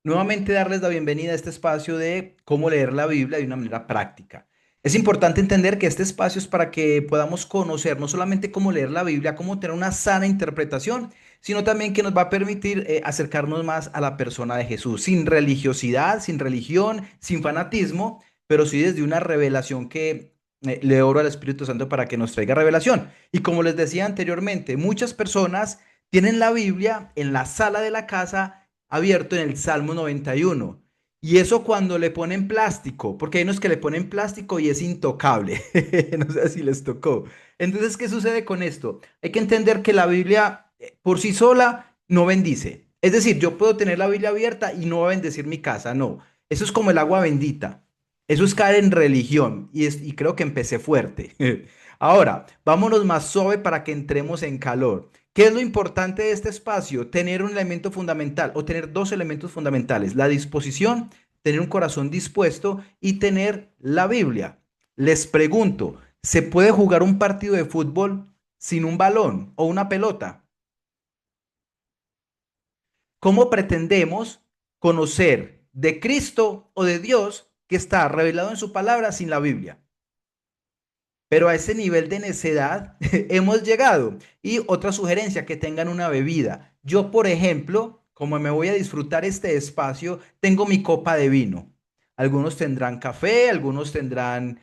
Nuevamente darles la bienvenida a este espacio de cómo leer la Biblia de una manera práctica. Es importante entender que este espacio es para que podamos conocer no solamente cómo leer la Biblia, cómo tener una sana interpretación, sino también que nos va a permitir acercarnos más a la persona de Jesús, sin religiosidad, sin religión, sin fanatismo, pero sí desde una revelación que le oro al Espíritu Santo para que nos traiga revelación. Y como les decía anteriormente, muchas personas tienen la Biblia en la sala de la casa abierto en el Salmo 91. Y eso cuando le ponen plástico, porque hay unos que le ponen plástico y es intocable. No sé si les tocó. Entonces, ¿qué sucede con esto? Hay que entender que la Biblia por sí sola no bendice. Es decir, yo puedo tener la Biblia abierta y no va a bendecir mi casa, no. Eso es como el agua bendita. Eso es caer en religión y creo que empecé fuerte. Ahora, vámonos más suave para que entremos en calor. ¿Qué es lo importante de este espacio? Tener un elemento fundamental o tener dos elementos fundamentales, la disposición, tener un corazón dispuesto y tener la Biblia. Les pregunto, ¿se puede jugar un partido de fútbol sin un balón o una pelota? ¿Cómo pretendemos conocer de Cristo o de Dios que está revelado en su palabra sin la Biblia? Pero a ese nivel de necedad hemos llegado. Y otra sugerencia, que tengan una bebida. Yo, por ejemplo, como me voy a disfrutar este espacio, tengo mi copa de vino. Algunos tendrán café, algunos tendrán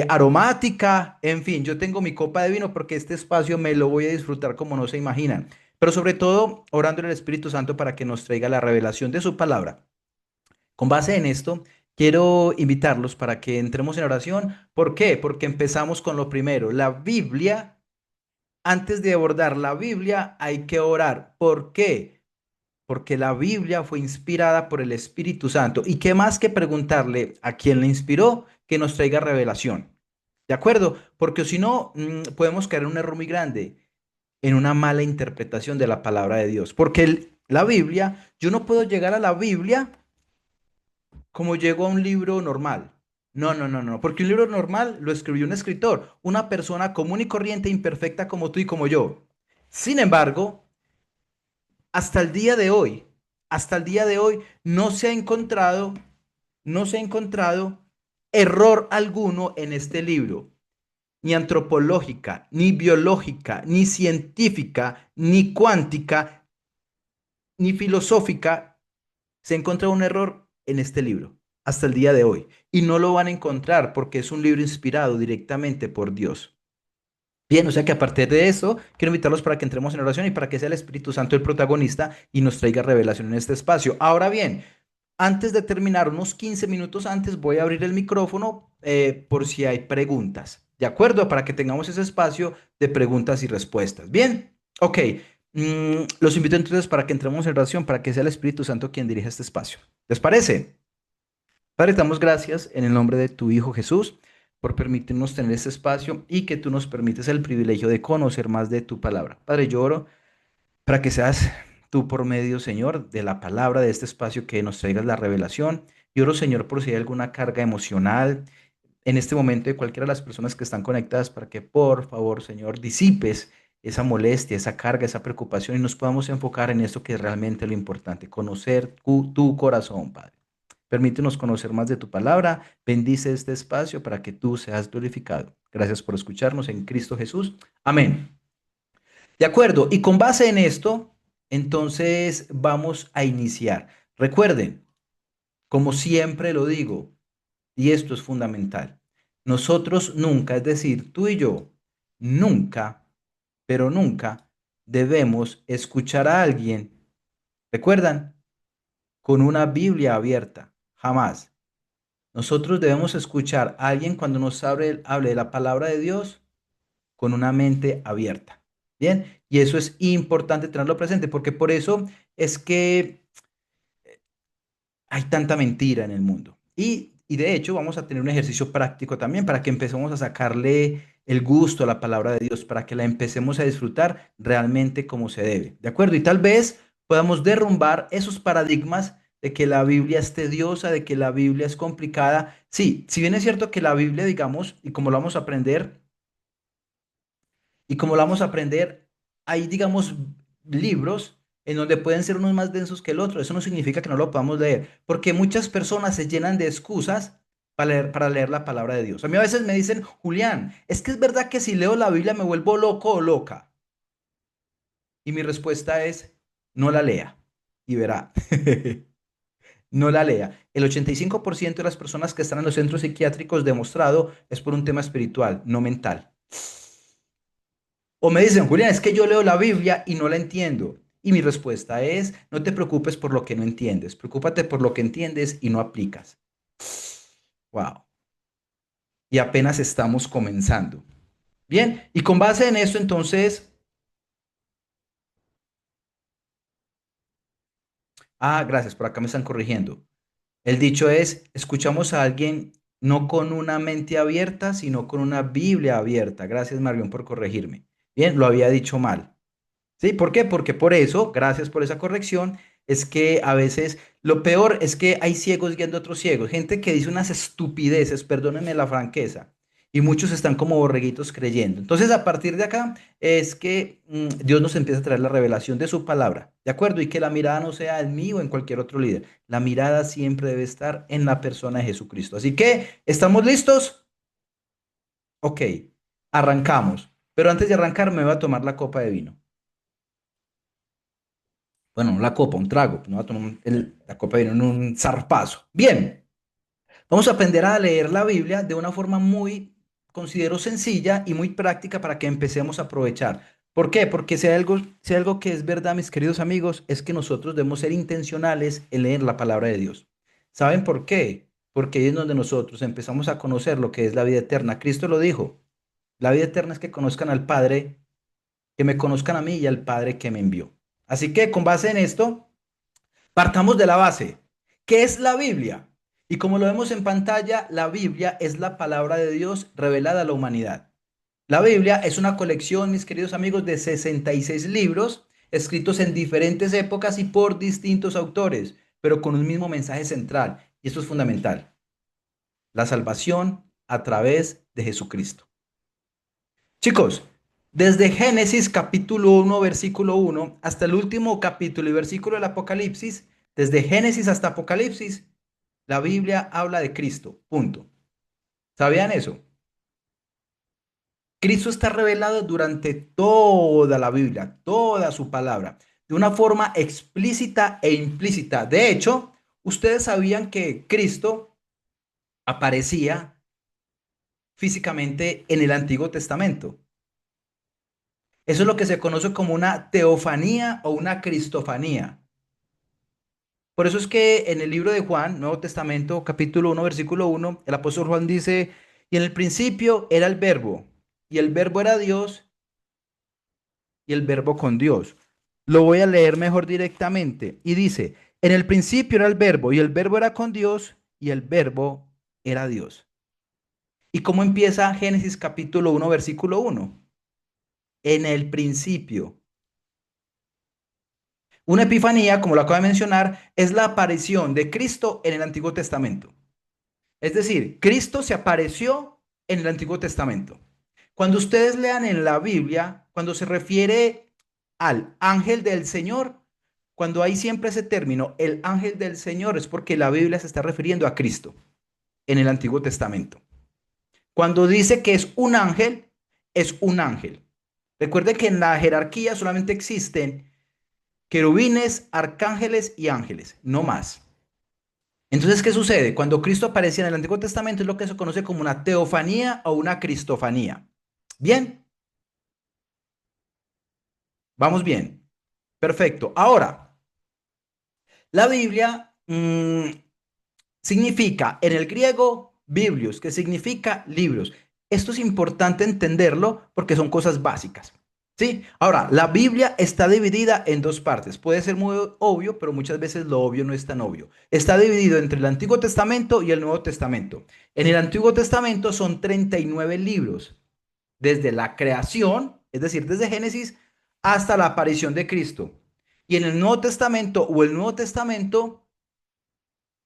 aromática, en fin, yo tengo mi copa de vino porque este espacio me lo voy a disfrutar como no se imaginan. Pero sobre todo, orando en el Espíritu Santo para que nos traiga la revelación de su palabra. Con base en esto, quiero invitarlos para que entremos en oración. ¿Por qué? Porque empezamos con lo primero. La Biblia, antes de abordar la Biblia, hay que orar. ¿Por qué? Porque la Biblia fue inspirada por el Espíritu Santo. ¿Y qué más que preguntarle a quién la inspiró? Que nos traiga revelación. ¿De acuerdo? Porque si no, podemos caer en un error muy grande, en una mala interpretación de la palabra de Dios. Porque la Biblia, yo no puedo llegar a la Biblia como llegó a un libro normal. No, no, no, no, porque un libro normal lo escribió un escritor, una persona común y corriente, imperfecta como tú y como yo. Sin embargo, hasta el día de hoy, hasta el día de hoy, no se ha encontrado error alguno en este libro, ni antropológica, ni biológica, ni científica, ni cuántica, ni filosófica. Se encuentra un error en este libro hasta el día de hoy y no lo van a encontrar porque es un libro inspirado directamente por Dios. Bien, o sea que a partir de eso, quiero invitarlos para que entremos en oración y para que sea el Espíritu Santo el protagonista y nos traiga revelación en este espacio. Ahora bien, antes de terminar, unos 15 minutos antes, voy a abrir el micrófono por si hay preguntas. ¿De acuerdo? Para que tengamos ese espacio de preguntas y respuestas. Bien, ok. Los invito entonces para que entremos en oración, para que sea el Espíritu Santo quien dirija este espacio. ¿Les parece? Padre, te damos gracias en el nombre de tu Hijo Jesús por permitirnos tener este espacio y que tú nos permites el privilegio de conocer más de tu palabra. Padre, yo oro para que seas tú por medio, Señor, de la palabra de este espacio que nos traigas la revelación. Y oro, Señor, por si hay alguna carga emocional en este momento de cualquiera de las personas que están conectadas, para que por favor, Señor, disipes esa molestia, esa carga, esa preocupación y nos podamos enfocar en esto que es realmente lo importante, conocer tu corazón, Padre. Permítenos conocer más de tu palabra. Bendice este espacio para que tú seas glorificado. Gracias por escucharnos en Cristo Jesús. Amén. De acuerdo, y con base en esto, entonces vamos a iniciar. Recuerden, como siempre lo digo, y esto es fundamental, nosotros nunca, es decir, tú y yo, nunca, pero nunca debemos escuchar a alguien, ¿recuerdan? Con una Biblia abierta, jamás. Nosotros debemos escuchar a alguien cuando nos hable de la palabra de Dios con una mente abierta. Bien, y eso es importante tenerlo presente porque por eso es que hay tanta mentira en el mundo. Y de hecho vamos a tener un ejercicio práctico también para que empecemos a sacarle el gusto a la palabra de Dios, para que la empecemos a disfrutar realmente como se debe. ¿De acuerdo? Y tal vez podamos derrumbar esos paradigmas de que la Biblia es tediosa, de que la Biblia es complicada. Sí, si bien es cierto que la Biblia, digamos, y como lo vamos a aprender, hay, digamos, libros. en donde pueden ser unos más densos que el otro. Eso no significa que no lo podamos leer, porque muchas personas se llenan de excusas para leer la palabra de Dios. A mí a veces me dicen, Julián, es que es verdad que si leo la Biblia me vuelvo loco o loca. Y mi respuesta es, no la lea y verá. No la lea. El 85% de las personas que están en los centros psiquiátricos demostrado es por un tema espiritual, no mental. O me dicen, Julián, es que yo leo la Biblia y no la entiendo. Y mi respuesta es, no te preocupes por lo que no entiendes, preocúpate por lo que entiendes y no aplicas. Wow. Y apenas estamos comenzando. Bien, y con base en esto, entonces, gracias, por acá me están corrigiendo. El dicho es, escuchamos a alguien no con una mente abierta, sino con una Biblia abierta. Gracias, Marión, por corregirme. Bien, lo había dicho mal. ¿Sí? ¿Por qué? Porque por eso, gracias por esa corrección, es que a veces lo peor es que hay ciegos guiando a otros ciegos, gente que dice unas estupideces, perdónenme la franqueza, y muchos están como borreguitos creyendo. Entonces, a partir de acá es que Dios nos empieza a traer la revelación de su palabra, ¿de acuerdo? Y que la mirada no sea en mí o en cualquier otro líder. La mirada siempre debe estar en la persona de Jesucristo. Así que, ¿estamos listos? Ok, arrancamos. Pero antes de arrancar, me voy a tomar la copa de vino. Bueno, no la copa, un trago. No va a tomar la copa de vino en un zarpazo. Bien, vamos a aprender a leer la Biblia de una forma muy, considero sencilla y muy práctica para que empecemos a aprovechar. ¿Por qué? Porque si hay algo que es verdad, mis queridos amigos, es que nosotros debemos ser intencionales en leer la palabra de Dios. ¿Saben por qué? Porque ahí es donde nosotros empezamos a conocer lo que es la vida eterna. Cristo lo dijo. La vida eterna es que conozcan al Padre, que me conozcan a mí y al Padre que me envió. Así que con base en esto, partamos de la base. ¿Qué es la Biblia? Y como lo vemos en pantalla, la Biblia es la palabra de Dios revelada a la humanidad. La Biblia es una colección, mis queridos amigos, de 66 libros escritos en diferentes épocas y por distintos autores, pero con un mismo mensaje central. Y esto es fundamental. La salvación a través de Jesucristo. Chicos, desde Génesis capítulo 1, versículo 1, hasta el último capítulo y versículo del Apocalipsis, desde Génesis hasta Apocalipsis, la Biblia habla de Cristo. Punto. ¿Sabían eso? Cristo está revelado durante toda la Biblia, toda su palabra, de una forma explícita e implícita. De hecho, ustedes sabían que Cristo aparecía físicamente en el Antiguo Testamento. Eso es lo que se conoce como una teofanía o una cristofanía. Por eso es que en el libro de Juan, Nuevo Testamento, capítulo 1, versículo 1, el apóstol Juan dice, y en el principio era el verbo, y el verbo era Dios, y el verbo con Dios. Lo voy a leer mejor directamente. Y dice, en el principio era el verbo, y el verbo era con Dios, y el verbo era Dios. ¿Y cómo empieza Génesis capítulo 1, versículo 1? En el principio. Una epifanía, como lo acabo de mencionar, es la aparición de Cristo en el Antiguo Testamento. Es decir, Cristo se apareció en el Antiguo Testamento. Cuando ustedes lean en la Biblia, cuando se refiere al ángel del Señor, cuando hay siempre ese término, el ángel del Señor, es porque la Biblia se está refiriendo a Cristo en el Antiguo Testamento. Cuando dice que es un ángel, es un ángel. Recuerde que en la jerarquía solamente existen querubines, arcángeles y ángeles, no más. Entonces, ¿qué sucede? Cuando Cristo aparecía en el Antiguo Testamento es lo que se conoce como una teofanía o una cristofanía. Bien, vamos bien. Perfecto. Ahora, la Biblia significa en el griego biblios, que significa libros. Esto es importante entenderlo porque son cosas básicas. ¿Sí? Ahora, la Biblia está dividida en dos partes. Puede ser muy obvio, pero muchas veces lo obvio no es tan obvio. Está dividido entre el Antiguo Testamento y el Nuevo Testamento. En el Antiguo Testamento son 39 libros, desde la creación, es decir, desde Génesis hasta la aparición de Cristo. Y en el Nuevo Testamento o el Nuevo Testamento,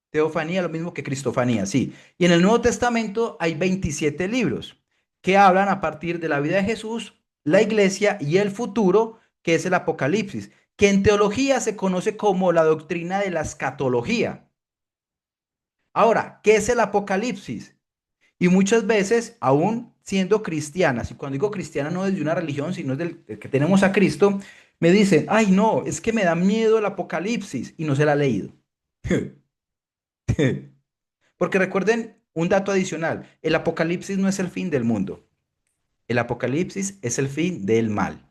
teofanía, lo mismo que cristofanía, sí. Y en el Nuevo Testamento hay 27 libros que hablan a partir de la vida de Jesús, la iglesia y el futuro, que es el Apocalipsis, que en teología se conoce como la doctrina de la escatología. Ahora, ¿qué es el Apocalipsis? Y muchas veces, aún siendo cristianas, y cuando digo cristiana no es de una religión, sino es del que tenemos a Cristo, me dicen, ay no, es que me da miedo el Apocalipsis y no se la ha leído. Porque recuerden un dato adicional, el Apocalipsis no es el fin del mundo, el Apocalipsis es el fin del mal,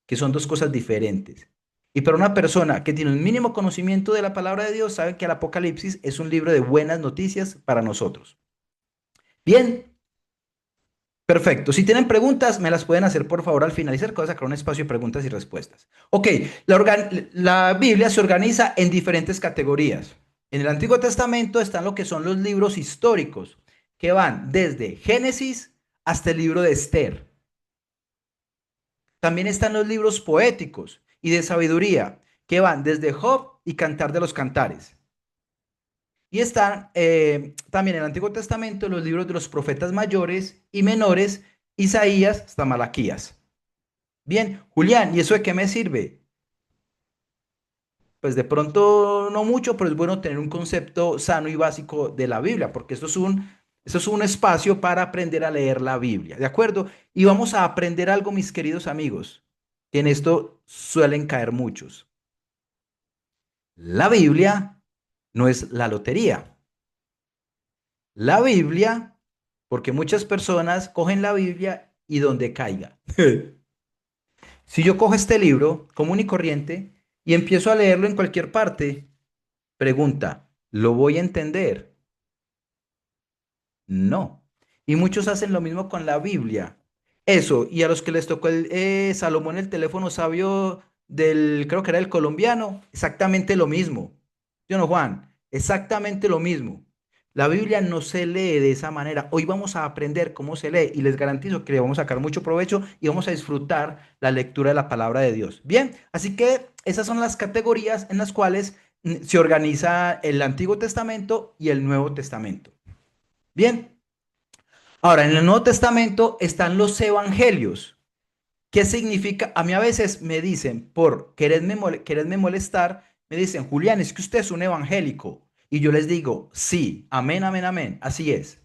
que son dos cosas diferentes. Y para una persona que tiene un mínimo conocimiento de la palabra de Dios, sabe que el Apocalipsis es un libro de buenas noticias para nosotros. Bien, perfecto. Si tienen preguntas, me las pueden hacer por favor al finalizar, que voy a sacar un espacio de preguntas y respuestas. Ok, la Biblia se organiza en diferentes categorías. En el Antiguo Testamento están lo que son los libros históricos, que van desde Génesis hasta el libro de Esther. También están los libros poéticos y de sabiduría, que van desde Job y Cantar de los Cantares. Y están también en el Antiguo Testamento los libros de los profetas mayores y menores, Isaías hasta Malaquías. Bien, Julián, ¿y eso de qué me sirve? Pues de pronto no mucho, pero es bueno tener un concepto sano y básico de la Biblia, porque esto es un espacio para aprender a leer la Biblia, ¿de acuerdo? Y vamos a aprender algo, mis queridos amigos, que en esto suelen caer muchos. La Biblia no es la lotería. La Biblia, porque muchas personas cogen la Biblia y donde caiga. Si yo cojo este libro común y corriente y empiezo a leerlo en cualquier parte, pregunta, ¿lo voy a entender? No. Y muchos hacen lo mismo con la Biblia. Eso, y a los que les tocó Salomón el teléfono sabio del, creo que era el colombiano, exactamente lo mismo. ¿Yo no, Juan? Exactamente lo mismo. La Biblia no se lee de esa manera. Hoy vamos a aprender cómo se lee y les garantizo que le vamos a sacar mucho provecho y vamos a disfrutar la lectura de la palabra de Dios. Bien, así que esas son las categorías en las cuales se organiza el Antiguo Testamento y el Nuevo Testamento. Bien. Ahora, en el Nuevo Testamento están los evangelios. ¿Qué significa? A mí a veces me dicen, por quererme molestar, me dicen, Julián, es que usted es un evangélico. Y yo les digo, sí, amén, amén, amén, así es.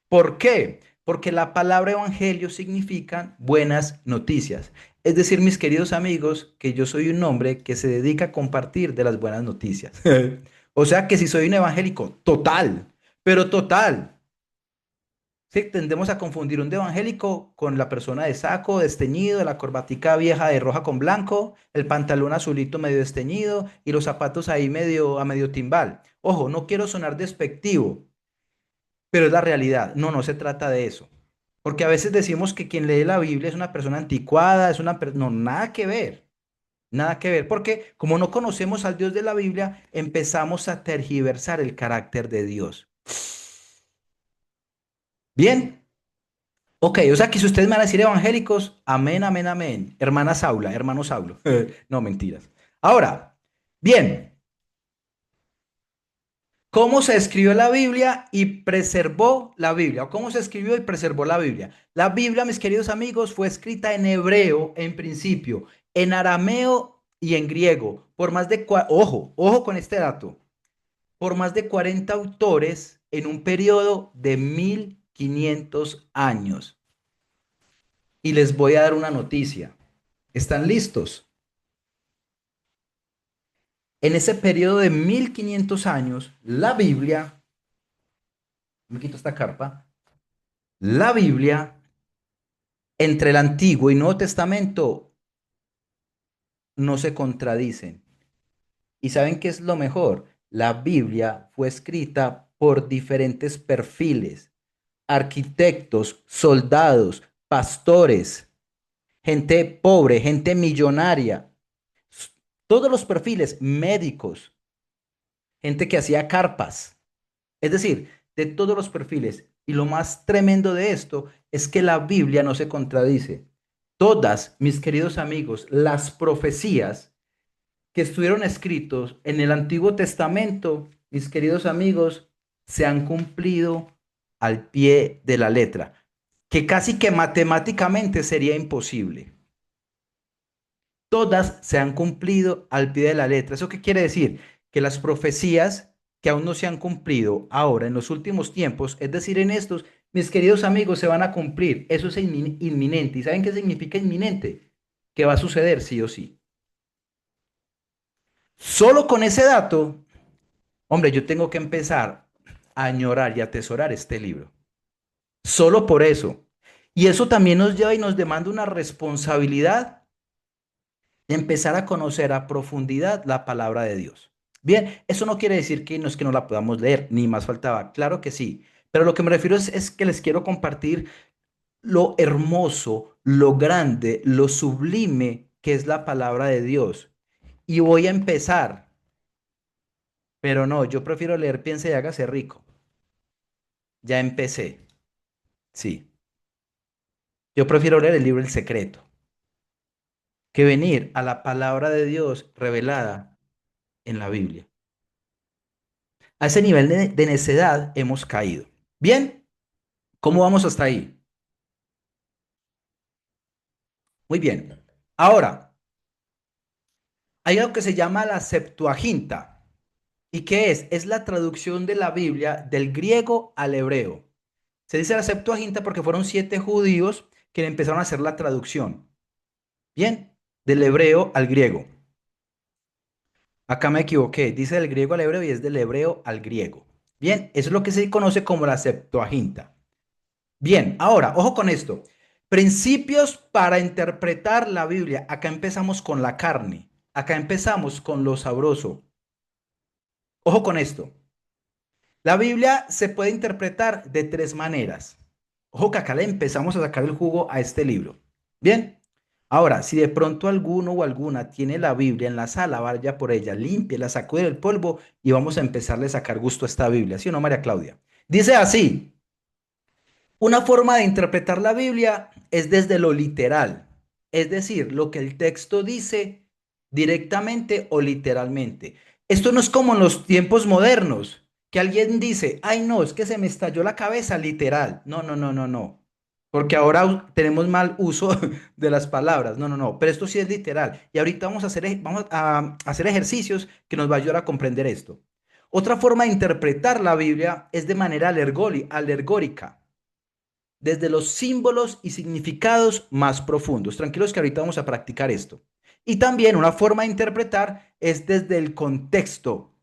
¿Por qué? Porque la palabra evangelio significa buenas noticias. Es decir, mis queridos amigos, que yo soy un hombre que se dedica a compartir de las buenas noticias. O sea que si soy un evangélico, total, pero total. Sí, tendemos a confundir un evangélico con la persona de saco, desteñido, la corbatica vieja de roja con blanco, el pantalón azulito medio desteñido y los zapatos ahí medio a medio timbal. Ojo, no quiero sonar despectivo, pero es la realidad. No, no se trata de eso. Porque a veces decimos que quien lee la Biblia es una persona anticuada, es una persona... No, nada que ver. Nada que ver. Porque como no conocemos al Dios de la Biblia, empezamos a tergiversar el carácter de Dios. Bien. Ok, o sea que si ustedes me van a decir evangélicos, amén, amén, amén. Hermana Saula, hermano Saulo. No, mentiras. Ahora, bien, ¿cómo se escribió la Biblia y preservó la Biblia? ¿O cómo se escribió y preservó la Biblia? La Biblia, mis queridos amigos, fue escrita en hebreo en principio, en arameo y en griego, por más de, ojo, ojo con este dato, por más de 40 autores en un periodo de 1500 años. Y les voy a dar una noticia. ¿Están listos? En ese periodo de 1500 años, la Biblia, me quito esta carpa, la Biblia, entre el Antiguo y Nuevo Testamento, no se contradicen. ¿Y saben qué es lo mejor? La Biblia fue escrita por diferentes perfiles, arquitectos, soldados, pastores, gente pobre, gente millonaria, todos los perfiles, médicos, gente que hacía carpas. Es decir, de todos los perfiles. Y lo más tremendo de esto es que la Biblia no se contradice. Todas, mis queridos amigos, las profecías que estuvieron escritos en el Antiguo Testamento, mis queridos amigos, se han cumplido al pie de la letra, que casi que matemáticamente sería imposible. todas se han cumplido al pie de la letra. ¿Eso qué quiere decir? Que las profecías que aún no se han cumplido ahora en los últimos tiempos, es decir, en estos, mis queridos amigos, se van a cumplir. Eso es inminente. ¿Y saben qué significa inminente? Que va a suceder sí o sí. Solo con ese dato, hombre, yo tengo que empezar a añorar y atesorar este libro. Solo por eso. Y eso también nos lleva y nos demanda una responsabilidad de empezar a conocer a profundidad la palabra de Dios. Bien, eso no quiere decir que no es que no la podamos leer, ni más faltaba, claro que sí, pero lo que me refiero es que les quiero compartir lo hermoso, lo grande, lo sublime que es la palabra de Dios. Y voy a empezar, pero no, yo prefiero leer Piense y hágase rico. Ya empecé, sí. Yo prefiero leer el libro El Secreto que venir a la palabra de Dios revelada en la Biblia. A ese nivel de necedad hemos caído. Bien, ¿cómo vamos hasta ahí? Muy bien. Ahora, hay algo que se llama la Septuaginta. ¿Y qué es? Es la traducción de la Biblia del griego al hebreo. Se dice la Septuaginta porque fueron 7 judíos que empezaron a hacer la traducción. Bien, del hebreo al griego. Acá me equivoqué. Dice del griego al hebreo y es del hebreo al griego. Bien, eso es lo que se conoce como la Septuaginta. Bien, ahora, ojo con esto. Principios para interpretar la Biblia. Acá empezamos con la carne. Acá empezamos con lo sabroso. Ojo con esto. La Biblia se puede interpretar de 3 maneras. Ojo que acá le empezamos a sacar el jugo a este libro. Bien. Ahora, si de pronto alguno o alguna tiene la Biblia en la sala, vaya por ella, limpie, la sacude del polvo y vamos a empezarle a sacar gusto a esta Biblia. ¿Sí o no, María Claudia? Dice así. Una forma de interpretar la Biblia es desde lo literal, es decir, lo que el texto dice directamente o literalmente. Esto no es como en los tiempos modernos, que alguien dice, ay no, es que se me estalló la cabeza literal. No, no, no, no, no. Porque ahora tenemos mal uso de las palabras. No, no, no. Pero esto sí es literal. Y ahorita vamos a hacer ejercicios que nos va a ayudar a comprender esto. Otra forma de interpretar la Biblia es de manera alergórica desde los símbolos y significados más profundos. Tranquilos que ahorita vamos a practicar esto. Y también una forma de interpretar es desde el contexto,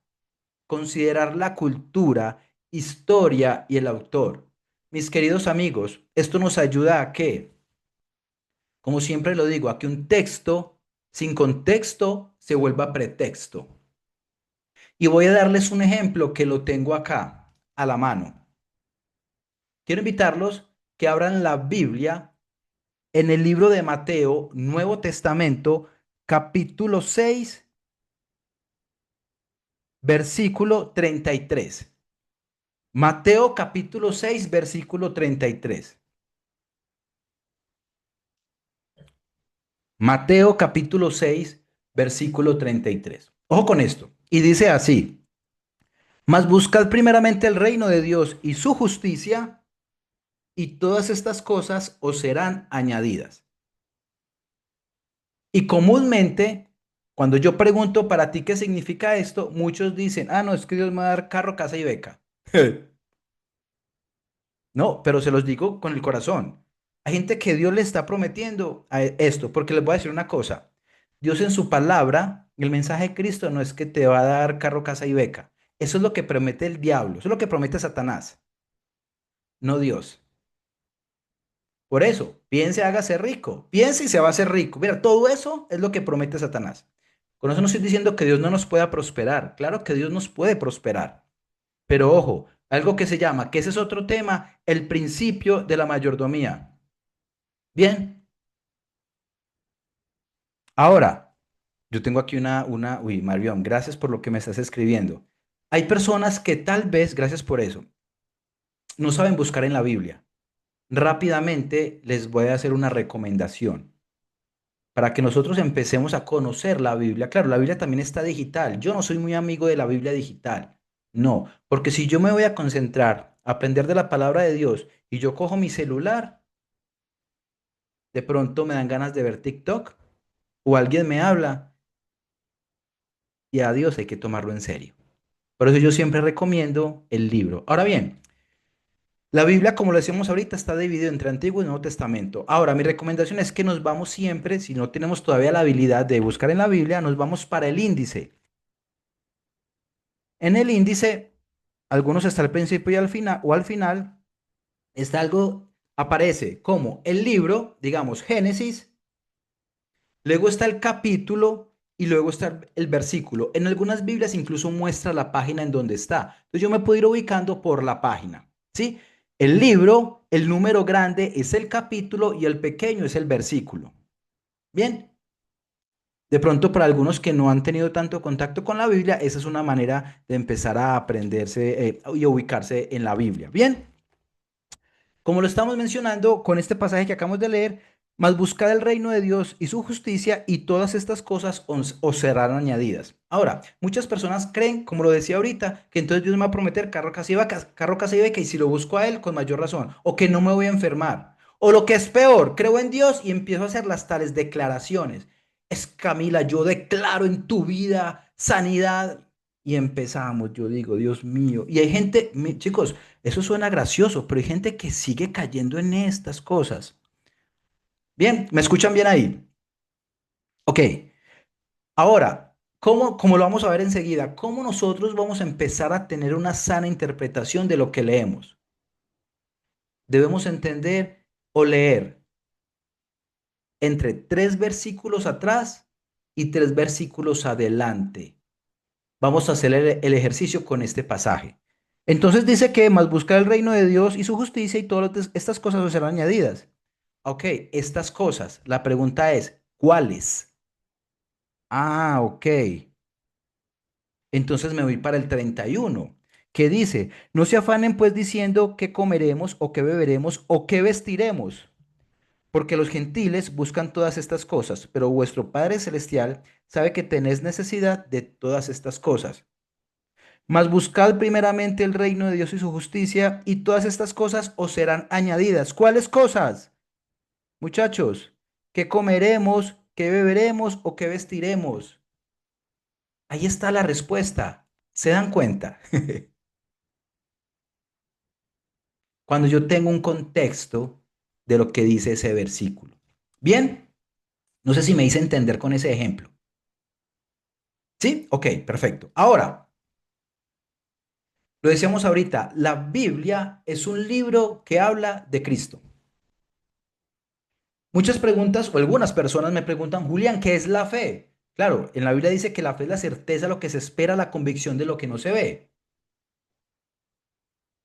considerar la cultura, historia y el autor. Mis queridos amigos, esto nos ayuda a que, como siempre lo digo, a que un texto sin contexto se vuelva pretexto. Y voy a darles un ejemplo que lo tengo acá, a la mano. Quiero invitarlos que abran la Biblia en el libro de Mateo, Nuevo Testamento, capítulo 6, versículo 33. Mateo capítulo 6, versículo 33. Mateo capítulo 6, versículo 33. Ojo con esto. Y dice así, mas buscad primeramente el reino de Dios y su justicia, y todas estas cosas os serán añadidas. Y comúnmente, cuando yo pregunto para ti qué significa esto, muchos dicen, ah, no, es que Dios me va a dar carro, casa y beca. No, pero se los digo con el corazón. Hay gente que Dios le está prometiendo esto, porque les voy a decir una cosa. Dios en su palabra, el mensaje de Cristo no es que te va a dar carro, casa y beca. Eso es lo que promete el diablo, eso es lo que promete Satanás, no Dios. Por eso, piense, hágase rico. Piense y se va a hacer rico. Mira, todo eso es lo que promete Satanás. Con eso no estoy diciendo que Dios no nos pueda prosperar. Claro que Dios nos puede prosperar. Pero ojo, algo que se llama, que ese es otro tema, el principio de la mayordomía. Bien, ahora, yo tengo aquí uy, Marión, gracias por lo que me estás escribiendo. Hay personas que tal vez, gracias por eso, no saben buscar en la Biblia. Rápidamente les voy a hacer una recomendación para que nosotros empecemos a conocer la Biblia. Claro, la Biblia también está digital. Yo no soy muy amigo de la Biblia digital. No, porque si yo me voy a concentrar, a aprender de la palabra de Dios y yo cojo mi celular, de pronto me dan ganas de ver TikTok o alguien me habla y a Dios hay que tomarlo en serio. Por eso yo siempre recomiendo el libro. Ahora bien, la Biblia, como lo decíamos ahorita, está dividida entre Antiguo y Nuevo Testamento. Ahora, mi recomendación es que nos vamos siempre, si no tenemos todavía la habilidad de buscar en la Biblia, nos vamos para el índice. En el índice, algunos está al principio y al final, o al final, está algo, aparece como el libro, digamos, Génesis, luego está el capítulo y luego está el versículo. En algunas Biblias incluso muestra la página en donde está. Entonces yo me puedo ir ubicando por la página, ¿sí? El libro, el número grande es el capítulo y el pequeño es el versículo. Bien, de pronto para algunos que no han tenido tanto contacto con la Biblia, esa es una manera de empezar a aprenderse y a ubicarse en la Biblia. Bien. Como lo estamos mencionando con este pasaje que acabamos de leer, más buscad el reino de Dios y su justicia y todas estas cosas os serán añadidas. Ahora, muchas personas creen, como lo decía ahorita, que entonces Dios me va a prometer carro, casa y beca y si lo busco a Él, con mayor razón, o que no me voy a enfermar. O lo que es peor, creo en Dios y empiezo a hacer las tales declaraciones. Es Camila, yo declaro en tu vida sanidad. Y empezamos, yo digo, Dios mío. Y hay gente, chicos, eso suena gracioso, pero hay gente que sigue cayendo en estas cosas. Bien, ¿me escuchan bien ahí? Ok, ahora, ¿cómo lo vamos a ver enseguida? ¿Cómo nosotros vamos a empezar a tener una sana interpretación de lo que leemos? Debemos entender o leer entre 3 versículos atrás y 3 versículos adelante. Vamos a hacer el ejercicio con este pasaje. Entonces dice que más buscar el reino de Dios y su justicia y todas estas cosas os serán añadidas. Ok, estas cosas. La pregunta es, ¿cuáles? Ah, ok. Entonces me voy para el 31, que dice, no se afanen pues diciendo qué comeremos o qué beberemos o qué vestiremos, porque los gentiles buscan todas estas cosas, pero vuestro Padre Celestial sabe que tenéis necesidad de todas estas cosas. Mas buscad primeramente el reino de Dios y su justicia, y todas estas cosas os serán añadidas. ¿Cuáles cosas? Muchachos, ¿qué comeremos, qué beberemos o qué vestiremos? Ahí está la respuesta. ¿Se dan cuenta? Cuando yo tengo un contexto de lo que dice ese versículo. Bien, no sé si me hice entender con ese ejemplo. ¿Sí? Ok, perfecto. Ahora, lo decíamos ahorita, la Biblia es un libro que habla de Cristo. Muchas preguntas o algunas personas me preguntan, Julián, ¿qué es la fe? Claro, en la Biblia dice que la fe es la certeza de lo que se espera, la convicción de lo que no se ve.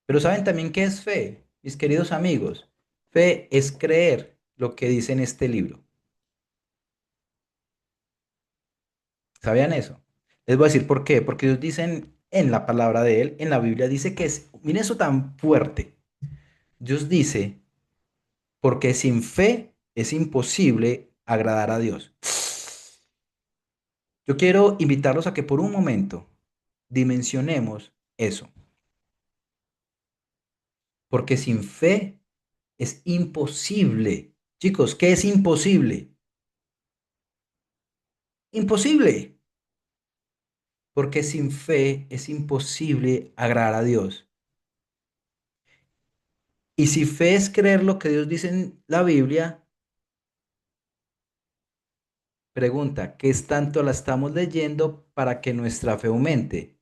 Pero ¿saben también qué es fe, mis queridos amigos? Fe es creer lo que dice en este libro. ¿Sabían eso? Les voy a decir por qué. Porque Dios dice en la palabra de Él, en la Biblia, dice que es, miren eso tan fuerte. Dios dice, porque sin fe es imposible agradar a Dios. Yo quiero invitarlos a que por un momento dimensionemos eso. Porque sin fe es imposible. Chicos, ¿qué es imposible? Imposible. Porque sin fe es imposible agradar a Dios. Y si fe es creer lo que Dios dice en la Biblia, pregunta, ¿qué es tanto la estamos leyendo para que nuestra fe aumente?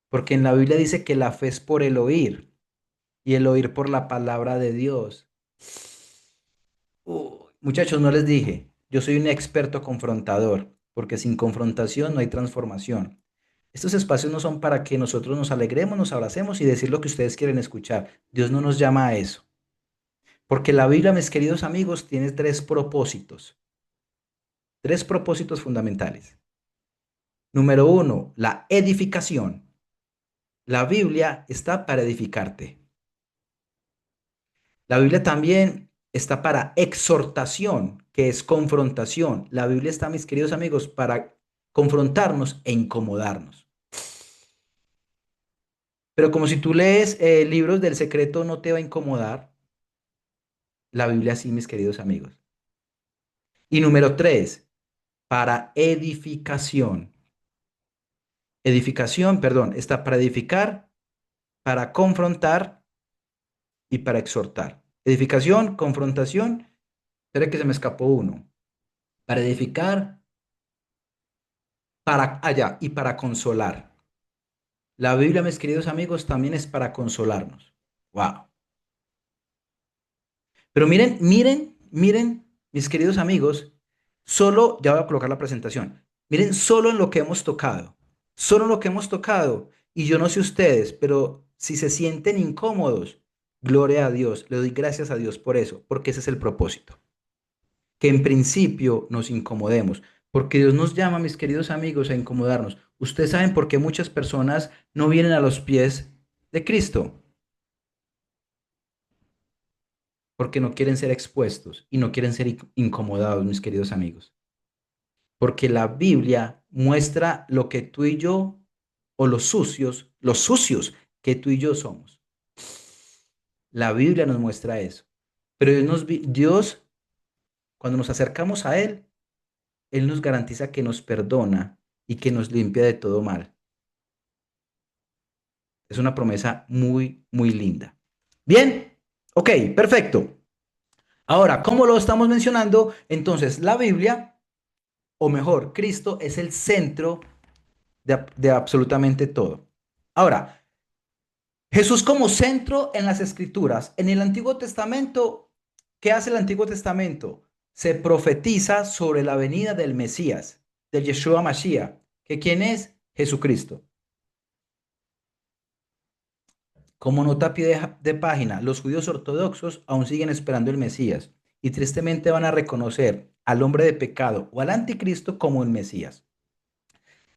Porque en la Biblia dice que la fe es por el oír y el oír por la palabra de Dios. Muchachos, no les dije, yo soy un experto confrontador, porque sin confrontación no hay transformación. Estos espacios no son para que nosotros nos alegremos, nos abracemos y decir lo que ustedes quieren escuchar. Dios no nos llama a eso. Porque la Biblia, mis queridos amigos, tiene 3 propósitos fundamentales. Número 1, la edificación. La Biblia está para edificarte. La Biblia también está para exhortación, que es confrontación. La Biblia está, mis queridos amigos, para confrontarnos e incomodarnos. Pero como si tú lees libros del secreto no te va a incomodar, la Biblia sí, mis queridos amigos. Y número 3. para edificación. Edificación, perdón, está para edificar, para confrontar y para exhortar. Edificación, confrontación. Espera que se me escapó uno. Para edificar, para allá y para consolar. La Biblia, mis queridos amigos, también es para consolarnos. Wow. Pero miren, miren, miren, mis queridos amigos, solo, ya voy a colocar la presentación. Miren, solo en lo que hemos tocado. Solo en lo que hemos tocado. Y yo no sé ustedes, pero si se sienten incómodos, gloria a Dios. Le doy gracias a Dios por eso, porque ese es el propósito. Que en principio nos incomodemos, porque Dios nos llama, mis queridos amigos, a incomodarnos. Ustedes saben por qué muchas personas no vienen a los pies de Cristo, porque no quieren ser expuestos y no quieren ser incomodados, mis queridos amigos. Porque la Biblia muestra lo que tú y yo, o los sucios que tú y yo somos. La Biblia nos muestra eso. Pero Dios, cuando nos acercamos a Él nos garantiza que nos perdona y que nos limpia de todo mal. Es una promesa muy, muy linda. Bien, ok, perfecto. Ahora, ¿cómo lo estamos mencionando? Entonces, la Biblia, o mejor, Cristo es el centro de absolutamente todo. Ahora, Jesús como centro en las Escrituras. En el Antiguo Testamento, ¿qué hace el Antiguo Testamento? Se profetiza sobre la venida del Mesías, del Yeshua Mashiach, que ¿quién es? Jesucristo. Como nota a pie de página, los judíos ortodoxos aún siguen esperando el Mesías y tristemente van a reconocer al hombre de pecado o al anticristo como el Mesías.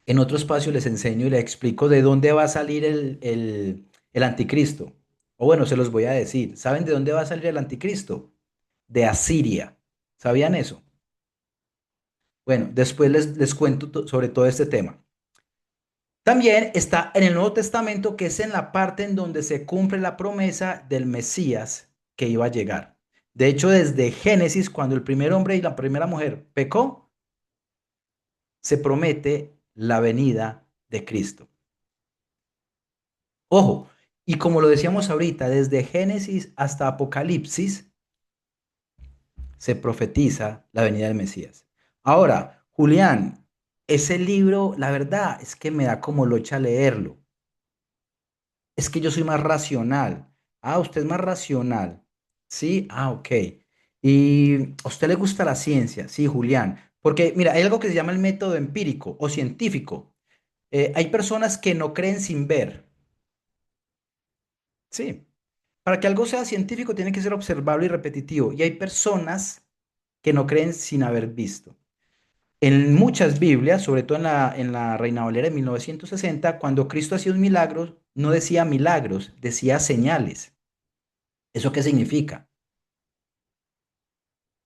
En otro espacio les enseño y les explico de dónde va a salir el anticristo. O bueno, se los voy a decir. ¿Saben de dónde va a salir el anticristo? De Asiria. ¿Sabían eso? Bueno, después les cuento sobre todo este tema. También está en el Nuevo Testamento, que es en la parte en donde se cumple la promesa del Mesías que iba a llegar. De hecho, desde Génesis, cuando el primer hombre y la primera mujer pecó, se promete la venida de Cristo. Ojo, y como lo decíamos ahorita, desde Génesis hasta Apocalipsis se profetiza la venida del Mesías. Ahora, Julián, ese libro, la verdad es que me da como locha leerlo. Es que yo soy más racional. Ah, usted es más racional. Sí, ah, ok. ¿Y a usted le gusta la ciencia? Sí, Julián. Porque, mira, hay algo que se llama el método empírico o científico. Hay personas que no creen sin ver. Sí. Para que algo sea científico tiene que ser observable y repetitivo. Y hay personas que no creen sin haber visto. En muchas Biblias, sobre todo en la Reina Valera de 1960, cuando Cristo hacía un milagro, no decía milagros, decía señales. ¿Eso qué significa?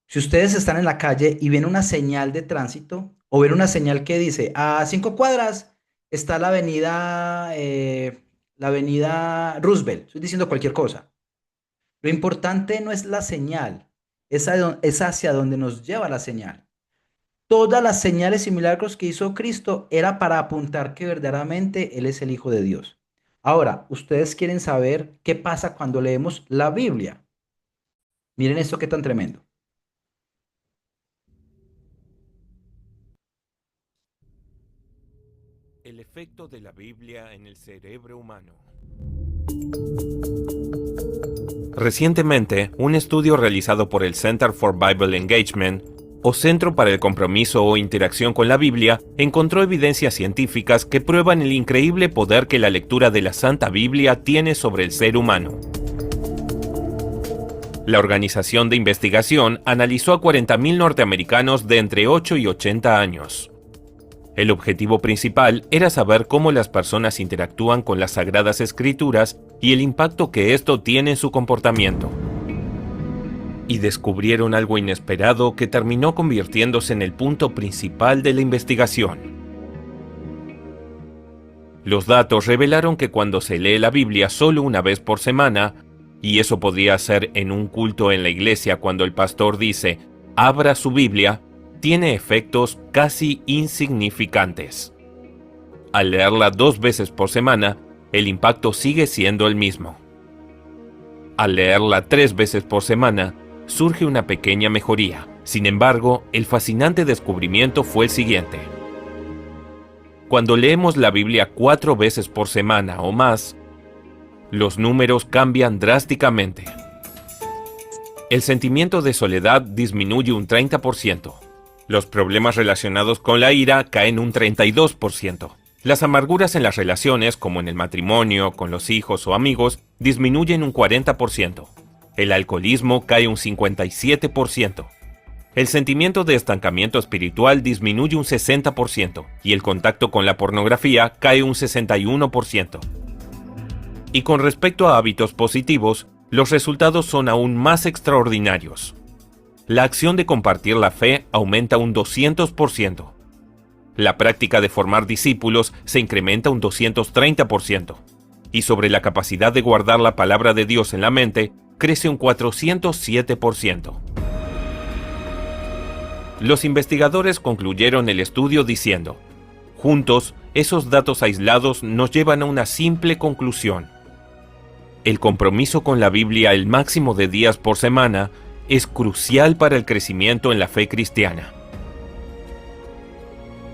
Si ustedes están en la calle y ven una señal de tránsito o ven una señal que dice a 5 cuadras está la avenida Roosevelt, estoy diciendo cualquier cosa. Lo importante no es la señal, es hacia donde nos lleva la señal. Todas las señales y milagros que hizo Cristo era para apuntar que verdaderamente Él es el Hijo de Dios. Ahora, ustedes quieren saber qué pasa cuando leemos la Biblia. Miren esto qué tan tremendo. El efecto de la Biblia en el cerebro humano. Recientemente, un estudio realizado por el Center for Bible Engagement, o Centro para el Compromiso o Interacción con la Biblia, encontró evidencias científicas que prueban el increíble poder que la lectura de la Santa Biblia tiene sobre el ser humano. La organización de investigación analizó a 40.000 norteamericanos de entre 8 y 80 años. El objetivo principal era saber cómo las personas interactúan con las Sagradas Escrituras y el impacto que esto tiene en su comportamiento. Y descubrieron algo inesperado que terminó convirtiéndose en el punto principal de la investigación. Los datos revelaron que cuando se lee la Biblia solo una vez por semana, y eso podría ser en un culto en la iglesia cuando el pastor dice, abra su Biblia, tiene efectos casi insignificantes. Al leerla 2 veces por semana, el impacto sigue siendo el mismo. Al leerla 3 veces por semana, surge una pequeña mejoría. Sin embargo, el fascinante descubrimiento fue el siguiente. Cuando leemos la Biblia 4 veces por semana o más, los números cambian drásticamente. El sentimiento de soledad disminuye un 30%. Los problemas relacionados con la ira caen un 32%. Las amarguras en las relaciones, como en el matrimonio, con los hijos o amigos, disminuyen un 40%. El alcoholismo cae un 57%. El sentimiento de estancamiento espiritual disminuye un 60% y el contacto con la pornografía cae un 61%. Y con respecto a hábitos positivos, los resultados son aún más extraordinarios. La acción de compartir la fe aumenta un 200%. La práctica de formar discípulos se incrementa un 230%. Y sobre la capacidad de guardar la palabra de Dios en la mente, crece un 407%. Los investigadores concluyeron el estudio diciendo: juntos, esos datos aislados nos llevan a una simple conclusión. El compromiso con la Biblia el máximo de días por semana es crucial para el crecimiento en la fe cristiana.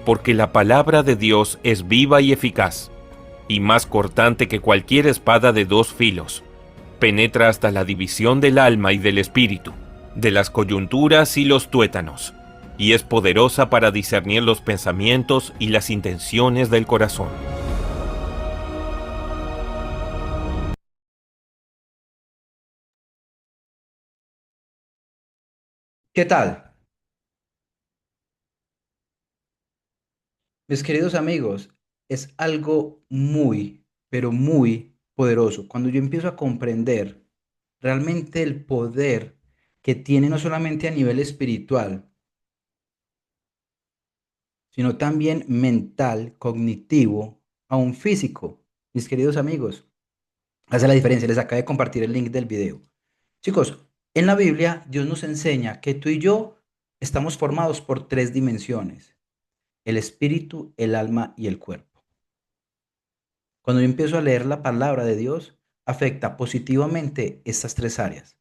Porque la palabra de Dios es viva y eficaz, y más cortante que cualquier espada de 2 filos. Penetra hasta la división del alma y del espíritu, de las coyunturas y los tuétanos, y es poderosa para discernir los pensamientos y las intenciones del corazón. ¿Qué tal? Mis queridos amigos, es algo muy, pero muy poderoso. Cuando yo empiezo a comprender realmente el poder que tiene no solamente a nivel espiritual, sino también mental, cognitivo, aún físico. Mis queridos amigos, hace la diferencia. Les acabo de compartir el link del video. Chicos, en la Biblia Dios nos enseña que tú y yo estamos formados por 3 dimensiones: el espíritu, el alma y el cuerpo. Cuando yo empiezo a leer la palabra de Dios, afecta positivamente estas 3 áreas.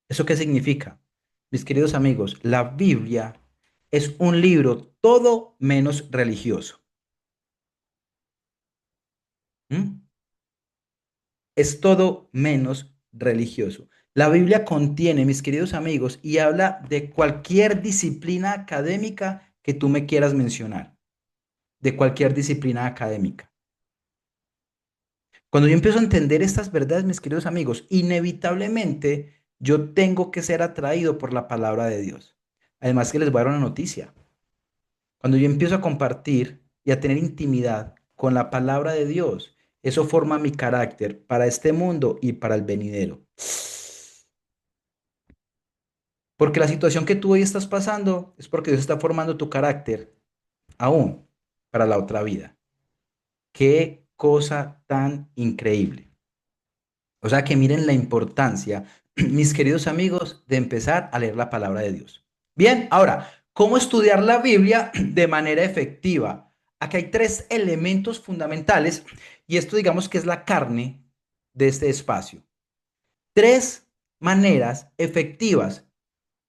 ¿Eso qué significa? Mis queridos amigos, la Biblia es un libro todo menos religioso. ¿Mm? Es todo menos religioso. La Biblia contiene, mis queridos amigos, y habla de cualquier disciplina académica que tú me quieras mencionar, de cualquier disciplina académica. Cuando yo empiezo a entender estas verdades, mis queridos amigos, inevitablemente yo tengo que ser atraído por la palabra de Dios. Además que les voy a dar una noticia. Cuando yo empiezo a compartir y a tener intimidad con la palabra de Dios, eso forma mi carácter para este mundo y para el venidero. Porque la situación que tú hoy estás pasando es porque Dios está formando tu carácter aún para la otra vida. Qué cosa tan increíble. O sea que miren la importancia, mis queridos amigos, de empezar a leer la palabra de Dios. Bien, ahora, ¿cómo estudiar la Biblia de manera efectiva? Aquí hay 3 elementos fundamentales y esto digamos que es la carne de este espacio. 3 maneras efectivas.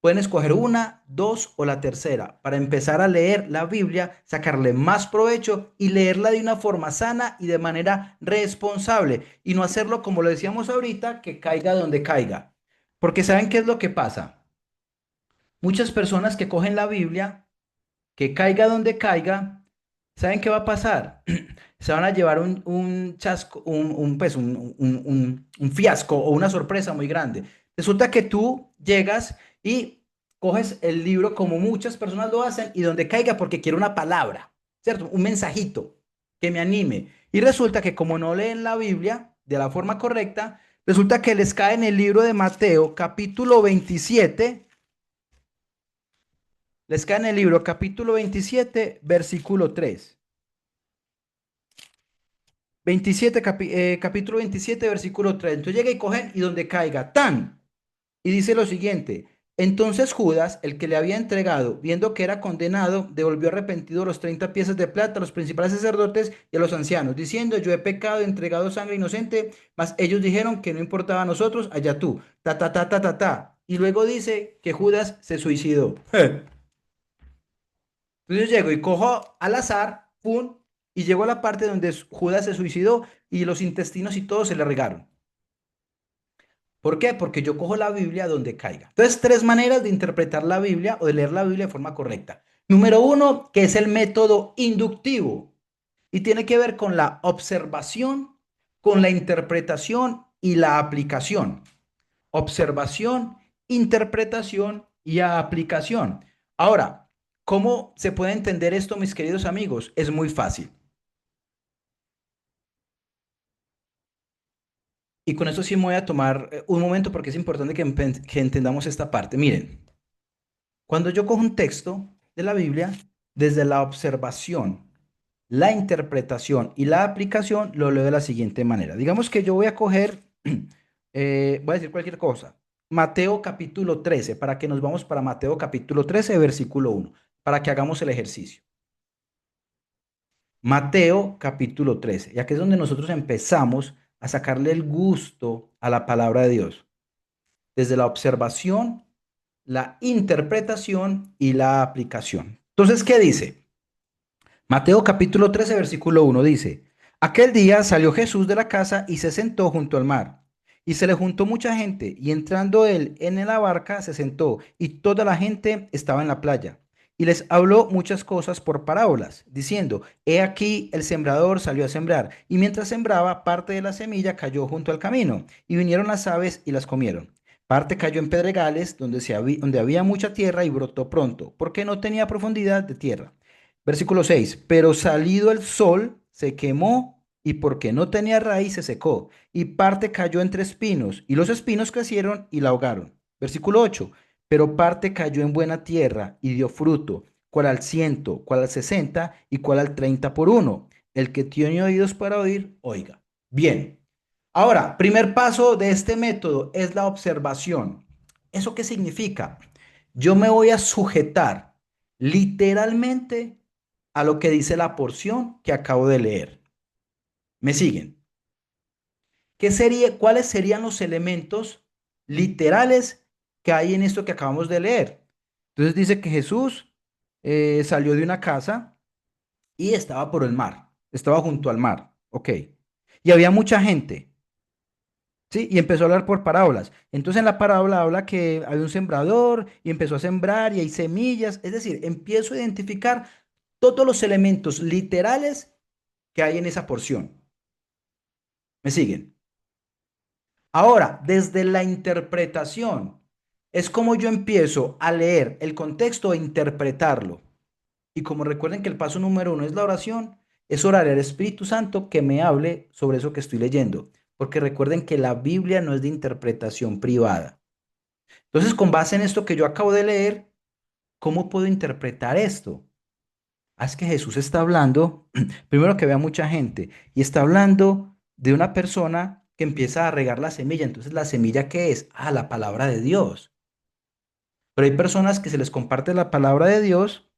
Pueden escoger una, dos o la tercera para empezar a leer la Biblia, sacarle más provecho y leerla de una forma sana y de manera responsable y no hacerlo como lo decíamos ahorita, que caiga donde caiga. Porque ¿saben qué es lo que pasa? Muchas personas que cogen la Biblia, que caiga donde caiga, ¿saben qué va a pasar? Se van a llevar un chasco, pues, un fiasco o una sorpresa muy grande. Resulta que tú llegas y coges el libro como muchas personas lo hacen y donde caiga porque quiero una palabra, ¿cierto? Un mensajito que me anime. Y resulta que como no leen la Biblia de la forma correcta, resulta que les cae en el libro de Mateo, capítulo 27. Les cae en el libro, capítulo 27, versículo 3. 27, capítulo 27, versículo 3. Entonces llega y cogen y donde caiga, tan. Y dice lo siguiente: Entonces Judas, el que le había entregado, viendo que era condenado, devolvió arrepentido los 30 piezas de plata a los principales sacerdotes y a los ancianos, diciendo, yo he pecado, he entregado sangre inocente, mas ellos dijeron que no importaba a nosotros, allá tú, ta, ta, ta, ta, ta, ta. Y luego dice que Judas se suicidó. Entonces yo llego y cojo al azar, pum, y llego a la parte donde Judas se suicidó y los intestinos y todo se le regaron. ¿Por qué? Porque yo cojo la Biblia donde caiga. Entonces, tres maneras de interpretar la Biblia o de leer la Biblia de forma correcta. Número uno, que es el método inductivo y tiene que ver con la observación, con la interpretación y la aplicación. Observación, interpretación y aplicación. Ahora, ¿cómo se puede entender esto, mis queridos amigos? Es muy fácil. Y con esto sí me voy a tomar un momento porque es importante que entendamos esta parte. Miren. Cuando yo cojo un texto de la Biblia, desde la observación, la interpretación y la aplicación, lo leo de la siguiente manera. Digamos que yo voy a coger, voy a decir cualquier cosa, Mateo capítulo 13, para que nos vamos para Mateo capítulo 13, versículo 1, para que hagamos el ejercicio. Mateo capítulo 13, ya que es donde nosotros empezamos a sacarle el gusto a la palabra de Dios, desde la observación, la interpretación y la aplicación. Entonces, ¿qué dice? Mateo capítulo 13, versículo 1 dice, aquel día salió Jesús de la casa y se sentó junto al mar. Y se le juntó mucha gente, y entrando él en la barca se sentó, y toda la gente estaba en la playa. Y les habló muchas cosas por parábolas, diciendo, he aquí el sembrador salió a sembrar, y mientras sembraba, parte de la semilla cayó junto al camino, y vinieron las aves y las comieron. Parte cayó en pedregales, donde había mucha tierra, y brotó pronto, porque no tenía profundidad de tierra. Versículo 6. Pero salido el sol, se quemó y porque no tenía raíz se secó. Y parte cayó entre espinos y los espinos crecieron y la ahogaron. Versículo 8. Pero parte cayó en buena tierra y dio fruto, cual al 100, cual al 60 y cual al 30 por uno. El que tiene oídos para oír, oiga. Bien. Ahora, primer paso de este método es la observación. ¿Eso qué significa? Yo me voy a sujetar literalmente a lo que dice la porción que acabo de leer. ¿Me siguen? ¿Cuáles serían los elementos literales que hay en esto que acabamos de leer? Entonces dice que Jesús salió de una casa y estaba por el mar, estaba junto al mar, ¿ok? Y había mucha gente. ¿Sí? Y empezó a hablar por parábolas. Entonces en la parábola habla que hay un sembrador y empezó a sembrar y hay semillas. Es decir, empiezo a identificar todos los elementos literales que hay en esa porción. ¿Me siguen? Ahora, desde la interpretación, es como yo empiezo a leer el contexto e interpretarlo. Y como recuerden que el paso número uno es la oración, es orar al Espíritu Santo que me hable sobre eso que estoy leyendo. Porque recuerden que la Biblia no es de interpretación privada. Entonces, con base en esto que yo acabo de leer, ¿cómo puedo interpretar esto? Es que Jesús está hablando, primero que vea mucha gente, y está hablando de una persona que empieza a regar la semilla. Entonces, ¿la semilla qué es? Ah, la palabra de Dios. Pero hay personas que se les comparte la palabra de Dios,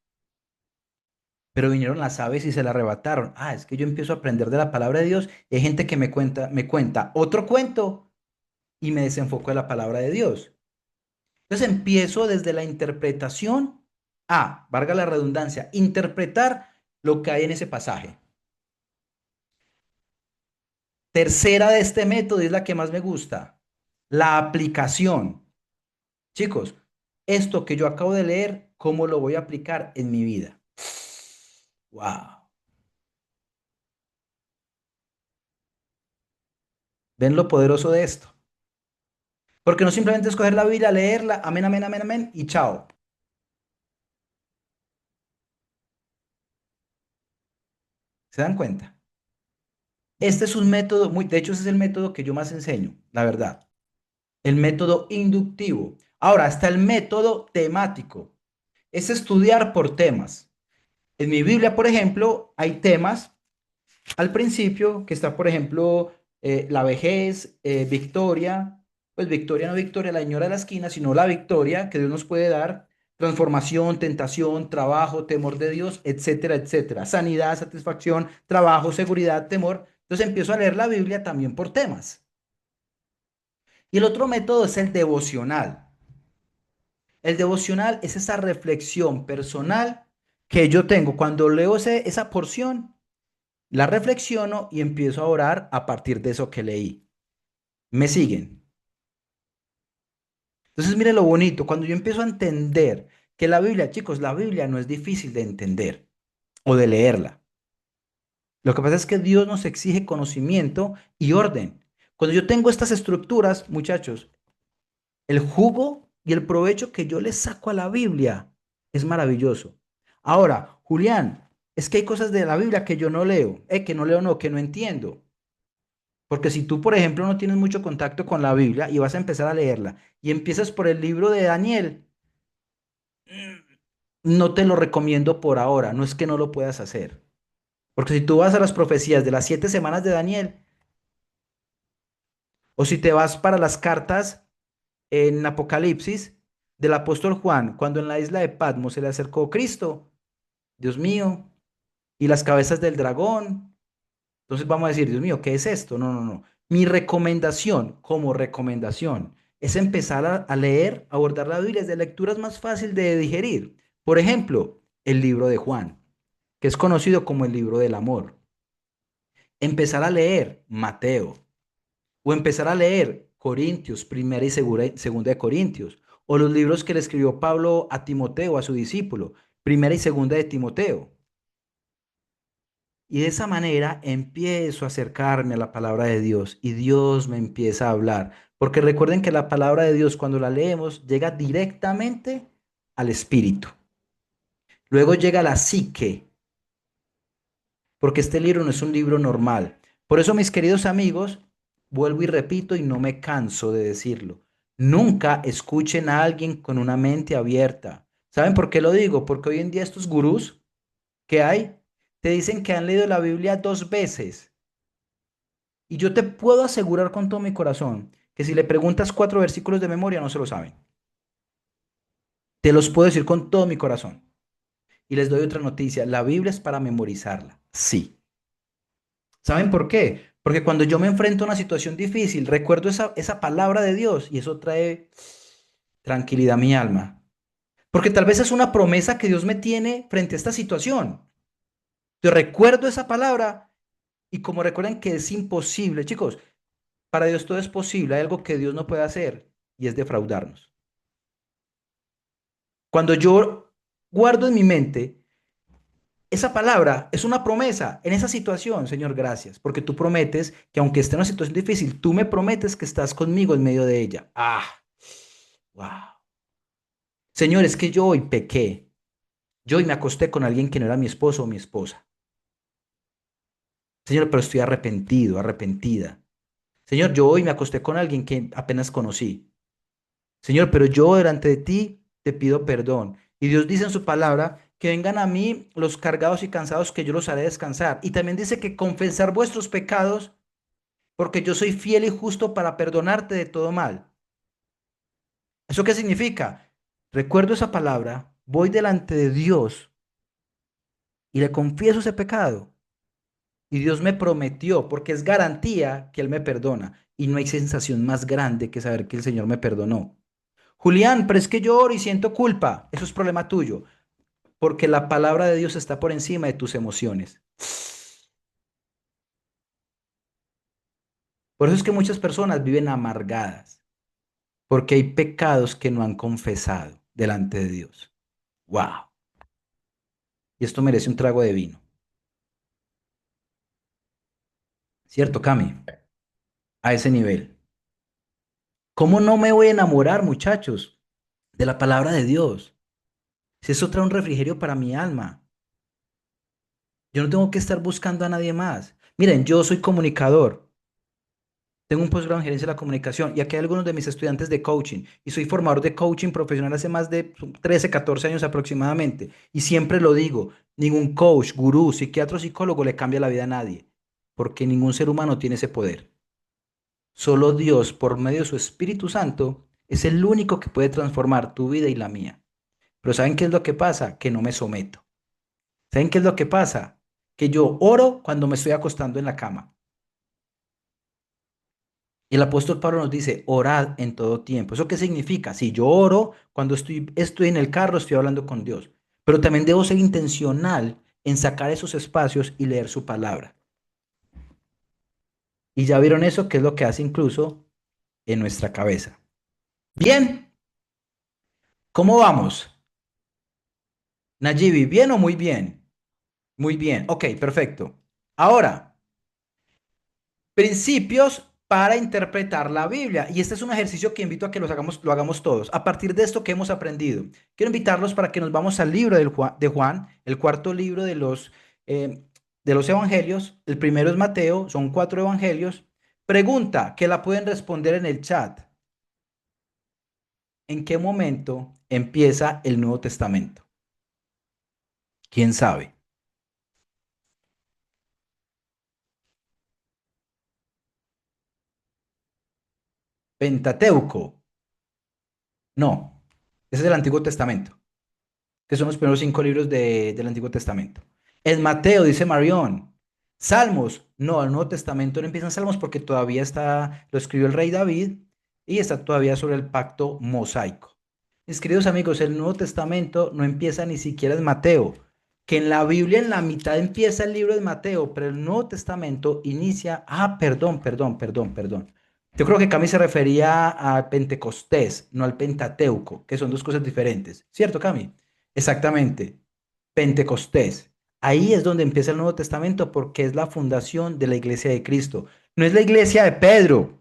pero vinieron las aves y se la arrebataron. Ah, es que yo empiezo a aprender de la palabra de Dios y hay gente que me cuenta otro cuento y me desenfoco de la palabra de Dios. Entonces empiezo desde la interpretación a, valga la redundancia, interpretar lo que hay en ese pasaje. Tercera de este método y es la que más me gusta, la aplicación. Chicos, esto que yo acabo de leer, ¿cómo lo voy a aplicar en mi vida? Wow. ¿Ven lo poderoso de esto? Porque no simplemente es coger la Biblia, leerla, amén, amén, amén, amén, y chao. ¿Se dan cuenta? Este es un método de hecho, ese es el método que yo más enseño, la verdad. El método inductivo. Ahora está el método temático. Es estudiar por temas. En mi Biblia, por ejemplo, hay temas al principio que está, por ejemplo, la vejez, victoria. pues victoria, no victoria, la señora de la esquina, sino la victoria que Dios nos puede dar, transformación, tentación, trabajo, temor de Dios, etcétera, etcétera, sanidad, satisfacción, trabajo, seguridad, temor. Entonces empiezo a leer la Biblia también por temas. Y el otro método es el devocional. El devocional es esa reflexión personal que yo tengo cuando leo esa porción, la reflexiono y empiezo a orar a partir de eso que leí. ¿Me siguen? Entonces, mire lo bonito, cuando yo empiezo a entender que la Biblia, chicos, la Biblia no es difícil de entender o de leerla. Lo que pasa es que Dios nos exige conocimiento y orden. Cuando yo tengo estas estructuras, muchachos, el jugo y el provecho que yo le saco a la Biblia es maravilloso. Ahora, Julián, es que hay cosas de la Biblia que yo no leo, que no leo, no, que no entiendo. Porque si tú, por ejemplo, no tienes mucho contacto con la Biblia y vas a empezar a leerla y empiezas por el libro de Daniel, no te lo recomiendo por ahora, no es que no lo puedas hacer. Porque si tú vas a las profecías de las 7 semanas de Daniel, o si te vas para las cartas en Apocalipsis del apóstol Juan, cuando en la isla de Patmos se le acercó Cristo, Dios mío, y las cabezas del dragón. Entonces vamos a decir, Dios mío, ¿qué es esto? No, no, no. Mi recomendación, como recomendación, es empezar a leer, a abordar la Biblia de lecturas más fácil de digerir. Por ejemplo, el libro de Juan, que es conocido como el libro del amor. Empezar a leer Mateo, o empezar a leer Corintios, primera y segunda de Corintios, o los libros que le escribió Pablo a Timoteo, a su discípulo, primera y segunda de Timoteo. Y de esa manera empiezo a acercarme a la palabra de Dios y Dios me empieza a hablar. Porque recuerden que la palabra de Dios cuando la leemos llega directamente al espíritu. Luego llega a la psique, porque este libro no es un libro normal. Por eso, mis queridos amigos, vuelvo y repito y no me canso de decirlo. Nunca escuchen a alguien con una mente abierta. ¿Saben por qué lo digo? Porque hoy en día estos gurús que hay te dicen que han leído la Biblia 2 veces. Y yo te puedo asegurar con todo mi corazón que si le preguntas 4 versículos de memoria no se lo saben. Te los puedo decir con todo mi corazón. Y les doy otra noticia. La Biblia es para memorizarla. Sí. ¿Saben por qué? Porque cuando yo me enfrento a una situación difícil, recuerdo esa palabra de Dios y eso trae tranquilidad a mi alma. Porque tal vez es una promesa que Dios me tiene frente a esta situación. Yo recuerdo esa palabra y como recuerden que es imposible, chicos, para Dios todo es posible. Hay algo que Dios no puede hacer y es defraudarnos. Cuando yo guardo en mi mente esa palabra, es una promesa en esa situación, Señor, gracias, porque tú prometes que aunque esté en una situación difícil, tú me prometes que estás conmigo en medio de ella. Ah, wow. Señor, es que yo hoy pequé. Yo hoy me acosté con alguien que no era mi esposo o mi esposa. Señor, pero estoy arrepentido, arrepentida. Señor, yo hoy me acosté con alguien que apenas conocí. Señor, pero yo delante de ti te pido perdón. Y Dios dice en su palabra que vengan a mí los cargados y cansados, que yo los haré descansar. Y también dice que confesar vuestros pecados, porque yo soy fiel y justo para perdonarte de todo mal. ¿Eso qué significa? Recuerdo esa palabra, voy delante de Dios y le confieso ese pecado. Y Dios me prometió, porque es garantía que Él me perdona. Y no hay sensación más grande que saber que el Señor me perdonó. Julián, pero es que yo oro y siento culpa. Eso es problema tuyo, porque la palabra de Dios está por encima de tus emociones. Por eso es que muchas personas viven amargadas, porque hay pecados que no han confesado delante de Dios. Wow. Y esto merece un trago de vino. ¿Cierto, Cami? A ese nivel. ¿Cómo no me voy a enamorar, muchachos, de la palabra de Dios? Si eso trae un refrigerio para mi alma. Yo no tengo que estar buscando a nadie más. Miren, yo soy comunicador. Tengo un posgrado en gerencia de la comunicación y aquí hay algunos de mis estudiantes de coaching y soy formador de coaching profesional hace más de 13, 14 años aproximadamente. Y siempre lo digo, ningún coach, gurú, psiquiatra o psicólogo le cambia la vida a nadie, porque ningún ser humano tiene ese poder. Solo Dios, por medio de su Espíritu Santo, es el único que puede transformar tu vida y la mía. Pero ¿saben qué es lo que pasa? Que no me someto. ¿Saben qué es lo que pasa? Que yo oro cuando me estoy acostando en la cama. Y el apóstol Pablo nos dice, orad en todo tiempo. ¿Eso qué significa? Si yo oro, cuando estoy en el carro, estoy hablando con Dios. Pero también debo ser intencional en sacar esos espacios y leer su palabra. Y ya vieron eso, que es lo que hace incluso en nuestra cabeza. Bien, ¿cómo vamos? Nayibi, ¿bien o muy bien? Muy bien, ok, perfecto. Ahora, principios para interpretar la Biblia. Y este es un ejercicio que invito a que lo hagamos todos. A partir de esto que hemos aprendido, quiero invitarlos para que nos vamos al libro de Juan, el cuarto libro de los evangelios. El primero es Mateo, son 4 evangelios. Pregunta que la pueden responder en el chat. ¿En qué momento empieza el Nuevo Testamento? ¿Quién sabe? Pentateuco. No, ese es el Antiguo Testamento, que son los primeros 5 libros del Antiguo Testamento. Es Mateo, dice Marión. Salmos, no, el Nuevo Testamento no empieza en Salmos porque todavía lo escribió el rey David y está todavía sobre el pacto mosaico. Mis queridos amigos, el Nuevo Testamento no empieza ni siquiera en Mateo, que en la Biblia en la mitad empieza el libro de Mateo, pero el Nuevo Testamento inicia, perdón. Yo creo que Cami se refería a Pentecostés, no al Pentateuco, que son dos cosas diferentes. ¿Cierto, Cami? Exactamente. Pentecostés. Ahí es donde empieza el Nuevo Testamento porque es la fundación de la iglesia de Cristo. No es la iglesia de Pedro.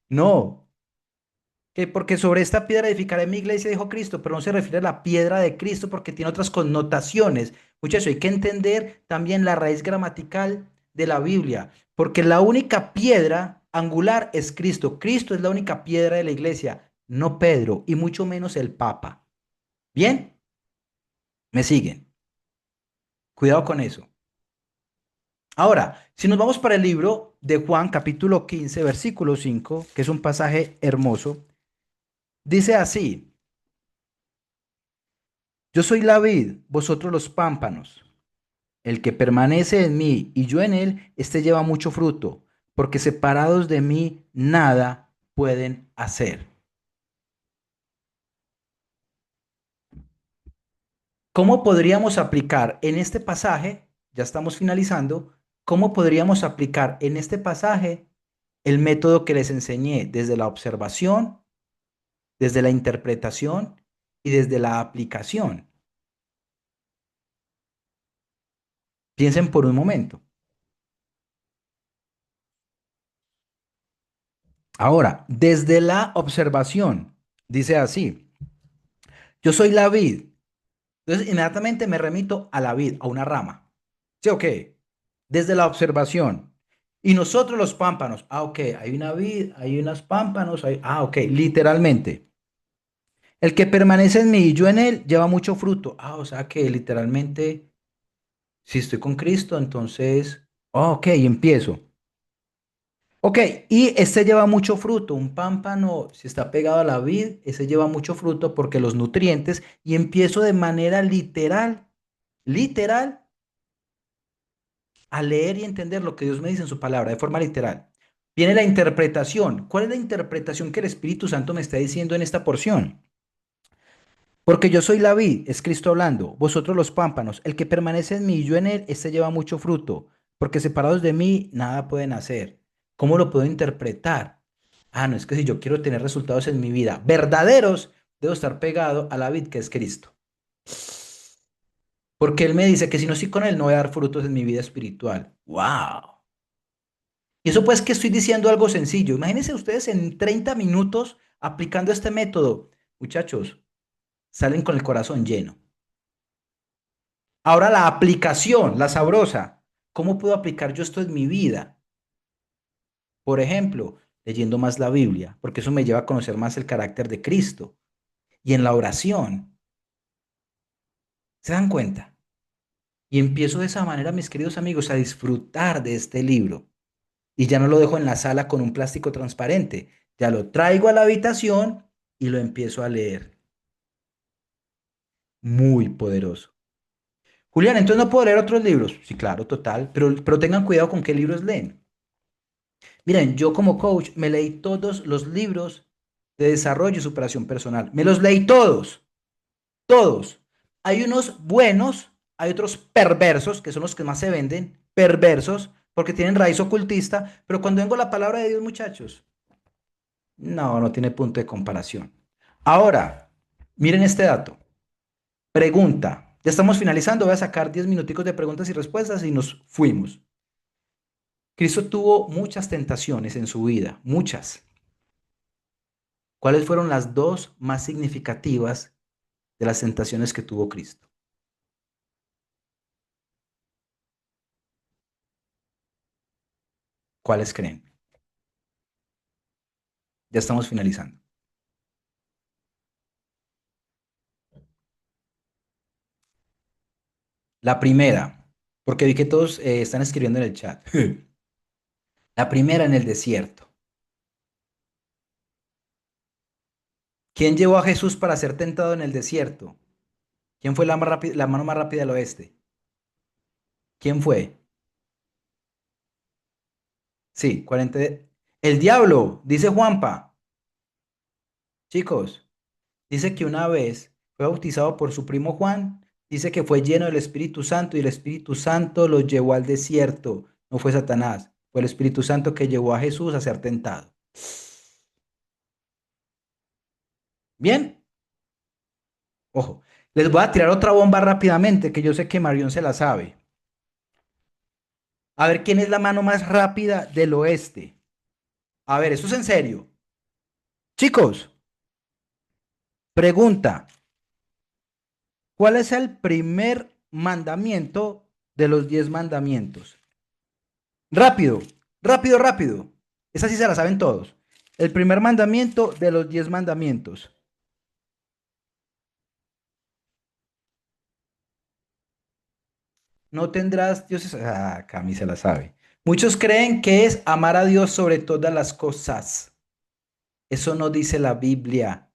No. Que porque sobre esta piedra edificaré mi iglesia, dijo Cristo, pero no se refiere a la piedra de Cristo porque tiene otras connotaciones. Muchachos, hay que entender también la raíz gramatical de la Biblia, porque la única piedra angular es Cristo. Cristo es la única piedra de la iglesia, no Pedro, y mucho menos el Papa. ¿Bien? ¿Me siguen? Cuidado con eso. Ahora, si nos vamos para el libro de Juan, capítulo 15, versículo 5, que es un pasaje hermoso, dice así: Yo soy la vid, vosotros los pámpanos. El que permanece en mí y yo en él, éste lleva mucho fruto, porque separados de mí nada pueden hacer. ¿Cómo podríamos aplicar en este pasaje? Ya estamos finalizando. ¿Cómo podríamos aplicar en este pasaje el método que les enseñé desde la observación, desde la interpretación y desde la aplicación? Piensen por un momento. Ahora, desde la observación, dice así: Yo soy la vid. Entonces, inmediatamente me remito a la vid, a una rama. ¿Sí o qué? Desde la observación. Y nosotros los pámpanos. Ah, ok, hay una vid, hay unos pámpanos. Ok, literalmente. El que permanece en mí y yo en él lleva mucho fruto. Ah, o sea que literalmente, si estoy con Cristo, entonces, ok, empiezo. Ok, y este lleva mucho fruto. Un pámpano, si está pegado a la vid, ese lleva mucho fruto porque los nutrientes, y empiezo de manera literal, a leer y entender lo que Dios me dice en su palabra, de forma literal. Viene la interpretación. ¿Cuál es la interpretación que el Espíritu Santo me está diciendo en esta porción? Porque yo soy la vid, es Cristo hablando, vosotros los pámpanos, el que permanece en mí y yo en él, este lleva mucho fruto, porque separados de mí nada pueden hacer. ¿Cómo lo puedo interpretar? Ah, no, es que si yo quiero tener resultados en mi vida verdaderos, debo estar pegado a la vid que es Cristo. Porque Él me dice que si no estoy con Él, no voy a dar frutos en mi vida espiritual. ¡Wow! Y eso pues que estoy diciendo algo sencillo. Imagínense ustedes en 30 minutos aplicando este método. Muchachos, salen con el corazón lleno. Ahora la aplicación, la sabrosa. ¿Cómo puedo aplicar yo esto en mi vida? Por ejemplo, leyendo más la Biblia, porque eso me lleva a conocer más el carácter de Cristo. Y en la oración, ¿se dan cuenta? Y empiezo de esa manera, mis queridos amigos, a disfrutar de este libro. Y ya no lo dejo en la sala con un plástico transparente. Ya lo traigo a la habitación y lo empiezo a leer. Muy poderoso. Julián, entonces no puedo leer otros libros. Sí, claro, total. Pero tengan cuidado con qué libros leen. Miren, yo como coach me leí todos los libros de desarrollo y superación personal. Me los leí todos, todos. Hay unos buenos, hay otros perversos, que son los que más se venden, perversos, porque tienen raíz ocultista, pero cuando vengo a la palabra de Dios, muchachos, no, no tiene punto de comparación. Ahora, miren este dato. Pregunta. Ya estamos finalizando, voy a sacar 10 minuticos de preguntas y respuestas y nos fuimos. Cristo tuvo muchas tentaciones en su vida, muchas. ¿Cuáles fueron las dos más significativas de las tentaciones que tuvo Cristo? ¿Cuáles creen? Ya estamos finalizando. La primera, porque vi que todos están escribiendo en el chat. La primera en el desierto. ¿Quién llevó a Jesús para ser tentado en el desierto? ¿Quién fue la mano más rápida del oeste? ¿Quién fue? Sí, 40. El diablo, dice Juanpa. Chicos, dice que una vez fue bautizado por su primo Juan, dice que fue lleno del Espíritu Santo y el Espíritu Santo lo llevó al desierto. No fue Satanás, fue el Espíritu Santo que llevó a Jesús a ser tentado. Bien, ojo, les voy a tirar otra bomba rápidamente que yo sé que Marión se la sabe. A ver quién es la mano más rápida del oeste. A ver, esto es en serio. Chicos, pregunta, ¿cuál es el primer mandamiento de los 10 mandamientos? Rápido, rápido, rápido. Esa sí se la saben todos. El primer mandamiento de los 10 mandamientos. No tendrás dioses. Ah, Cami se la sabe. Muchos creen que es amar a Dios sobre todas las cosas. Eso no dice la Biblia.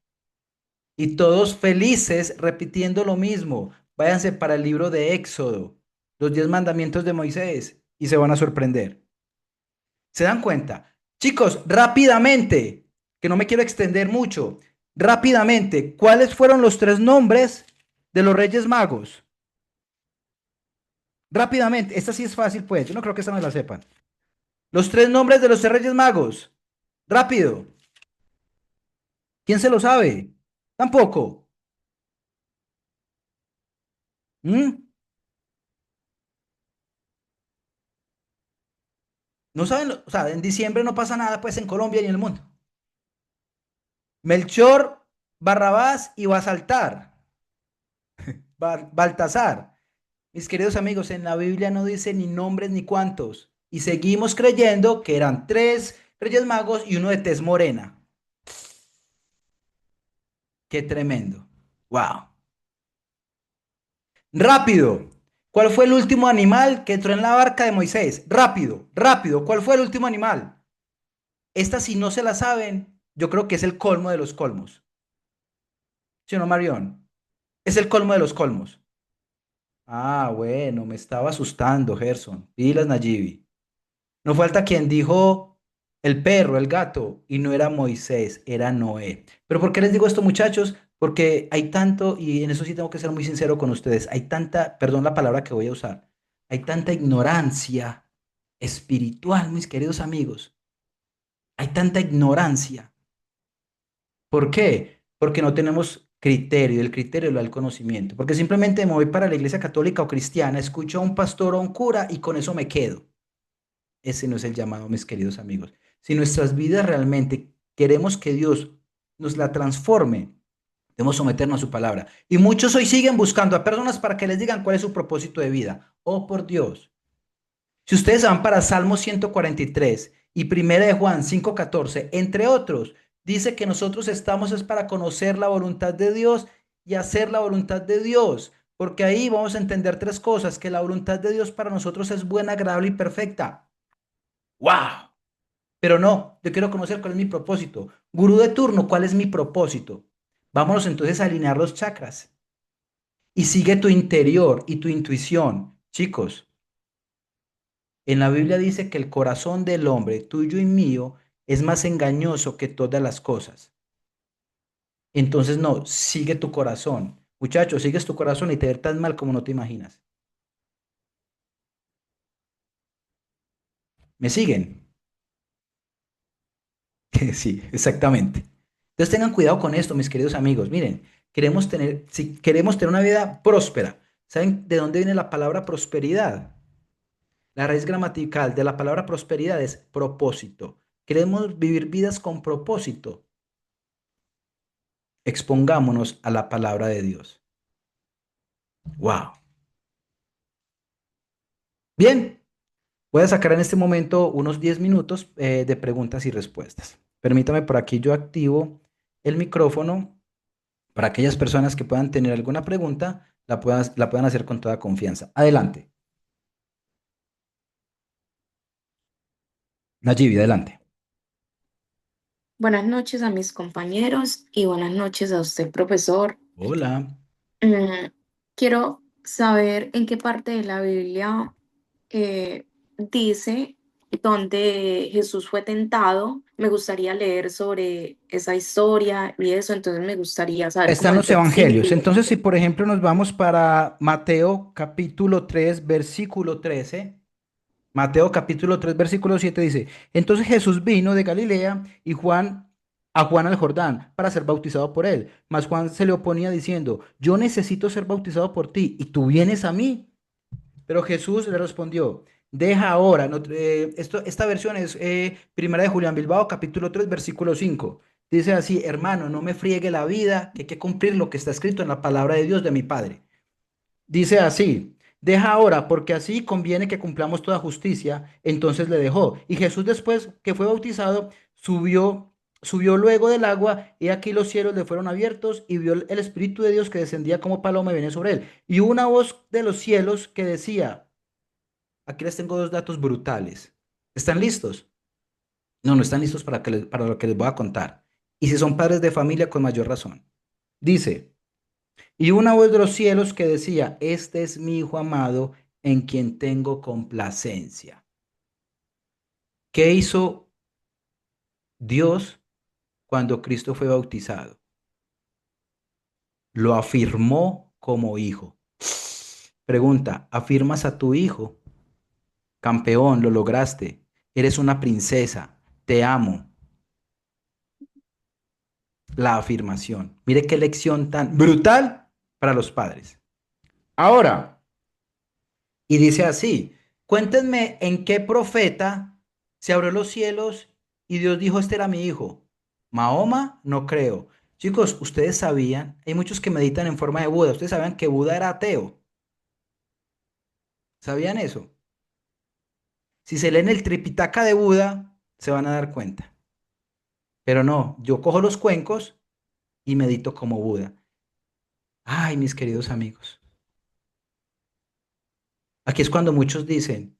Y todos felices repitiendo lo mismo. Váyanse para el libro de Éxodo, los 10 mandamientos de Moisés, y se van a sorprender. ¿Se dan cuenta? Chicos, rápidamente, que no me quiero extender mucho, rápidamente, ¿cuáles fueron los tres nombres de los Reyes Magos? Rápidamente, esta sí es fácil, pues, yo no creo que esta no la sepan. Los tres nombres de los tres Reyes Magos. Rápido. ¿Quién se lo sabe? Tampoco. ¿Mm? No saben, o sea, en diciembre no pasa nada, pues, en Colombia ni en el mundo. Melchor, Barrabás y Basaltar. Baltasar. Mis queridos amigos, en la Biblia no dice ni nombres ni cuántos. Y seguimos creyendo que eran tres Reyes Magos y uno de tez morena. Qué tremendo. Wow. Rápido. ¿Cuál fue el último animal que entró en la barca de Moisés? Rápido, rápido. ¿Cuál fue el último animal? Esta, si no se la saben, yo creo que es el colmo de los colmos. ¿Sí o no, Marión? Es el colmo de los colmos. Ah, bueno, me estaba asustando, Gerson. Pilas, Nayibi. No falta quien dijo el perro, el gato, y no era Moisés, era Noé. Pero ¿por qué les digo esto, muchachos? Porque hay tanto, y en eso sí tengo que ser muy sincero con ustedes, hay tanta, perdón la palabra que voy a usar, hay tanta ignorancia espiritual, mis queridos amigos. Hay tanta ignorancia. ¿Por qué? Porque no tenemos criterio, el criterio lo da el conocimiento. Porque simplemente me voy para la iglesia católica o cristiana, escucho a un pastor o a un cura y con eso me quedo. Ese no es el llamado, mis queridos amigos. Si nuestras vidas realmente queremos que Dios nos la transforme, debemos someternos a su palabra. Y muchos hoy siguen buscando a personas para que les digan cuál es su propósito de vida. Oh, por Dios. Si ustedes van para Salmo 143 y Primera de Juan 5:14, entre otros, dice que nosotros estamos es para conocer la voluntad de Dios y hacer la voluntad de Dios. Porque ahí vamos a entender tres cosas, que la voluntad de Dios para nosotros es buena, agradable y perfecta. ¡Wow! Pero no, yo quiero conocer cuál es mi propósito. Gurú de turno, ¿cuál es mi propósito? Vámonos entonces a alinear los chakras y sigue tu interior y tu intuición. Chicos, en la Biblia dice que el corazón del hombre, tuyo y mío, es más engañoso que todas las cosas. Entonces, no, sigue tu corazón. Muchachos, sigues tu corazón y te ver tan mal como no te imaginas. ¿Me siguen? Sí, exactamente. Entonces tengan cuidado con esto, mis queridos amigos. Miren, si queremos tener una vida próspera, ¿saben de dónde viene la palabra prosperidad? La raíz gramatical de la palabra prosperidad es propósito. Queremos vivir vidas con propósito. Expongámonos a la palabra de Dios. Wow. Bien, voy a sacar en este momento unos 10 minutos de preguntas y respuestas. Permítame por aquí, yo activo el micrófono para aquellas personas que puedan tener alguna pregunta, la puedan hacer con toda confianza. Adelante. Nayibi, adelante. Buenas noches a mis compañeros y buenas noches a usted, profesor. Hola. Mm, Quiero saber en qué parte de la Biblia dice dónde Jesús fue tentado. Me gustaría leer sobre esa historia y eso, entonces me gustaría saber cómo Están el los evangelios. versículo. Entonces, si por ejemplo nos vamos para Mateo capítulo 3 versículo 13. Mateo capítulo 3 versículo 7 dice, entonces Jesús vino de Galilea y a Juan al Jordán para ser bautizado por él. Mas Juan se le oponía diciendo, yo necesito ser bautizado por ti y tú vienes a mí. Pero Jesús le respondió, deja ahora, esta versión es Primera de Julián Bilbao, capítulo 3 versículo 5. Dice así, hermano, no me friegue la vida, que hay que cumplir lo que está escrito en la palabra de Dios de mi Padre. Dice así, deja ahora, porque así conviene que cumplamos toda justicia. Entonces le dejó. Y Jesús, después que fue bautizado, subió luego del agua, y aquí los cielos le fueron abiertos, y vio el Espíritu de Dios que descendía como paloma y venía sobre él. Y hubo una voz de los cielos que decía, aquí les tengo dos datos brutales. ¿Están listos? No, no están listos para lo que les voy a contar. Y si son padres de familia, con mayor razón. Dice, y una voz de los cielos que decía, este es mi Hijo amado en quien tengo complacencia. ¿Qué hizo Dios cuando Cristo fue bautizado? Lo afirmó como hijo. Pregunta, ¿afirmas a tu hijo? Campeón, lo lograste. Eres una princesa. Te amo. La afirmación. Mire qué lección tan brutal para los padres. Ahora, y dice así, cuéntenme en qué profeta se abrió los cielos y Dios dijo, este era mi hijo. Mahoma, no creo. Chicos, ustedes sabían, hay muchos que meditan en forma de Buda, ustedes sabían que Buda era ateo. ¿Sabían eso? Si se leen el Tripitaka de Buda, se van a dar cuenta. Pero no, yo cojo los cuencos y medito como Buda. Ay, mis queridos amigos. Aquí es cuando muchos dicen,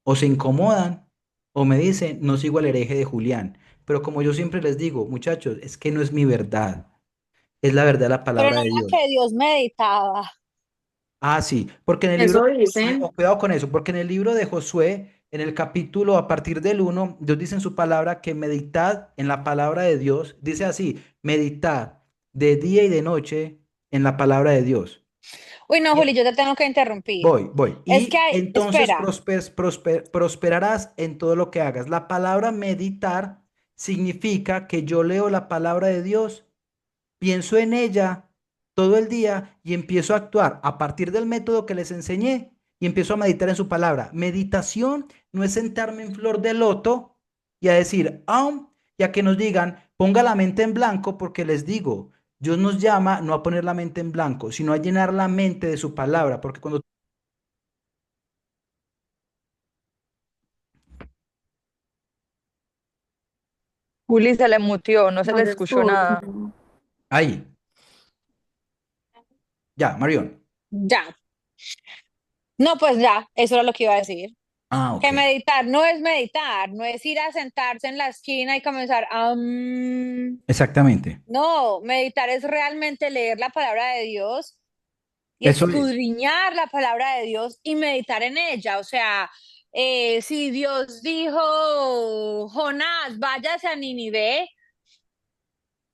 o se incomodan o me dicen, no sigo al hereje de Julián. Pero como yo siempre les digo, muchachos, es que no es mi verdad, es la verdad de la Pero palabra no de era Dios. que Dios meditaba. Ah, sí, porque en el libro, Eso dicen. cuidado con eso, porque en el libro de Josué, en el capítulo a partir del 1, Dios dice en su palabra que meditad en la palabra de Dios, dice así, meditad de día y de noche en la palabra de Dios. Uy, no, Y Juli, yo te tengo que interrumpir. voy. Es que Y entonces espera, prosperarás en todo lo que hagas. La palabra meditar significa que yo leo la palabra de Dios, pienso en ella todo el día y empiezo a actuar a partir del método que les enseñé y empiezo a meditar en su palabra. Meditación no es sentarme en flor de loto y a decir, y a que nos digan, ponga la mente en blanco, porque les digo, Dios nos llama no a poner la mente en blanco, sino a llenar la mente de su palabra, porque cuando... Juli se le mutió, no se No le se escuchó nada. escucha. Ahí, ya, Marión. ya. No, pues ya, eso era lo que iba a decir. Ah, ok. Que meditar no es meditar, no es ir a sentarse en la esquina y comenzar a... Exactamente. no, meditar es realmente leer la palabra de Dios y Eso es. escudriñar la palabra de Dios y meditar en ella. O sea, si Dios dijo, Jonás, váyase a Nínive,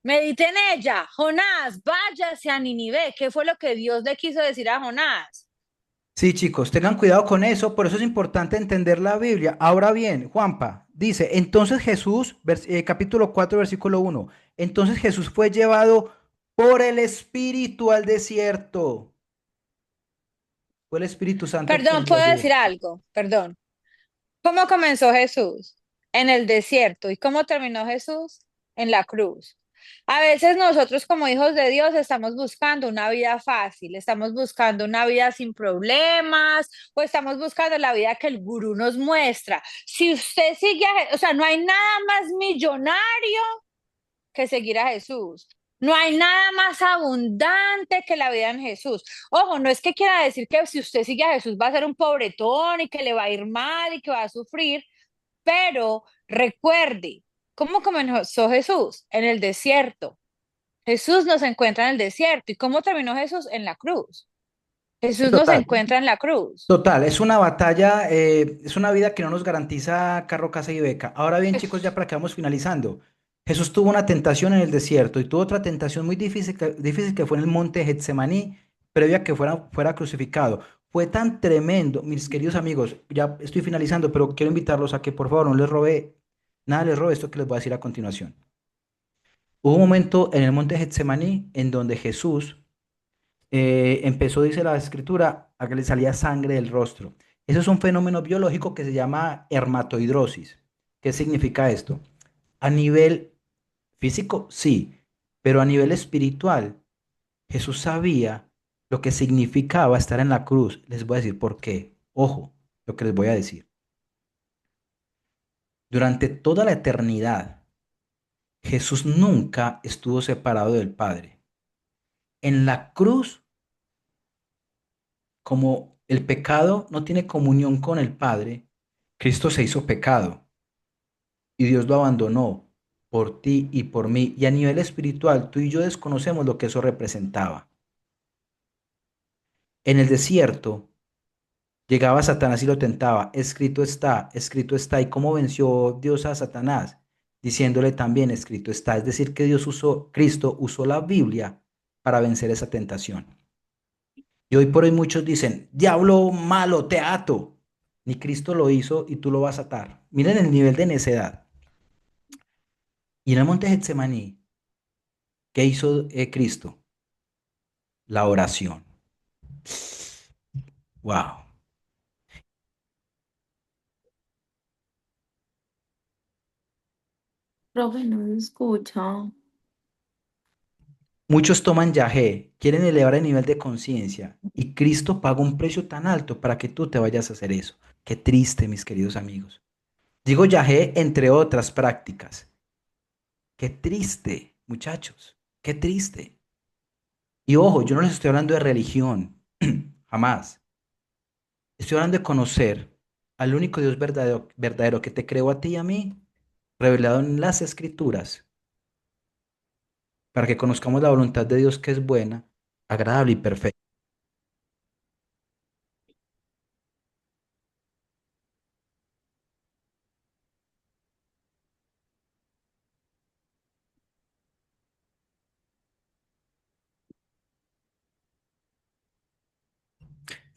medite en ella. Jonás, váyase a Nínive. ¿Qué fue lo que Dios le quiso decir a Jonás? Sí, chicos, tengan cuidado con eso, por eso es importante entender la Biblia. Ahora bien, Juanpa dice, entonces Jesús, capítulo 4, versículo 1, entonces Jesús fue llevado por el Espíritu al desierto. Fue el Espíritu Santo Perdón, quien lo ¿puedo llevó. decir algo? Perdón. ¿Cómo comenzó Jesús? En el desierto. ¿Y cómo terminó Jesús? En la cruz. A veces nosotros como hijos de Dios estamos buscando una vida fácil, estamos buscando una vida sin problemas o estamos buscando la vida que el gurú nos muestra. Si usted sigue o sea, no hay nada más millonario que seguir a Jesús. No hay nada más abundante que la vida en Jesús. Ojo, no es que quiera decir que si usted sigue a Jesús va a ser un pobretón y que le va a ir mal y que va a sufrir, pero recuerde, ¿cómo comenzó Jesús? En el desierto. Jesús nos encuentra en el desierto. ¿Y cómo terminó Jesús? En la cruz. Sí, Jesús nos total. encuentra en la cruz. Total, es una batalla, es una vida que no nos garantiza carro, casa y beca. Ahora bien, chicos, ya para que vamos finalizando. Jesús tuvo una tentación en el desierto y tuvo otra tentación muy difícil que fue en el monte Getsemaní, previo a que fuera crucificado. Fue tan tremendo, mis queridos amigos, ya estoy finalizando, pero quiero invitarlos a que por favor no les robe, nada les robe esto que les voy a decir a continuación. Hubo un momento en el monte Getsemaní en donde Jesús empezó, dice la escritura, a que le salía sangre del rostro. Eso es un fenómeno biológico que se llama hermatohidrosis. ¿Qué significa esto? A nivel físico, sí, pero a nivel espiritual, Jesús sabía lo que significaba estar en la cruz. Les voy a decir por qué. Ojo, lo que les voy a decir. Durante toda la eternidad, Jesús nunca estuvo separado del Padre. En la cruz, como el pecado no tiene comunión con el Padre, Cristo se hizo pecado y Dios lo abandonó por ti y por mí. Y a nivel espiritual, tú y yo desconocemos lo que eso representaba. En el desierto llegaba Satanás y lo tentaba. Escrito está, escrito está. ¿Y cómo venció Dios a Satanás? Diciéndole también, escrito está. Es decir, que Cristo usó la Biblia para vencer esa tentación. Y hoy por hoy muchos dicen, diablo malo, te ato. Ni Cristo lo hizo y tú lo vas a atar. Miren el nivel de necedad. Y en el monte Getsemaní, ¿qué hizo Cristo? La oración. Wow. Profe, no se escucha. Muchos toman yagé, quieren elevar el nivel de conciencia y Cristo paga un precio tan alto para que tú te vayas a hacer eso. Qué triste, mis queridos amigos. Digo yagé entre otras prácticas. Qué triste, muchachos. Qué triste. Y ojo, yo no les estoy hablando de religión, jamás. Estoy hablando de conocer al único Dios verdadero, verdadero que te creó a ti y a mí, revelado en las Escrituras, para que conozcamos la voluntad de Dios que es buena, agradable y perfecta.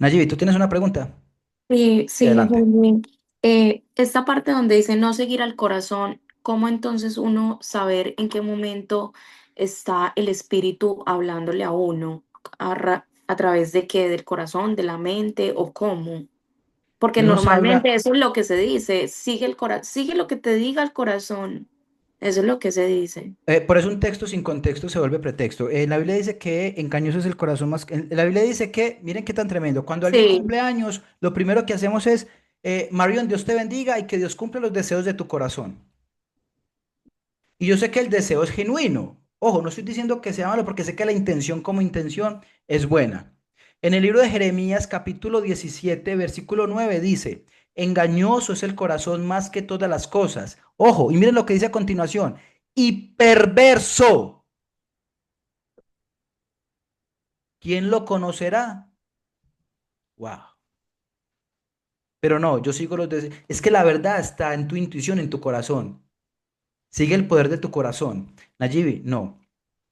Nayibi, ¿tú tienes una pregunta? Sí, Sí, adelante. Juli. Esta parte donde dice no seguir al corazón, ¿cómo entonces uno saber en qué momento está el espíritu hablándole a uno? ¿A través de qué? ¿Del corazón, de la mente o cómo? Porque Dios nos normalmente habla, eso es lo que se dice, sigue sigue lo que te diga el corazón. Eso es lo que se dice. por eso un texto sin contexto se vuelve pretexto. La Biblia dice que engañoso es el corazón más. La Biblia dice que, miren qué tan tremendo, cuando alguien Sí, cumple años, lo primero que hacemos es, Marión, Dios te bendiga y que Dios cumpla los deseos de tu corazón. Y yo sé que el deseo es genuino. Ojo, no estoy diciendo que sea malo porque sé que la intención como intención es buena. En el libro de Jeremías capítulo 17 versículo 9 dice, Engañoso es el corazón más que todas las cosas. Ojo, y miren lo que dice a continuación. Y perverso. ¿Quién lo conocerá? Wow. Pero no, yo sigo los deseos. Es que la verdad está en tu intuición, en tu corazón. Sigue el poder de tu corazón. Nayibi, no.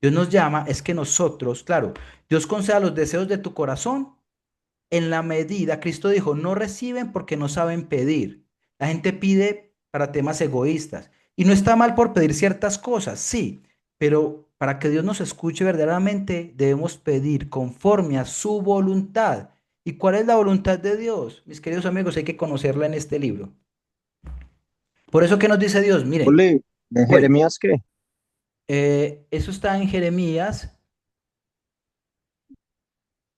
Dios nos llama, es que nosotros, claro, Dios conceda los deseos de tu corazón en la medida, Cristo dijo, no reciben porque no saben pedir. La gente pide para temas egoístas. Y no está mal por pedir ciertas cosas, sí, pero para que Dios nos escuche verdaderamente, debemos pedir conforme a su voluntad. ¿Y cuál es la voluntad de Dios? Mis queridos amigos, hay que conocerla en este libro. Por eso, ¿qué nos dice Dios? Miren, Juli, ¿de pues, Jeremías qué? eso está en Jeremías,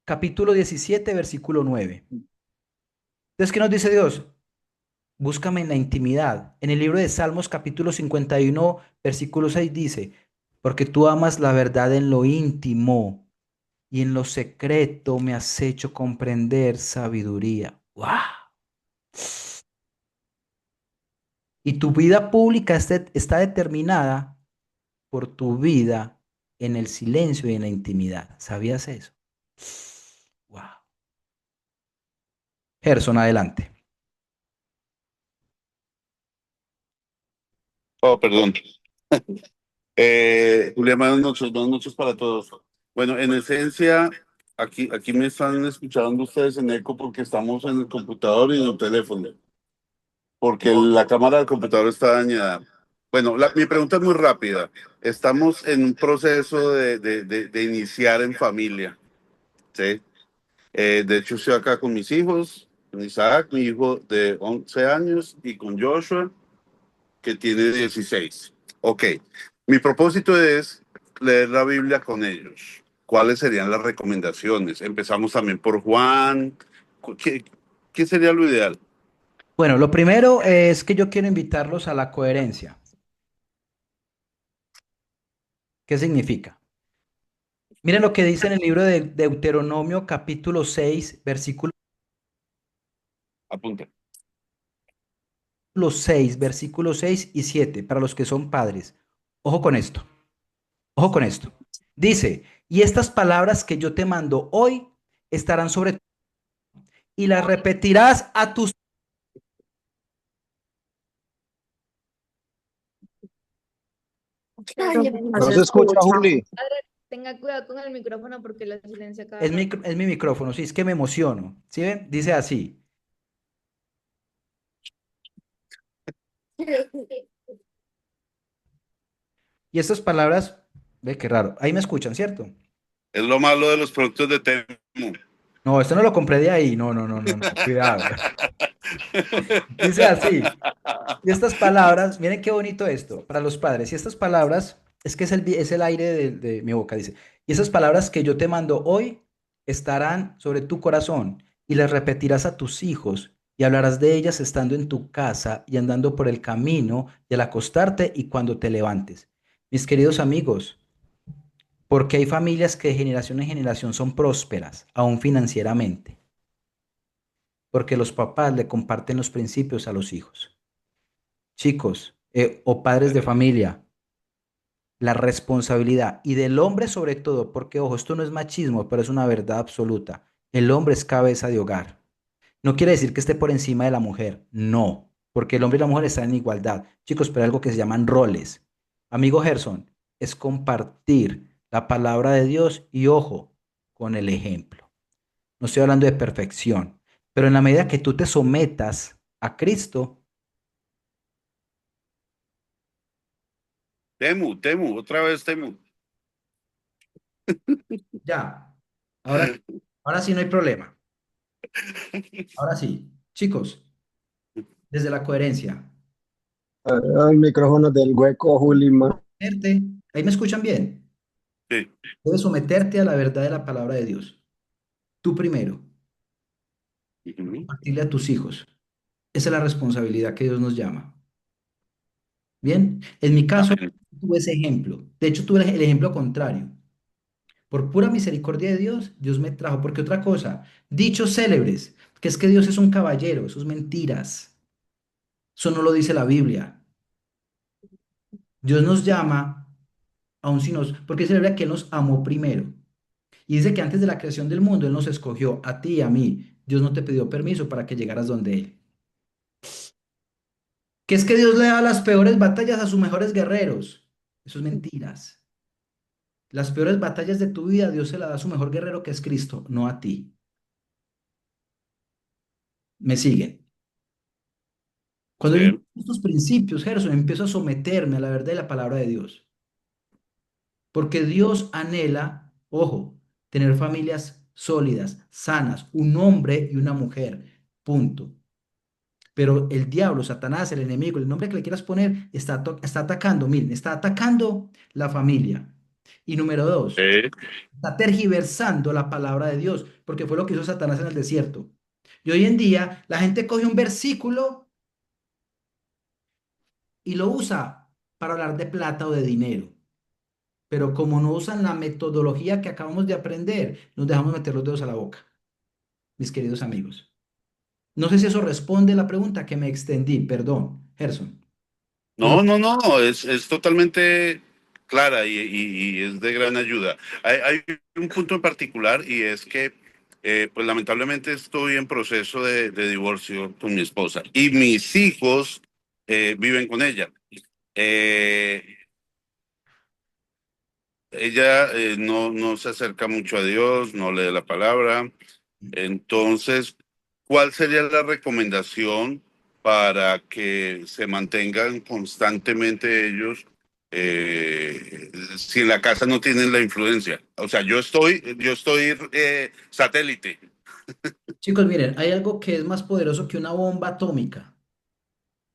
capítulo 17, versículo 9. Entonces, ¿qué nos dice Dios? Búscame en la intimidad. En el libro de Salmos capítulo 51 versículo 6 dice, porque tú amas la verdad en lo íntimo y en lo secreto me has hecho comprender sabiduría. ¡Wow! Y tu vida pública está determinada por tu vida en el silencio y en la intimidad. ¿Sabías eso? ¡Wow! Gerson, adelante. Oh, perdón. Julián, buenas noches para todos. Bueno, en esencia, aquí me están escuchando ustedes en eco porque estamos en el computador y en el teléfono, porque la cámara del computador está dañada. Bueno, mi pregunta es muy rápida. Estamos en un proceso de iniciar en familia, ¿sí? De hecho, estoy acá con mis hijos, con Isaac, mi hijo de 11 años, y con Joshua, que tiene 16. Ok, mi propósito es leer la Biblia con ellos. ¿Cuáles serían las recomendaciones? Empezamos también por Juan. ¿Qué, qué sería lo ideal? Bueno, lo primero es que yo quiero invitarlos a la coherencia. ¿Qué significa? Miren lo que dice en el libro de Deuteronomio capítulo 6 Apunta. versículos 6 y 7 para los que son padres. Ojo con esto, ojo con esto. Dice, y estas palabras que yo te mando hoy estarán sobre ti y las repetirás a tus... No se escucha, Juli. Padre, tenga cuidado con el micrófono porque lo silencia cada Es mi, rato. es mi micrófono, sí, es que me emociono. ¿Sí ven? Dice así. Y estas palabras, ve qué raro, ahí me escuchan, ¿cierto? Es lo malo de los productos de Temu. No, esto no lo compré de ahí, no, no, no, no, no, cuidado. Dice así. Y estas palabras, miren qué bonito esto, para los padres. Y estas palabras, es que es el aire de mi boca, dice. Y esas palabras que yo te mando hoy estarán sobre tu corazón y las repetirás a tus hijos y hablarás de ellas estando en tu casa y andando por el camino y al acostarte y cuando te levantes. Mis queridos amigos, porque hay familias que de generación en generación son prósperas, aún financieramente, porque los papás le comparten los principios a los hijos. Chicos, o padres de familia, la responsabilidad y del hombre sobre todo, porque ojo, esto no es machismo, pero es una verdad absoluta. El hombre es cabeza de hogar. No quiere decir que esté por encima de la mujer, no, porque el hombre y la mujer están en igualdad. Chicos, pero hay algo que se llaman roles. Amigo Gerson, es compartir la palabra de Dios y ojo, con el ejemplo. No estoy hablando de perfección, pero en la medida que tú te sometas a Cristo, Temu, otra vez Temu. ya, ahora, ahora sí no hay problema. Ahora sí, chicos, desde la coherencia. El micrófono del hueco, Juli, Someterte, ahí me escuchan bien. Sí. Debes someterte a la verdad de la palabra de Dios. Tú primero, Ujú. compartirle a tus hijos. Esa es la responsabilidad que Dios nos llama. Bien, en mi caso, Amén. tuve ese ejemplo. De hecho, tuve el ejemplo contrario. Por pura misericordia de Dios, Dios me trajo. Porque otra cosa, dichos célebres. Que es que Dios es un caballero, eso es mentiras. Eso no lo dice la Biblia. Dios nos llama aun si nos, porque dice la Biblia que Él nos amó primero. Y dice que antes de la creación del mundo Él nos escogió a ti y a mí. Dios no te pidió permiso para que llegaras donde Él. Que es que Dios le da las peores batallas a sus mejores guerreros. Eso es mentiras. Las peores batallas de tu vida Dios se las da a su mejor guerrero que es Cristo, no a ti. ¿Me siguen? Cuando yo Sí. entiendo estos principios, Gerson, empiezo a someterme a la verdad de la palabra de Dios. Porque Dios anhela, ojo, tener familias sólidas, sanas, un hombre y una mujer. Punto. Pero el diablo, Satanás, el enemigo, el nombre que le quieras poner, está atacando, miren, está atacando la familia. Y número dos, Sí. está tergiversando la palabra de Dios, porque fue lo que hizo Satanás en el desierto. Y hoy en día la gente coge un versículo y lo usa para hablar de plata o de dinero. Pero como no usan la metodología que acabamos de aprender, nos dejamos meter los dedos a la boca, mis queridos amigos. No sé si eso responde a la pregunta que me extendí, perdón, Gerson. O no. No, no, no, es totalmente clara y es de gran ayuda. Hay un punto en particular y es que, pues lamentablemente estoy en proceso de divorcio con mi esposa y mis hijos viven con ella. Eh, Ella no se acerca mucho a Dios, no lee la palabra. Entonces, ¿cuál sería la recomendación para que se mantengan constantemente ellos si en la casa no tienen la influencia? O sea, yo estoy satélite. Chicos, miren, hay algo que es más poderoso que una bomba atómica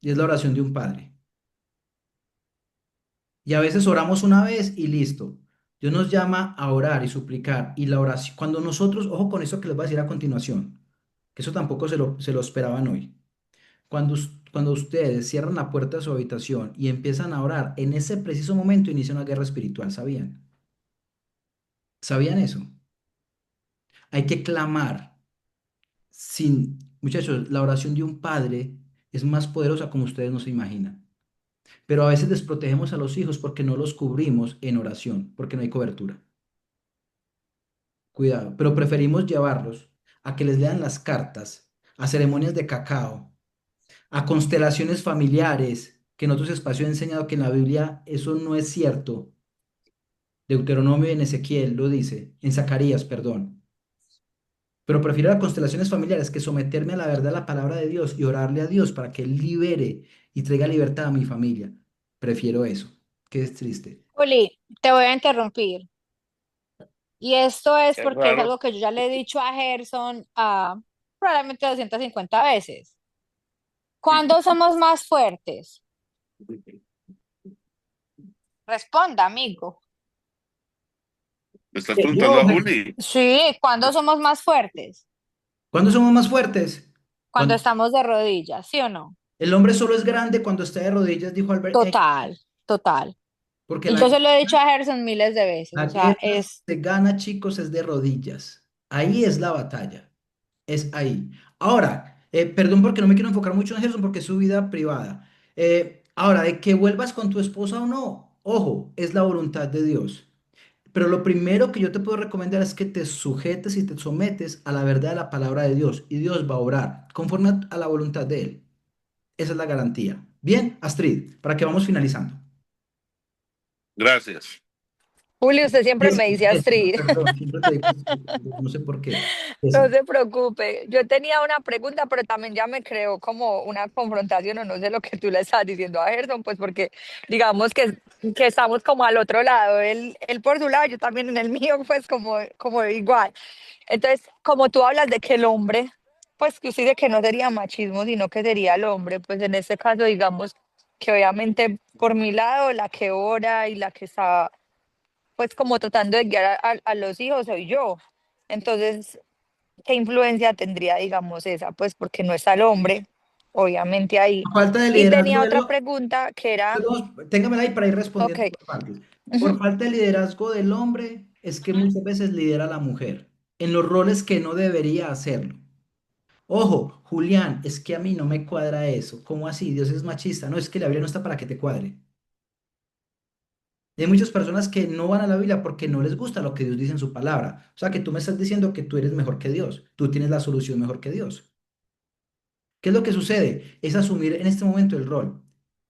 y es la oración de un padre. Y a veces oramos una vez y listo. Dios nos llama a orar y suplicar. Y la oración, cuando nosotros, ojo con eso que les voy a decir a continuación, que eso tampoco se lo esperaban hoy. Cuando ustedes cierran la puerta de su habitación y empiezan a orar, en ese preciso momento inicia una guerra espiritual, ¿sabían? ¿Sabían eso? Hay que clamar sin, muchachos, la oración de un padre es más poderosa como ustedes no se imaginan. Pero a veces desprotegemos a los hijos porque no los cubrimos en oración, porque no hay cobertura. Cuidado, pero preferimos llevarlos a que les lean las cartas, a ceremonias de cacao, a constelaciones familiares, que en otros espacios he enseñado que en la Biblia eso no es cierto. Deuteronomio y en Ezequiel lo dice, en Zacarías, perdón. Pero prefiero las constelaciones familiares que someterme a la verdad de la palabra de Dios y orarle a Dios para que Él libere y traiga libertad a mi familia. Prefiero eso, que es triste. Juli, te voy a interrumpir. Y esto es Qué porque es raro. algo que yo ya le he dicho a Gerson probablemente 250 veces. ¿Cuándo somos más fuertes? Responda, amigo. ¿Me estás ¿Que preguntando yo, a Jesús? Juli? Sí, ¿cuándo somos más fuertes? ¿Cuándo somos más fuertes? Cuando Cuando estamos de rodillas, ¿sí o no? el hombre solo es grande cuando está de rodillas, dijo Albert Einstein, Total, total. porque Y yo se lo he dicho a Gerson miles de veces. la O sea, guerra se gana, chicos, es de rodillas. Ahí es la batalla. Es ahí. Ahora, perdón porque no me quiero enfocar mucho en Gerson porque es su vida privada. Ahora, de que vuelvas con tu esposa o no, ojo, es la voluntad de Dios. Pero lo primero que yo te puedo recomendar es que te sujetes y te sometes a la verdad de la palabra de Dios y Dios va a obrar conforme a la voluntad de Él. Esa es la garantía. Bien, Astrid, para que vamos finalizando. Gracias. Juli, usted siempre me dice Astrid. Perdón, siempre te digo Astrid, no sé por qué. No Esa. se preocupe. Yo tenía una pregunta, pero también ya me creó como una confrontación o no sé lo que tú le estás diciendo a Gerson, pues porque digamos que estamos como al otro lado, él por su lado, yo también en el mío, pues como igual. Entonces, como tú hablas de que el hombre, pues que usted dice que no sería machismo, sino que sería el hombre, pues en este caso digamos que obviamente por mi lado, la que ora y la que está pues como tratando de guiar a los hijos soy yo. Entonces, ¿qué influencia tendría, digamos, esa? Pues porque no está el hombre, obviamente ahí. Por falta de Y liderazgo tenía de otra lo, pregunta que era, téngamela ahí para ir ok, respondiendo por partes. Por ujú, falta de liderazgo del hombre, es que muchas veces lidera la mujer en los roles que no debería hacerlo. Ojo, Julián, es que a mí no me cuadra eso. ¿Cómo así? Dios es machista. No, es que la Biblia no está para que te cuadre. Hay muchas personas que no van a la Biblia porque no les gusta lo que Dios dice en su palabra. O sea, que tú me estás diciendo que tú eres mejor que Dios. Tú tienes la solución mejor que Dios. ¿Qué es lo que sucede? Es asumir en este momento el rol.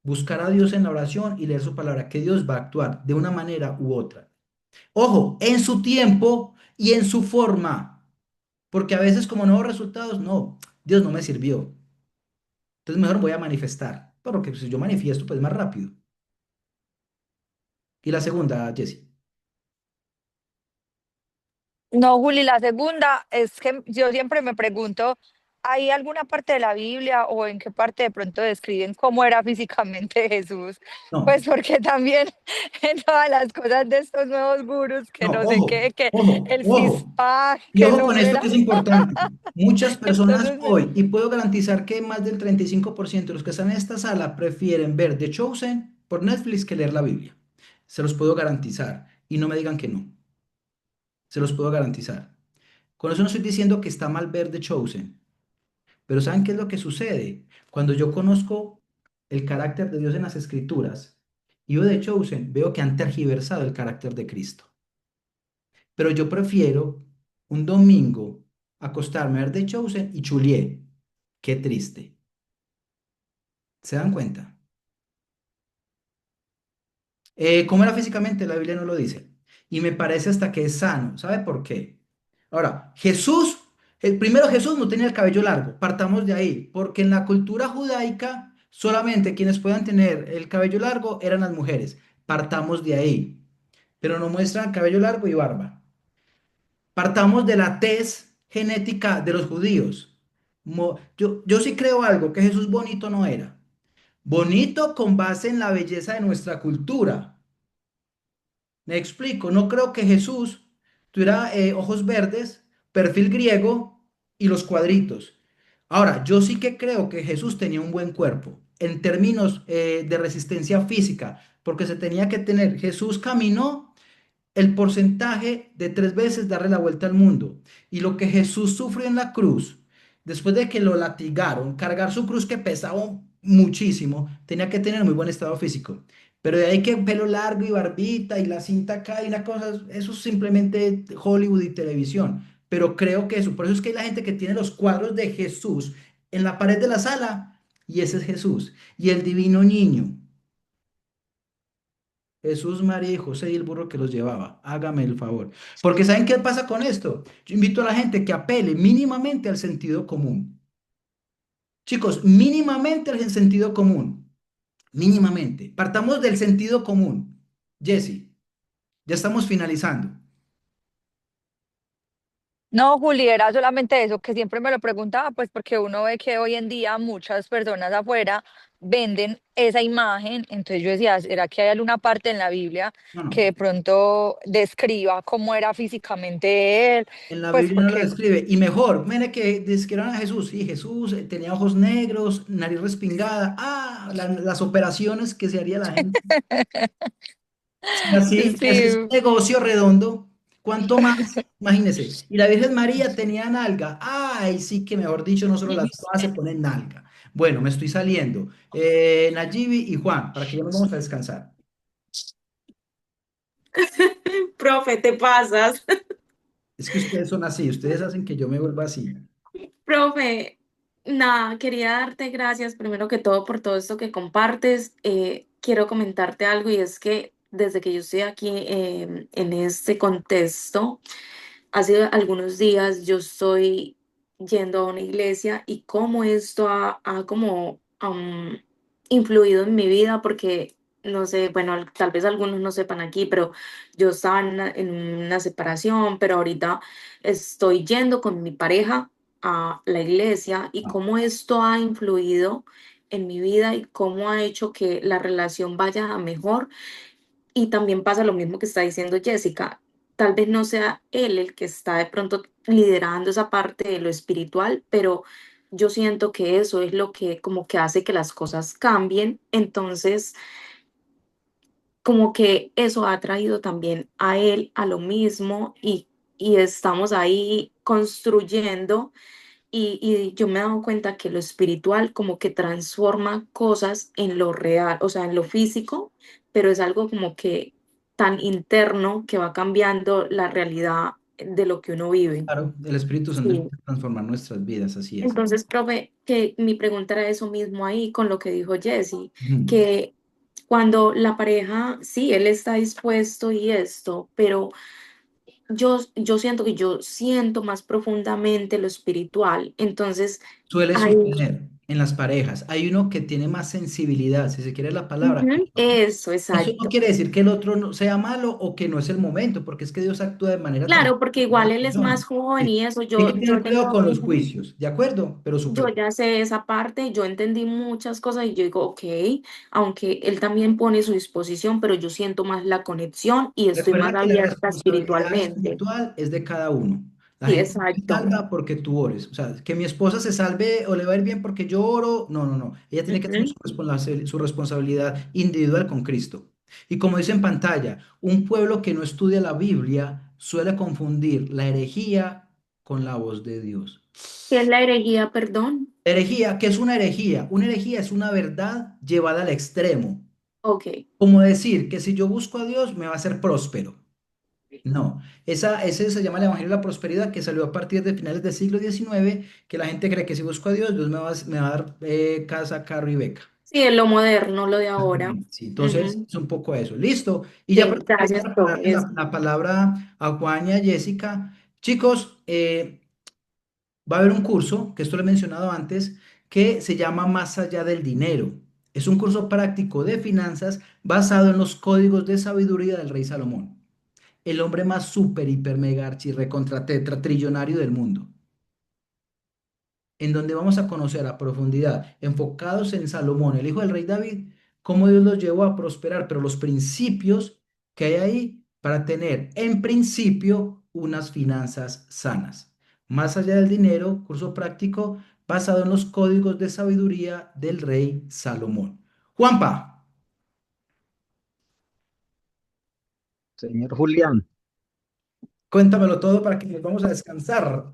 Buscar a Dios en la oración y leer su palabra, que Dios va a actuar de una manera u otra. Ojo, en su tiempo y en su forma. Porque a veces como no veo resultados, no, Dios no me sirvió. Entonces mejor voy a manifestar. Porque si yo manifiesto, pues más rápido. Y la segunda, Jessie. No, Juli, la segunda es que yo siempre me pregunto, ¿hay alguna parte de la Biblia o en qué parte de pronto describen cómo era físicamente Jesús? No, Pues porque también en todas las cosas de estos nuevos gurús, que no, no sé ojo, qué, que ojo, el ojo. cispa, Y que el ojo con hombre esto era... que es importante. Muchas personas Entonces, hoy, y puedo garantizar que más del 35% de los que están en esta sala prefieren ver The Chosen por Netflix que leer la Biblia. Se los puedo garantizar. Y no me digan que no. Se los puedo garantizar. Con eso no estoy diciendo que está mal ver The Chosen. Pero ¿saben qué es lo que sucede? Cuando yo conozco el carácter de Dios en las Escrituras y veo The Chosen, veo que han tergiversado el carácter de Cristo. Pero yo prefiero un domingo acostarme a ver The Chosen y chulié. Qué triste. ¿Se dan cuenta? ¿Cómo era físicamente? La Biblia no lo dice. Y me parece hasta que es sano. ¿Sabe por qué? Ahora, Jesús, el primero Jesús no tenía el cabello largo. Partamos de ahí. Porque en la cultura judaica solamente quienes puedan tener el cabello largo eran las mujeres. Partamos de ahí. Pero no muestran cabello largo y barba. Partamos de la tez genética de los judíos. Yo sí creo algo, que Jesús bonito no era. Bonito con base en la belleza de nuestra cultura. Me explico, no creo que Jesús tuviera ojos verdes, perfil griego y los cuadritos. Ahora, yo sí que creo que Jesús tenía un buen cuerpo en términos de resistencia física, porque se tenía que tener. Jesús caminó el porcentaje de 3 veces darle la vuelta al mundo. Y lo que Jesús sufrió en la cruz, después de que lo latigaron, cargar su cruz que pesaba muchísimo, tenía que tener muy buen estado físico. Pero de ahí que pelo largo y barbita y la cinta acá y una cosa, eso es simplemente Hollywood y televisión. Pero creo que eso, por eso es que hay la gente que tiene los cuadros de Jesús en la pared de la sala y ese es Jesús. Y el divino niño. Jesús, María y José y el burro que los llevaba. Hágame el favor. Porque ¿saben qué pasa con esto? Yo invito a la gente que apele mínimamente al sentido común. Chicos, mínimamente al sentido común. Mínimamente. Partamos del sentido común. Jesse, ya estamos finalizando. no, Juli, era solamente eso, que siempre me lo preguntaba, pues porque uno ve que hoy en día muchas personas afuera venden esa imagen, entonces yo decía, ¿será que hay alguna parte en la Biblia No, no. que de pronto describa cómo era físicamente él? En la Pues Biblia no lo porque describe. Y mejor, mire que describan a Jesús. Sí, Jesús tenía ojos negros, nariz respingada. Ah, las operaciones que se haría la gente. Y así es un sí, negocio redondo. ¿Cuánto más? Imagínese. Y la Virgen María tenía nalga. Ay, sí que mejor dicho, no solo las todas se ponen nalga. Bueno, me estoy saliendo. Nayibi y Juan, para que ya nos vamos a descansar. Profe, te pasas. Es que ustedes son así, ustedes hacen que yo me vuelva así. Profe, nada, quería darte gracias primero que todo por todo esto que compartes. Quiero comentarte algo y es que desde que yo estoy aquí en este contexto, hace algunos días yo estoy yendo a una iglesia y cómo esto ha como influido en mi vida porque, no sé, bueno, tal vez algunos no sepan aquí, pero yo estaba en una separación, pero ahorita estoy yendo con mi pareja a la iglesia y Ah, cómo esto ha influido en mi vida y cómo ha hecho que la relación vaya a mejor. Y también pasa lo mismo que está diciendo Jessica. Tal vez no sea él el que está de pronto liderando esa parte de lo espiritual, pero yo siento que eso es lo que como que hace que las cosas cambien. Entonces, como que eso ha traído también a él a lo mismo y estamos ahí construyendo y yo me he dado cuenta que lo espiritual como que transforma cosas en lo real, o sea, en lo físico, pero es algo como que tan interno que va cambiando la realidad de lo que uno vive. Claro, el Espíritu Santo Sí. empieza a transformar nuestras vidas, así es. Entonces, profe, que mi pregunta era eso mismo ahí con lo que dijo Jesse, Ujú. que cuando la pareja, sí, él está dispuesto y esto, pero yo siento que yo siento más profundamente lo espiritual. Entonces, Suele ahí, suceder en las parejas. Hay uno que tiene más sensibilidad, si se quiere la palabra, que ujú, el otro. eso, Eso no exacto. quiere decir que el otro no sea malo o que no es el momento, porque es que Dios actúa de manera tan Claro, porque en igual las él es más personas. joven Sí. y eso, Hay que yo tener cuidado tengo, con los ujú, juicios, ¿de acuerdo? Pero yo súper. ya sé esa parte, yo entendí muchas cosas y yo digo, ok, aunque él también pone su disposición, pero yo siento más la conexión y estoy más Recuerda que la abierta responsabilidad espiritualmente. espiritual es de cada uno. La Sí, gente no se exacto. salva porque tú ores. O sea, que mi esposa se salve o le va a ir bien porque yo oro. No, no, no. Ella tiene que hacer Ujú. su responsabilidad individual con Cristo. Y como dice en pantalla, un pueblo que no estudia la Biblia suele confundir la herejía con la voz de Dios. ¿Qué es la herejía, perdón? Herejía, ¿qué es una herejía? Una herejía es una verdad llevada al extremo. Ok. Como decir que si yo busco a Dios me va a ser próspero. No, ese se llama el Evangelio de la Prosperidad que salió a partir de finales del siglo XIX, que la gente cree que si busco a Dios, Dios me va a dar casa, carro y beca. Sí, es lo moderno, lo de ahora. Exactamente, sí, entonces Ujú. es un poco eso. Listo. Y ya Sí, para gracias, terminar, para profe. darle la palabra a Juan y a Jessica. Chicos, va a haber un curso, que esto lo he mencionado antes, que se llama Más allá del dinero. Es un curso práctico de finanzas basado en los códigos de sabiduría del rey Salomón, el hombre más súper, hiper, mega, archi, recontra, tetra, trillonario del mundo, en donde vamos a conocer a profundidad, enfocados en Salomón, el hijo del rey David, cómo Dios los llevó a prosperar, pero los principios que hay ahí para tener, en principio, unas finanzas sanas. Más allá del dinero, curso práctico basado en los códigos de sabiduría del rey Salomón. Juanpa, Señor Julián, cuéntamelo todo para que nos vamos a descansar.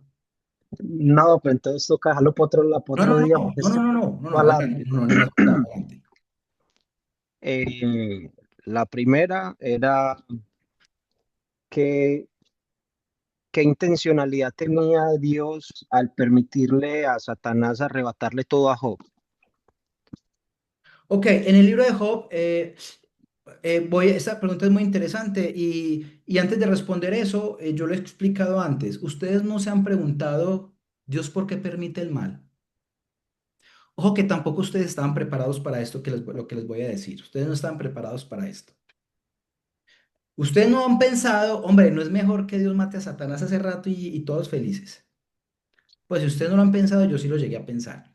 no, pues entonces toca dejarlo para No, no, otro no, día no, porque no, este no, no, tema no, no, va no, largo. adelante, no, no, ni más faltaba, adelante. Eh, la primera era que qué intencionalidad tenía Dios al permitirle a Satanás arrebatarle todo a Job. Ok, en el libro de Job, esta pregunta es muy interesante y antes de responder eso, yo lo he explicado antes. Ustedes no se han preguntado, Dios, ¿por qué permite el mal? Ojo que tampoco ustedes estaban preparados para esto, lo que les voy a decir. Ustedes no estaban preparados para esto. Ustedes no han pensado, hombre, ¿no es mejor que Dios mate a Satanás hace rato y todos felices? Pues si ustedes no lo han pensado, yo sí lo llegué a pensar.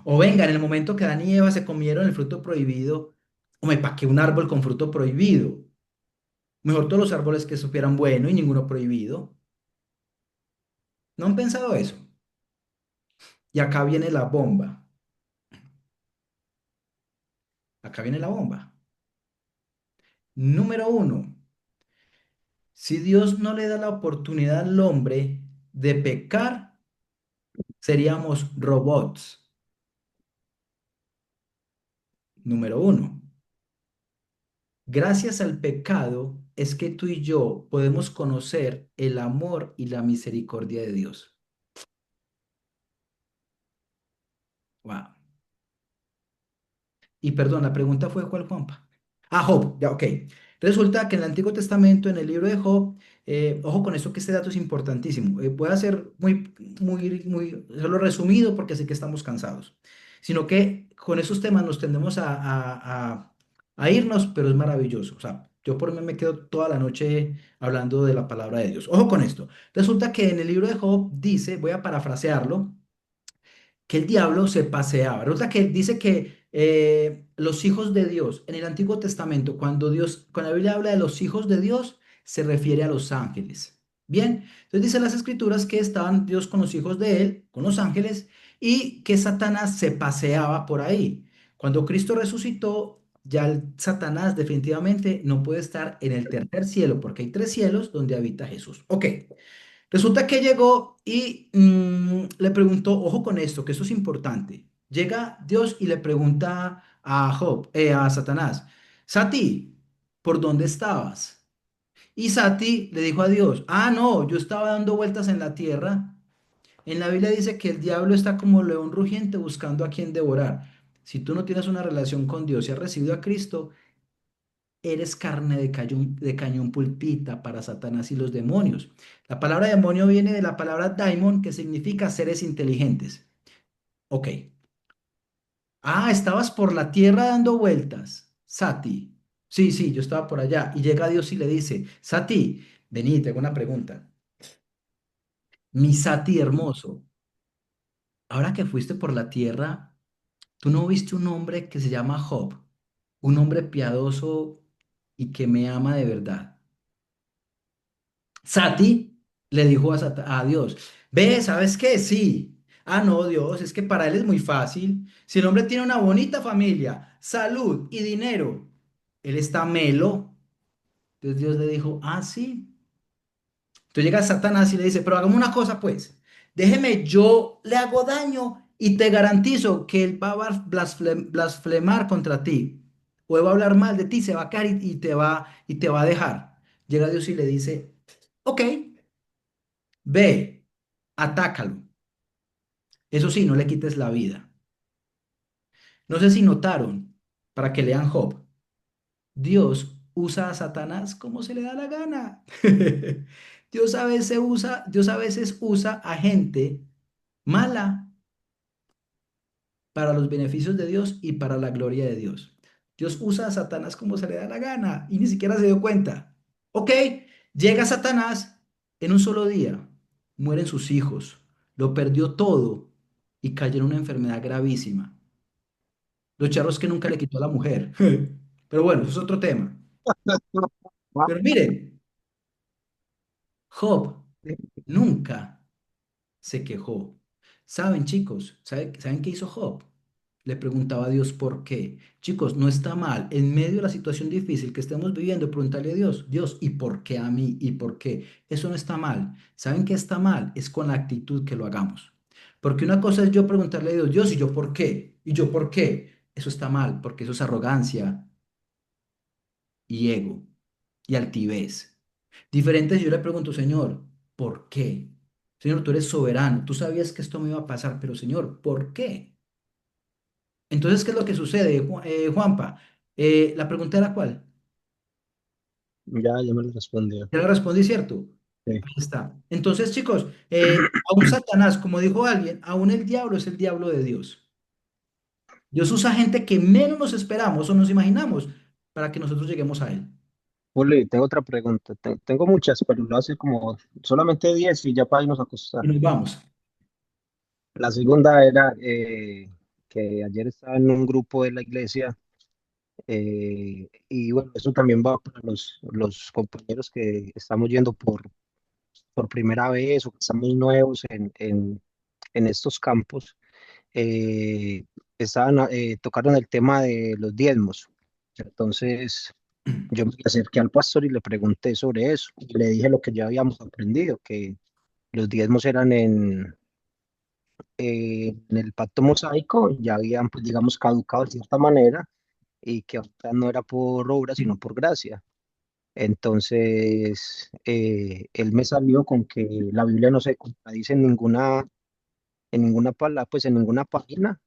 O venga, en el momento que Adán y Eva se comieron el fruto prohibido, hombre, ¿para qué un árbol con fruto prohibido? Mejor todos los árboles que supieran bueno y ninguno prohibido. ¿No han pensado eso? Y acá viene la bomba. Acá viene la bomba. Número uno, si Dios no le da la oportunidad al hombre de pecar, seríamos robots. Número uno, gracias al pecado es que tú y yo podemos conocer el amor y la misericordia de Dios. Wow. Y perdón, la pregunta fue ¿cuál, Juanpa? Ah, Job, ya, ok. Resulta que en el Antiguo Testamento, en el libro de Job, ojo con esto que este dato es importantísimo. Voy a hacer solo resumido porque sé que estamos cansados. Sino que con esos temas nos tendemos a irnos, pero es maravilloso. O sea, yo por mí me quedo toda la noche hablando de la palabra de Dios. Ojo con esto. Resulta que en el libro de Job dice, voy a parafrasearlo, que el diablo se paseaba. Resulta que dice que los hijos de Dios, en el Antiguo Testamento, cuando la Biblia habla de los hijos de Dios, se refiere a los ángeles. Bien, entonces dice las escrituras que estaban Dios con los hijos de él, con los ángeles, y que Satanás se paseaba por ahí. Cuando Cristo resucitó, ya el Satanás definitivamente no puede estar en el tercer cielo, porque hay tres cielos donde habita Jesús. Ok, Resulta que llegó y le preguntó, ojo con esto, que esto es importante. Llega Dios y le pregunta a Job, a Satanás, Sati, ¿por dónde estabas? Y Sati le dijo a Dios, ah, no, yo estaba dando vueltas en la tierra. En la Biblia dice que el diablo está como león rugiente buscando a quien devorar. Si tú no tienes una relación con Dios y has recibido a Cristo, eres carne de cañón pulpita para Satanás y los demonios. La palabra demonio viene de la palabra daimon, que significa seres inteligentes. Ok. Ah, estabas por la tierra dando vueltas, Sati. Sí, sí, yo estaba por allá. Y llega Dios y le dice, Sati, vení, te hago una pregunta. Mi Sati hermoso, ahora que fuiste por la tierra, ¿tú no viste un hombre que se llama Job? Un hombre piadoso y que me ama de verdad. Sati le dijo a Dios, ve, ¿sabes qué? Sí. Ah, no, Dios, es que para él es muy fácil. Si el hombre tiene una bonita familia, salud y dinero, él está melo. Entonces Dios le dijo, ah, sí. Entonces llega Satanás y le dice, pero hagamos una cosa, pues. Déjeme, yo le hago daño y te garantizo que él va a blasfemar contra ti. O él va a hablar mal de ti, se va a caer y te va a dejar. Llega Dios y le dice, ok. Ve, atácalo. Eso sí, no le quites la vida. No sé si notaron, para que lean Job, Dios usa a Satanás como se le da la gana. Dios a veces usa a gente mala para los beneficios de Dios y para la gloria de Dios. Dios usa a Satanás como se le da la gana y ni siquiera se dio cuenta. Ok, llega Satanás en un solo día, mueren sus hijos, lo perdió todo y cayó en una enfermedad gravísima. Los charros que nunca le quitó a la mujer. Pero bueno, eso es otro tema. Pero miren, Job nunca se quejó. ¿Saben, chicos? ¿Saben qué hizo Job? Le preguntaba a Dios por qué. Chicos, no está mal. En medio de la situación difícil que estemos viviendo, preguntarle a Dios, Dios, ¿y por qué a mí? ¿Y por qué? Eso no está mal. ¿Saben qué está mal? Es con la actitud que lo hagamos. Porque una cosa es yo preguntarle a Dios, Dios, ¿y yo por qué? ¿Y yo por qué? Eso está mal, porque eso es arrogancia y ego y altivez. Diferente si yo le pregunto, Señor, ¿por qué? Señor, tú eres soberano, tú sabías que esto me iba a pasar, pero Señor, ¿por qué? Entonces, ¿qué es lo que sucede, Juanpa? La pregunta era ¿cuál? Ya me lo respondió. Ya le respondí, ¿cierto? Sí. Ahí está. Entonces, chicos, aún Satanás, como dijo alguien, aún el diablo es el diablo de Dios. Dios usa gente que menos nos esperamos o nos imaginamos para que nosotros lleguemos a Él. Juli, tengo otra pregunta. Tengo muchas, pero lo hace como solamente 10 y ya para irnos a Y acostar. nos vamos. La segunda era que ayer estaba en un grupo de la iglesia y bueno, eso también va para los compañeros que estamos yendo por primera vez o que estamos nuevos en estos campos. eh, Tocaron el tema de los diezmos. Entonces, yo me acerqué al pastor y le pregunté sobre eso. Y le dije lo que ya habíamos aprendido, que los diezmos eran en el pacto mosaico, ya habían, pues, digamos, caducado de cierta manera y que ahorita no era por obra, sino por gracia. Entonces, él me salió con que la Biblia no se contradice en ninguna palabra, pues en ninguna página,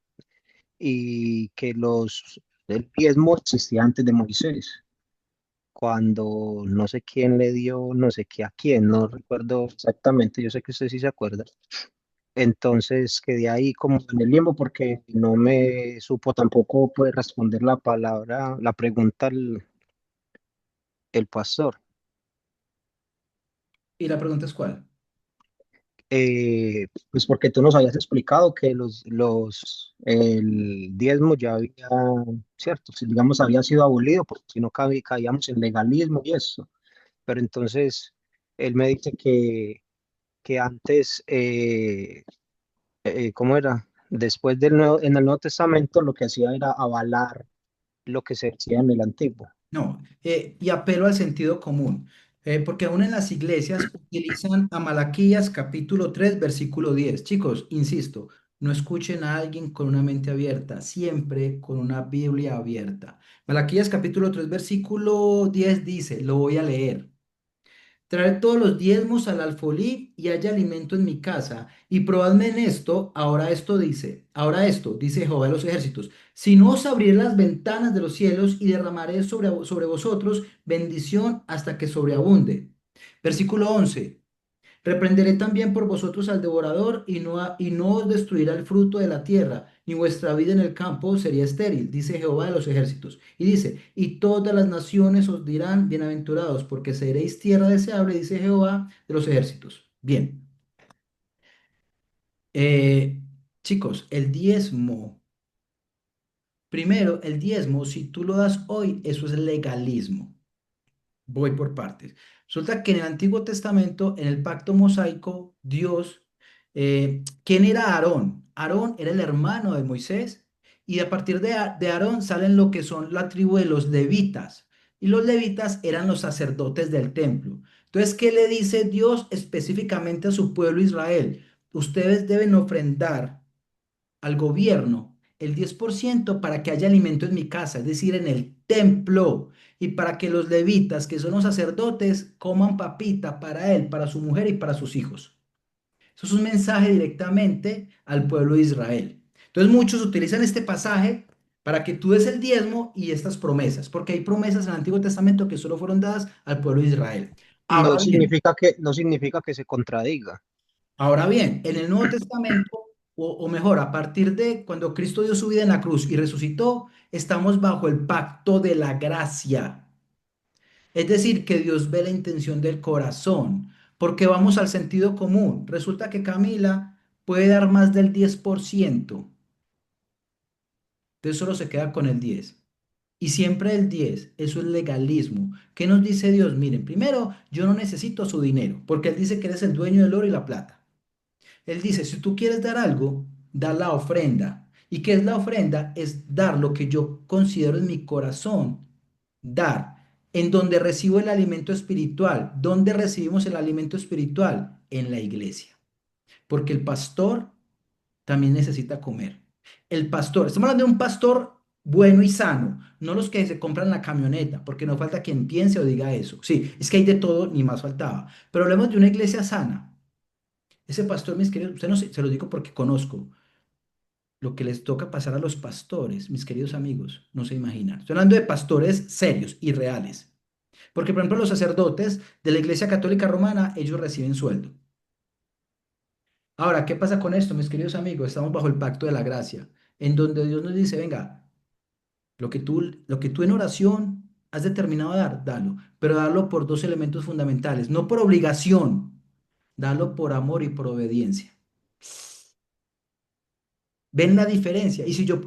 y que el diezmo existía antes de Moisés, cuando no sé quién le dio, no sé qué a quién, no recuerdo exactamente, yo sé que usted sí se acuerda. Entonces quedé ahí como en el limbo porque no me supo tampoco pues responder la pregunta el pastor. Y la pregunta es ¿cuál? Pues porque tú nos habías explicado que el diezmo ya había, cierto, si digamos había sido abolido, porque si no caíamos en legalismo y eso. Pero entonces él me dice que antes, ¿cómo era? Después en el Nuevo Testamento lo que hacía era avalar lo que se decía en el Antiguo. No, y apelo al sentido común. Porque aún en las iglesias utilizan a Malaquías capítulo 3 versículo 10. Chicos, insisto, no escuchen a alguien con una mente abierta, siempre con una Biblia abierta. Malaquías capítulo 3 versículo 10 dice, lo voy a leer. Traed todos los diezmos al alfolí y haya alimento en mi casa. Y probadme en esto, ahora esto, dice Jehová de los ejércitos. Si no os abriré las ventanas de los cielos y derramaré sobre vosotros bendición hasta que sobreabunde. Versículo 11. Reprenderé también por vosotros al devorador y no os destruirá el fruto de la tierra, ni vuestra vida en el campo sería estéril, dice Jehová de los ejércitos. Y dice, y todas las naciones os dirán bienaventurados, porque seréis tierra deseable, dice Jehová de los ejércitos. Bien, eh, chicos, el diezmo, primero, el diezmo, si tú lo das hoy, eso es legalismo. Voy por partes. Resulta que en el Antiguo Testamento, en el pacto mosaico, Dios, ¿quién era Aarón? Aarón era el hermano de Moisés y a partir de Aarón salen lo que son la tribu de los levitas y los levitas eran los sacerdotes del templo. Entonces, ¿qué le dice Dios específicamente a su pueblo Israel? Ustedes deben ofrendar al gobierno el 10% para que haya alimento en mi casa, es decir, en el templo, y para que los levitas, que son los sacerdotes, coman papita para él, para su mujer y para sus hijos. Eso es un mensaje directamente al pueblo de Israel. Entonces muchos utilizan este pasaje para que tú des el diezmo y estas promesas, porque hay promesas en el Antiguo Testamento que solo fueron dadas al pueblo de Israel. No Ahora bien, significa no significa que se contradiga. Ahora bien, en el Nuevo Testamento, o mejor, a partir de cuando Cristo dio su vida en la cruz y resucitó, estamos bajo el pacto de la gracia. Es decir, que Dios ve la intención del corazón, porque vamos al sentido común. Resulta que Camila puede dar más del 10%, entonces solo se queda con el 10. Y siempre el 10, eso es legalismo. ¿Qué nos dice Dios? Miren, primero, yo no necesito su dinero, porque Él dice que eres el dueño del oro y la plata. Él dice, si tú quieres dar algo, da la ofrenda. ¿Y qué es la ofrenda? Es dar lo que yo considero en mi corazón, dar, en donde recibo el alimento espiritual. ¿Dónde recibimos el alimento espiritual? En la iglesia. Porque el pastor también necesita comer. El pastor, estamos hablando de un pastor bueno y sano, no los que se compran la camioneta, porque no falta quien piense o diga eso. Sí, es que hay de todo, ni más faltaba. Pero hablemos de una iglesia sana. Ese pastor, mis queridos, usted no se lo digo porque conozco lo que les toca pasar a los pastores, mis queridos amigos, no se imaginan. Estoy hablando de pastores serios y reales. Porque, por ejemplo, los sacerdotes de la Iglesia Católica Romana, ellos reciben sueldo. Ahora, ¿qué pasa con esto, mis queridos amigos? Estamos bajo el pacto de la gracia, en donde Dios nos dice, venga, lo que tú en oración has determinado dar, dalo, pero dalo por dos elementos fundamentales, no por obligación, dalo por amor y por obediencia. ¿Ven la diferencia? Y si yo,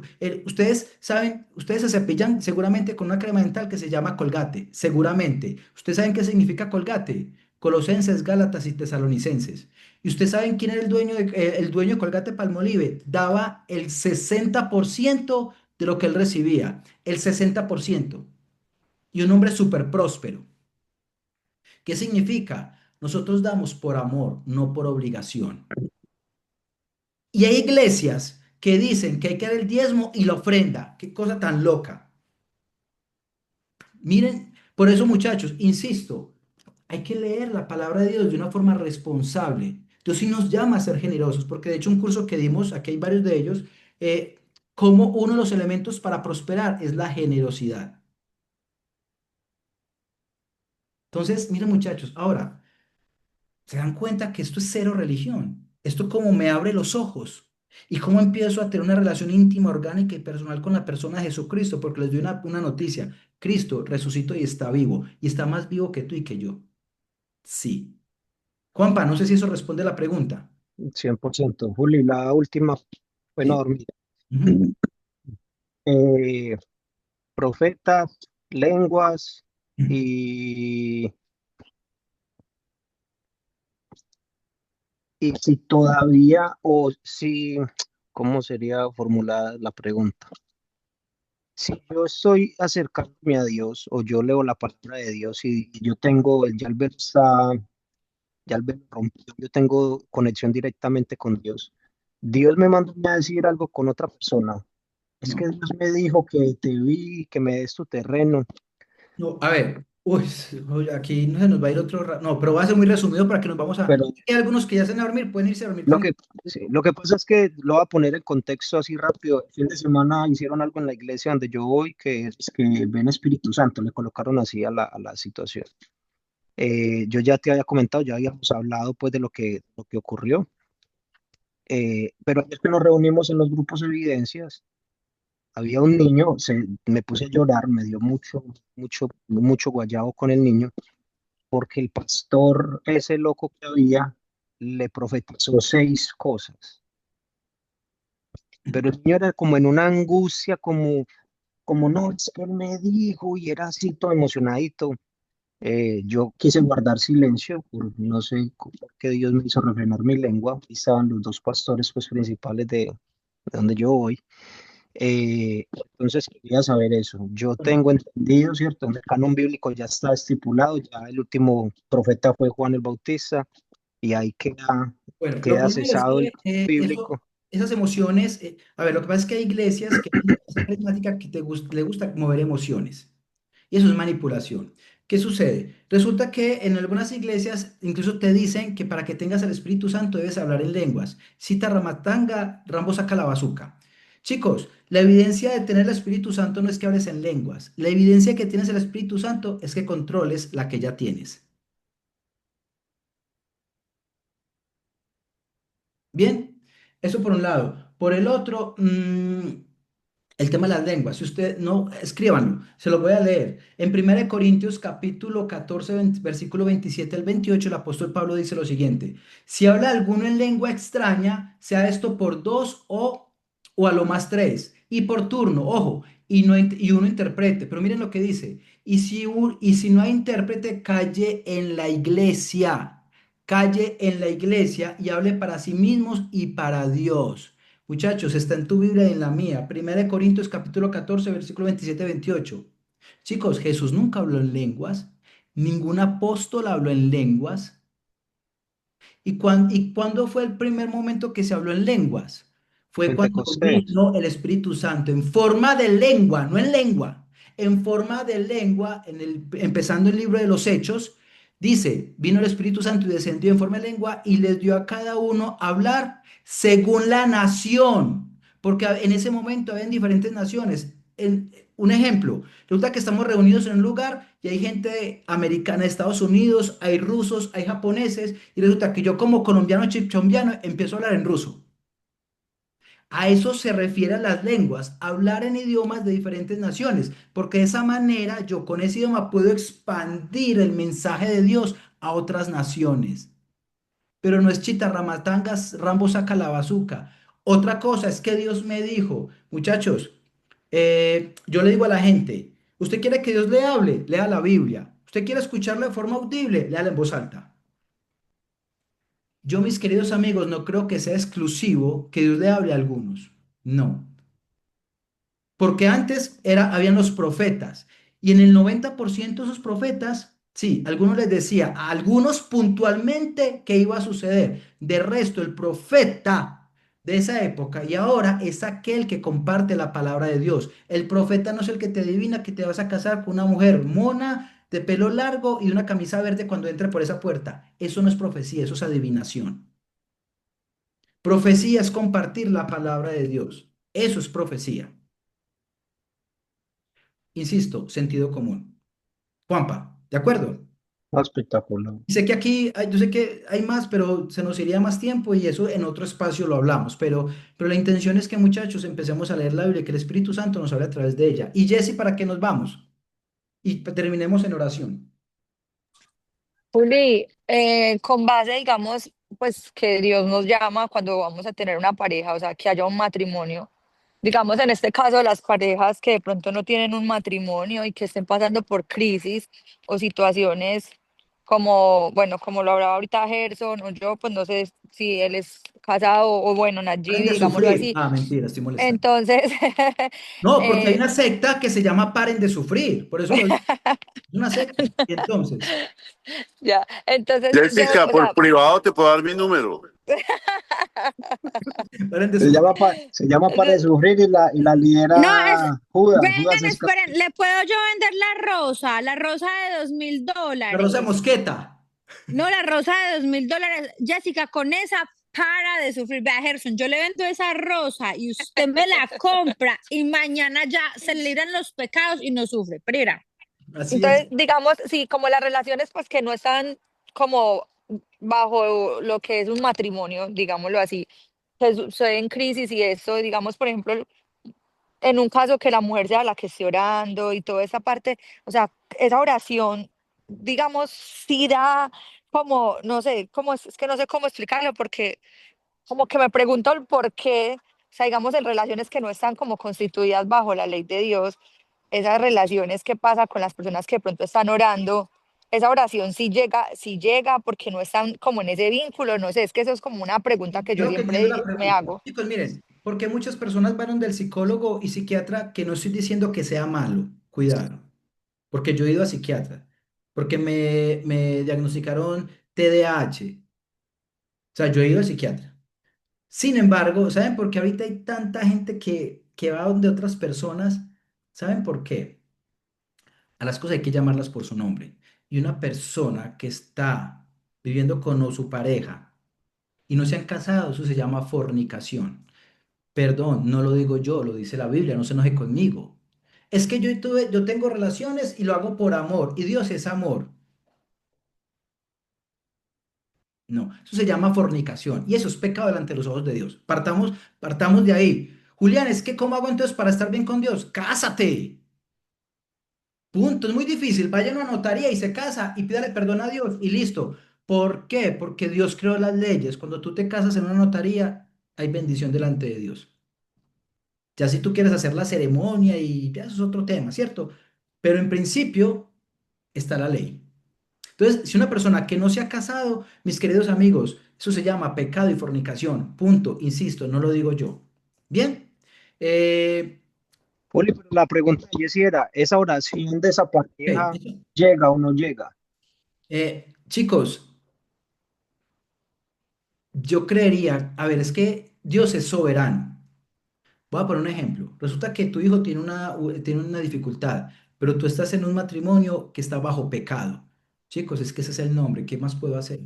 ustedes saben, ustedes se cepillan seguramente con una crema dental que se llama Colgate, seguramente. ¿Ustedes saben qué significa Colgate? Colosenses, Gálatas y Tesalonicenses. ¿Y ustedes saben quién era el dueño de Colgate Palmolive? Daba el 60% de lo que él recibía, el 60%. Y un hombre súper próspero. ¿Qué significa? Nosotros damos por amor, no por obligación. Y hay iglesias que dicen que hay que dar el diezmo y la ofrenda. Qué cosa tan loca. Miren, por eso muchachos, insisto, hay que leer la palabra de Dios de una forma responsable. Dios sí nos llama a ser generosos, porque de hecho un curso que dimos, aquí hay varios de ellos, como uno de los elementos para prosperar es la generosidad. Entonces, miren muchachos, ahora, ¿se dan cuenta que esto es cero religión? Esto como me abre los ojos. ¿Y cómo empiezo a tener una relación íntima, orgánica y personal con la persona de Jesucristo? Porque les doy una noticia. Cristo resucitó y está vivo. Y está más vivo que tú y que yo. Sí. Juanpa, no sé si eso responde a la pregunta. 100%. Juli, la última, bueno, Sí. dormir. Ujú. Eh, profetas, lenguas y, y si todavía o si, ¿cómo sería formulada la pregunta? Si yo estoy acercándome a Dios o yo leo la palabra de Dios y yo tengo, ya el velo está, ya el velo rompió, yo tengo conexión directamente con Dios. Dios me mandó a decir algo con otra persona. Es que No. Dios me dijo que te vi, que me des tu terreno. No, a ver, uy, oye, aquí no se nos va a ir otro rato. No, pero va a ser muy resumido para que nos vamos a. Pero Hay algunos que ya se van a dormir, pueden irse a dormir lo con. que, sí, lo que pasa es que lo voy a poner en contexto así rápido. El fin de semana hicieron algo en la iglesia donde yo voy es que ven Espíritu Santo, le colocaron así a la situación. Yo ya te había comentado, ya habíamos hablado pues de lo que ocurrió, pero ayer que nos reunimos en los grupos de evidencias, había un niño, me puse a llorar, me dio mucho guayabo con el niño, porque el pastor, ese loco que había, le profetizó 6 cosas, pero el niño era como en una angustia, como no, es que él me dijo, y era así todo emocionadito. Yo quise guardar silencio, no sé por qué Dios me hizo refrenar mi lengua. Ahí estaban los dos pastores pues, principales de donde yo voy. Entonces quería saber eso. Yo Bueno, tengo entendido, ¿cierto? En el canon bíblico ya está estipulado, ya el último profeta fue Juan el Bautista y ahí bueno, lo queda primero es cesado el que canon bíblico. esas emociones, a ver, lo que pasa es que hay iglesias que hay una carismática que le gusta mover emociones. Y eso es manipulación. ¿Qué sucede? Resulta que en algunas iglesias incluso te dicen que para que tengas el Espíritu Santo debes hablar en lenguas. Cita Ramatanga, Rambo saca la bazuca. Chicos, la evidencia de tener el Espíritu Santo no es que hables en lenguas. La evidencia que tienes el Espíritu Santo es que controles la que ya tienes. Bien, eso por un lado. Por el otro, el tema de las lenguas, si usted no, escríbanlo, se lo voy a leer. En 1 capítulo 14, versículo 27 al 28, el apóstol Pablo dice lo siguiente: si habla alguno en lengua extraña, sea esto por dos o a lo más tres, y por turno, ojo, y uno interprete. Pero miren lo que dice: y si no hay intérprete, calle en la iglesia y hable para sí mismos y para Dios. Muchachos, está en tu Biblia y en la mía. 1 capítulo 14, versículo 27-28. Chicos, Jesús nunca habló en lenguas. Ningún apóstol habló en lenguas. ¿Y cuándo fue el primer momento que se habló en lenguas? Fue cuando Pentecostés. vino el Espíritu Santo en forma de lengua, no en lengua, en forma de lengua, empezando el libro de los Hechos, dice, vino el Espíritu Santo y descendió en forma de lengua y les dio a cada uno hablar según la nación, porque en ese momento había diferentes naciones. Un ejemplo, resulta que estamos reunidos en un lugar y hay gente americana de Estados Unidos, hay rusos, hay japoneses, y resulta que yo como colombiano chipchombiano empiezo a hablar en ruso. A eso se refieren las lenguas, hablar en idiomas de diferentes naciones, porque de esa manera yo con ese idioma puedo expandir el mensaje de Dios a otras naciones. Pero no es chitarramatangas, Rambo saca la bazuca. Otra cosa es que Dios me dijo, muchachos, yo le digo a la gente, usted quiere que Dios le hable, lea la Biblia. Usted quiere escucharlo de forma audible, léala en voz alta. Yo, mis queridos amigos, no creo que sea exclusivo que Dios le hable a algunos. No. Porque antes habían los profetas y en el 90% de esos profetas, sí, algunos les decía, a algunos puntualmente qué iba a suceder. De resto, el profeta de esa época y ahora es aquel que comparte la palabra de Dios. El profeta no es el que te adivina que te vas a casar con una mujer mona, de pelo largo y una camisa verde cuando entre por esa puerta. Eso no es profecía, eso es adivinación. Profecía es compartir la palabra de Dios. Eso es profecía. Insisto, sentido común. Juanpa, ¿de acuerdo? Ah, espectacular. Y sé que aquí, yo sé que hay más, pero se nos iría más tiempo y eso en otro espacio lo hablamos. Pero la intención es que, muchachos, empecemos a leer la Biblia, que el Espíritu Santo nos hable a través de ella. Y Jesse, ¿para qué nos vamos? Y terminemos en oración. Juli, con base, digamos, pues que Dios nos llama cuando vamos a tener una pareja, o sea, que haya un matrimonio. Digamos, en este caso, las parejas que de pronto no tienen un matrimonio y que estén pasando por crisis o situaciones como, bueno, como lo hablaba ahorita Gerson o yo, pues no sé si él es casado, o bueno, Paren Nayibi, de digámoslo sufrir. así. Ah, mentira, estoy molestando. Entonces, No, porque hay eh, una secta que se llama Paren de Sufrir. Por eso lo digo. Es una secta. Y entonces, ya, entonces yo, Jessica, o por sea, privado te puedo dar mi número. paren de sufrir. Se llama Para de Sufrir y la No, es, lidera Judas, Judas vengan, esperen, Iscariote. ¿le puedo yo vender la rosa de dos mil La Rosa dólares? Mosqueta. No, la rosa de $2.000. Jessica, con esa para de sufrir. Vea, Gerson, yo le vendo esa rosa y usted me la compra y mañana ya se le libran los pecados y no sufre. Pero Así es. entonces, digamos, sí, como las relaciones, pues que no están como bajo lo que es un matrimonio, digámoslo así, que suceden crisis y eso, digamos, por ejemplo, en un caso que la mujer sea la que esté orando y toda esa parte, o sea, esa oración, digamos, sí da como, no sé, como es que no sé cómo explicarlo, porque como que me pregunto el por qué, o sea, digamos, en relaciones que no están como constituidas bajo la ley de Dios, esas relaciones que pasa con las personas que de pronto están orando, esa oración sí llega porque no están como en ese vínculo, no sé, es que eso es como una pregunta que yo Creo que entiendo la siempre me pregunta. hago. Chicos, miren, porque muchas personas van del psicólogo y psiquiatra, que no estoy diciendo que sea malo, cuidado, porque yo he ido a psiquiatra, porque me diagnosticaron TDAH, o sea, yo he ido al psiquiatra. Sin embargo, ¿saben por qué ahorita hay tanta gente que va donde otras personas? ¿Saben por qué? A las cosas hay que llamarlas por su nombre. Y una persona que está viviendo con su pareja y no se han casado, eso se llama fornicación. Perdón, no lo digo yo, lo dice la Biblia, no se enoje conmigo. Es que yo tengo relaciones y lo hago por amor, y Dios es amor. No, eso se llama fornicación, y eso es pecado delante de los ojos de Dios. Partamos de ahí. Julián, es que ¿cómo hago entonces para estar bien con Dios? Cásate. Punto, es muy difícil. Vaya a una notaría y se casa y pídale perdón a Dios y listo. ¿Por qué? Porque Dios creó las leyes. Cuando tú te casas en una notaría, hay bendición delante de Dios. Ya si tú quieres hacer la ceremonia y ya eso es otro tema, ¿cierto? Pero en principio está la ley. Entonces, si una persona que no se ha casado, mis queridos amigos, eso se llama pecado y fornicación. Punto. Insisto, no lo digo yo. Bien. Eh, Juli, pero la pregunta de Jessy era, ¿esa oración de esa pareja ok. llega o no llega? Chicos, yo creería, a ver, es que Dios es soberano. Voy a poner un ejemplo. Resulta que tu hijo tiene una dificultad, pero tú estás en un matrimonio que está bajo pecado. Chicos, es que ese es el nombre. ¿Qué más puedo hacer?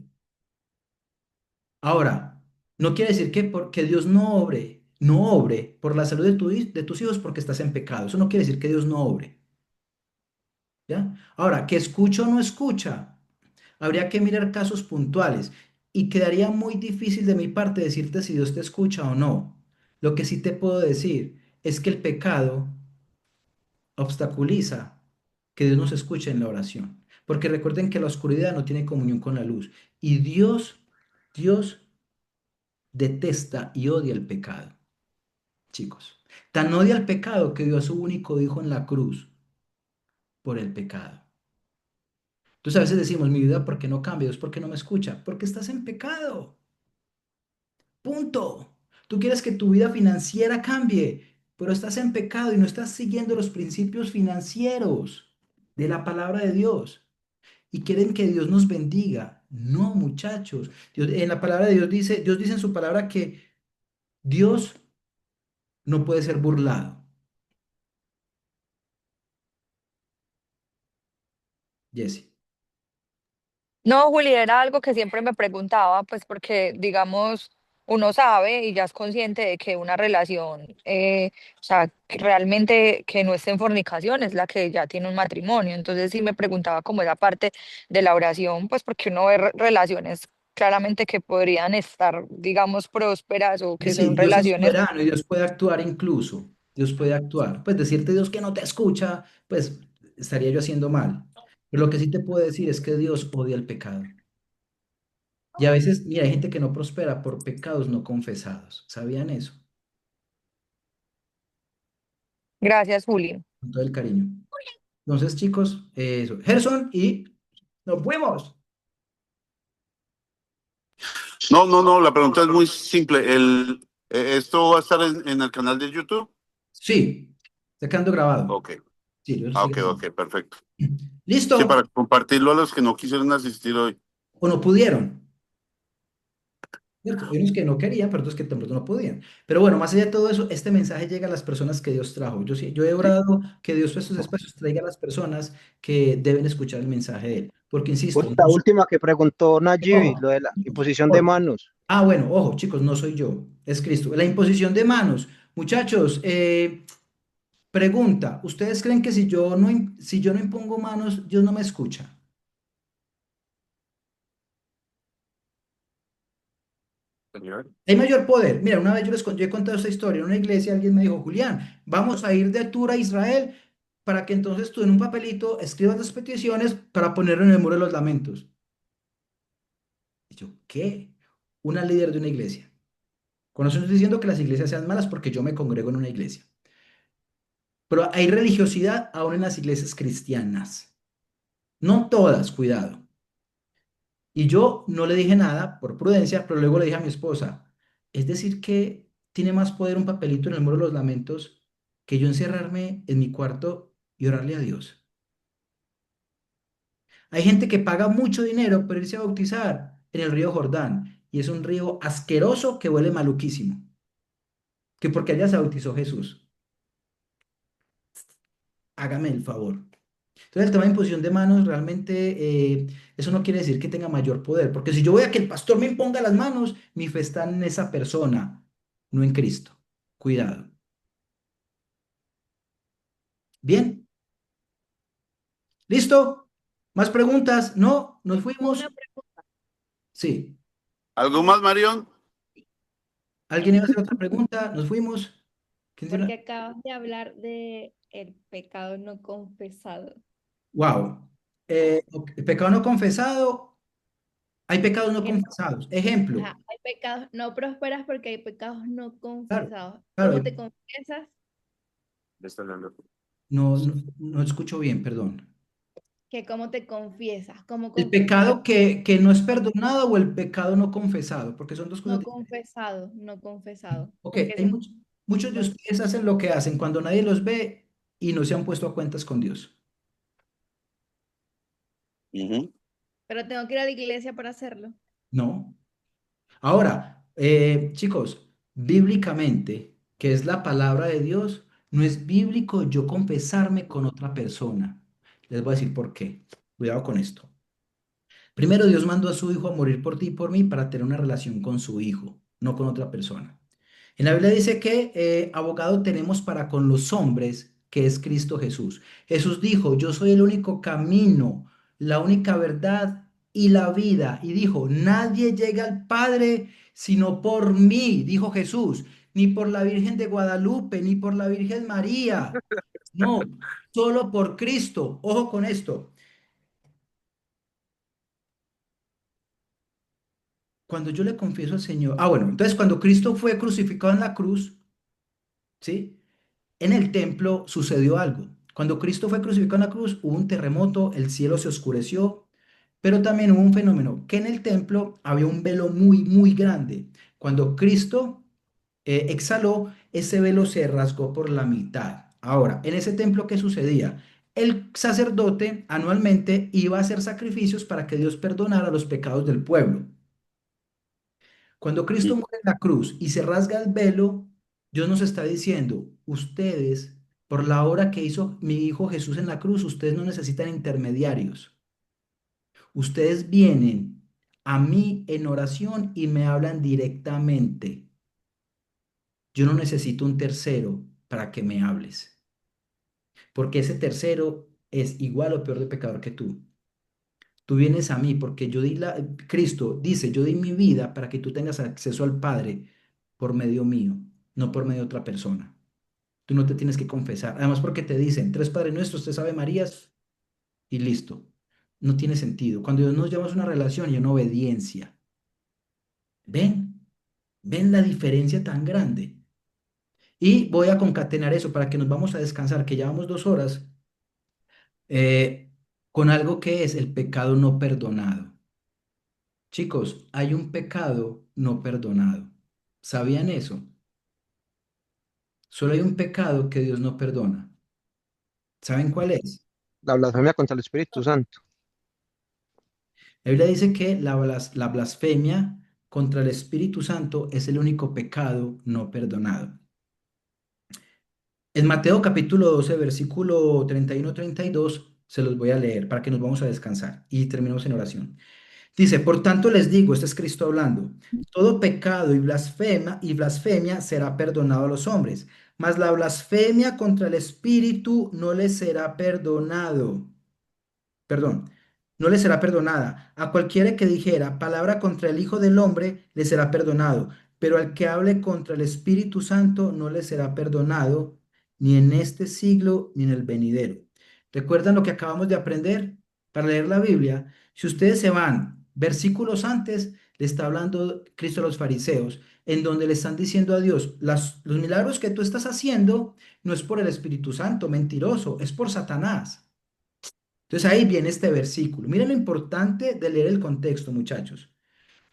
Ahora, no quiere decir que Dios no obre por la salud de tus hijos porque estás en pecado. Eso no quiere decir que Dios no obre. ¿Ya? Ahora, que escucha o no escucha, habría que mirar casos puntuales y quedaría muy difícil de mi parte decirte si Dios te escucha o no. Lo que sí te puedo decir es que el pecado obstaculiza que Dios nos escuche en la oración. Porque recuerden que la oscuridad no tiene comunión con la luz. Y Dios detesta y odia el pecado, chicos. Tan odia el pecado que dio a su único hijo en la cruz por el pecado. Entonces a veces decimos, mi vida, ¿por qué no cambia? Dios, ¿por qué no me escucha? Porque estás en pecado. Punto. Tú quieres que tu vida financiera cambie, pero estás en pecado y no estás siguiendo los principios financieros de la palabra de Dios. Y quieren que Dios nos bendiga. No, muchachos. En la palabra de Dios dice en su palabra que Dios no puede ser burlado. Jesse. No, Juli, era algo que siempre me preguntaba, pues porque, digamos, uno sabe y ya es consciente de que una relación, o sea, que realmente que no esté en fornicación es la que ya tiene un matrimonio. Entonces sí me preguntaba como esa parte de la oración, pues porque uno ve relaciones claramente que podrían estar, digamos, prósperas o que Sí, son Dios es relaciones. soberano y Dios puede actuar incluso. Dios puede actuar. Pues decirte Dios que no te escucha, pues estaría yo haciendo mal. Pero lo que sí te puedo decir es que Dios odia el pecado. Y a veces, mira, hay gente que no prospera por pecados no confesados. ¿Sabían eso? Gracias, Juli. Con todo el cariño. Entonces, chicos, eso. Gerson y nos fuimos. No, no, no, la pregunta es muy simple. ¿Esto va a estar en el canal de YouTube? Sí, está quedando grabado. Ok, Sí, yo lo ah, estoy ok, grabando. ok, perfecto. Sí, ¿Listo? para compartirlo a los que no quisieron asistir hoy. ¿O no pudieron? ¿Cierto? Hay unos que no querían, pero otros que tampoco no podían. Pero bueno, más allá de todo eso, este mensaje llega a las personas que Dios trajo. Yo, sí, yo he Sí. orado que Dios estos espacios traiga a las personas que deben escuchar el mensaje de Él. Porque, insisto, Bueno, no la soy última que preguntó Nayibi, yo. lo de la imposición de manos. Bueno, ojo, chicos, no soy yo, es Cristo. La imposición de manos. Muchachos, pregunta, ¿ustedes creen que si yo no impongo manos, Dios no me escucha? Señor. Hay mayor poder. Mira, una vez yo he contado esta historia en una iglesia, alguien me dijo, Julián, vamos a ir de tour a Israel para que entonces tú en un papelito escribas las peticiones para ponerlo en el muro de los lamentos. Y yo, ¿qué? Una líder de una iglesia. Con eso no estoy diciendo que las iglesias sean malas porque yo me congrego en una iglesia. Pero hay religiosidad aún en las iglesias cristianas. No todas, cuidado. Y yo no le dije nada por prudencia, pero luego le dije a mi esposa, es decir que tiene más poder un papelito en el muro de los lamentos que yo encerrarme en mi cuarto y orarle a Dios. Hay gente que paga mucho dinero por irse a bautizar en el río Jordán y es un río asqueroso que huele maluquísimo, que porque allá se bautizó Jesús. Hágame el favor. Entonces, el tema de imposición de manos realmente eso no quiere decir que tenga mayor poder, porque si yo voy a que el pastor me imponga las manos, mi fe está en esa persona, no en Cristo. Cuidado. Bien, ¿listo? ¿Más preguntas? No, nos fuimos. Una pregunta, Sí. ¿Algo más, Marión? ¿Alguien iba a hacer otra pregunta? Nos fuimos. ¿Quién tiene? porque acabas de hablar de el pecado no confesado. Wow. Ok, pecado no confesado. Hay pecados no Que no, confesados. Ejemplo. hay pecados, no prosperas porque hay pecados no Claro, confesados. claro. ¿Cómo te confiesas? Le está hablando. No, no, no escucho bien, perdón. Que cómo te confiesas, cómo El confesar. pecado que no es perdonado o el pecado no confesado, porque son dos cosas No diferentes. confesado, no confesado. Ok, Porque hay ese muchos de no es- ustedes hacen lo que hacen cuando nadie los ve y no se han puesto a cuentas con Dios. Ujú. Pero tengo que ir a la iglesia para hacerlo. No. Ahora, chicos, bíblicamente, que es la palabra de Dios, no es bíblico yo confesarme con otra persona. Les voy a decir por qué. Cuidado con esto. Primero, Dios mandó a su hijo a morir por ti y por mí para tener una relación con su hijo, no con otra persona. En la Biblia dice que abogado tenemos para con los hombres, que es Cristo Jesús. Jesús dijo, yo soy el único camino, la única verdad y la vida. Y dijo, nadie llega al Padre sino por mí, dijo Jesús, ni por la Virgen de Guadalupe, ni por la Virgen María. No, solo por Cristo. Ojo con esto. Cuando yo le confieso al Señor, bueno, entonces cuando Cristo fue crucificado en la cruz, ¿sí? En el templo sucedió algo. Cuando Cristo fue crucificado en la cruz, hubo un terremoto, el cielo se oscureció, pero también hubo un fenómeno, que en el templo había un velo muy, muy grande. Cuando Cristo exhaló, ese velo se rasgó por la mitad. Ahora, en ese templo, ¿qué sucedía? El sacerdote anualmente iba a hacer sacrificios para que Dios perdonara los pecados del pueblo. Cuando Cristo muere en la cruz y se rasga el velo, Dios nos está diciendo, ustedes, por la obra que hizo mi Hijo Jesús en la cruz, ustedes no necesitan intermediarios. Ustedes vienen a mí en oración y me hablan directamente. Yo no necesito un tercero para que me hables, porque ese tercero es igual o peor de pecador que tú. Tú vienes a mí porque Cristo dice, yo di mi vida para que tú tengas acceso al Padre por medio mío, no por medio de otra persona. Tú no te tienes que confesar. Además, porque te dicen, tres Padres Nuestros, tres Ave Marías y listo. No tiene sentido. Cuando Dios nos llama a una relación y una obediencia, ¿ven? ¿Ven la diferencia tan grande? Y voy a concatenar eso para que nos vamos a descansar, que llevamos 2 horas, eh, con algo que es el pecado no perdonado. Chicos, hay un pecado no perdonado. ¿Sabían eso? Solo hay un pecado que Dios no perdona. ¿Saben cuál es? La blasfemia contra el Espíritu Santo. La Biblia dice que la blasfemia contra el Espíritu Santo es el único pecado no perdonado. En Mateo capítulo 12, versículo 31-32, se los voy a leer para que nos vamos a descansar y terminemos en oración. Dice, por tanto les digo, este es Cristo hablando, todo pecado y blasfemia será perdonado a los hombres, mas la blasfemia contra el Espíritu no les será perdonado. Perdón, no le será perdonada. A cualquiera que dijera palabra contra el Hijo del Hombre le será perdonado, pero al que hable contra el Espíritu Santo no le será perdonado, ni en este siglo ni en el venidero. ¿Recuerdan lo que acabamos de aprender? Para leer la Biblia, si ustedes se van versículos antes, le está hablando Cristo a los fariseos, en donde le están diciendo a Dios, los milagros que tú estás haciendo no es por el Espíritu Santo, mentiroso, es por Satanás. Entonces ahí viene este versículo. Miren lo importante de leer el contexto, muchachos.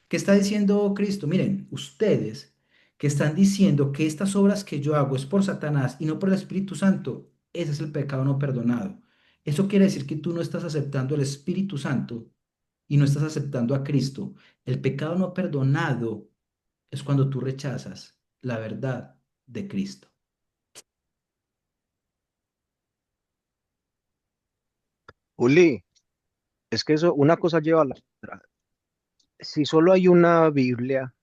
¿Qué está diciendo Cristo? Miren, ustedes que están diciendo que estas obras que yo hago es por Satanás y no por el Espíritu Santo, ese es el pecado no perdonado. Eso quiere decir que tú no estás aceptando el Espíritu Santo y no estás aceptando a Cristo. El pecado no perdonado es cuando tú rechazas la verdad de Cristo. Uli, es que eso, una cosa lleva a la otra. Si solo hay una Biblia,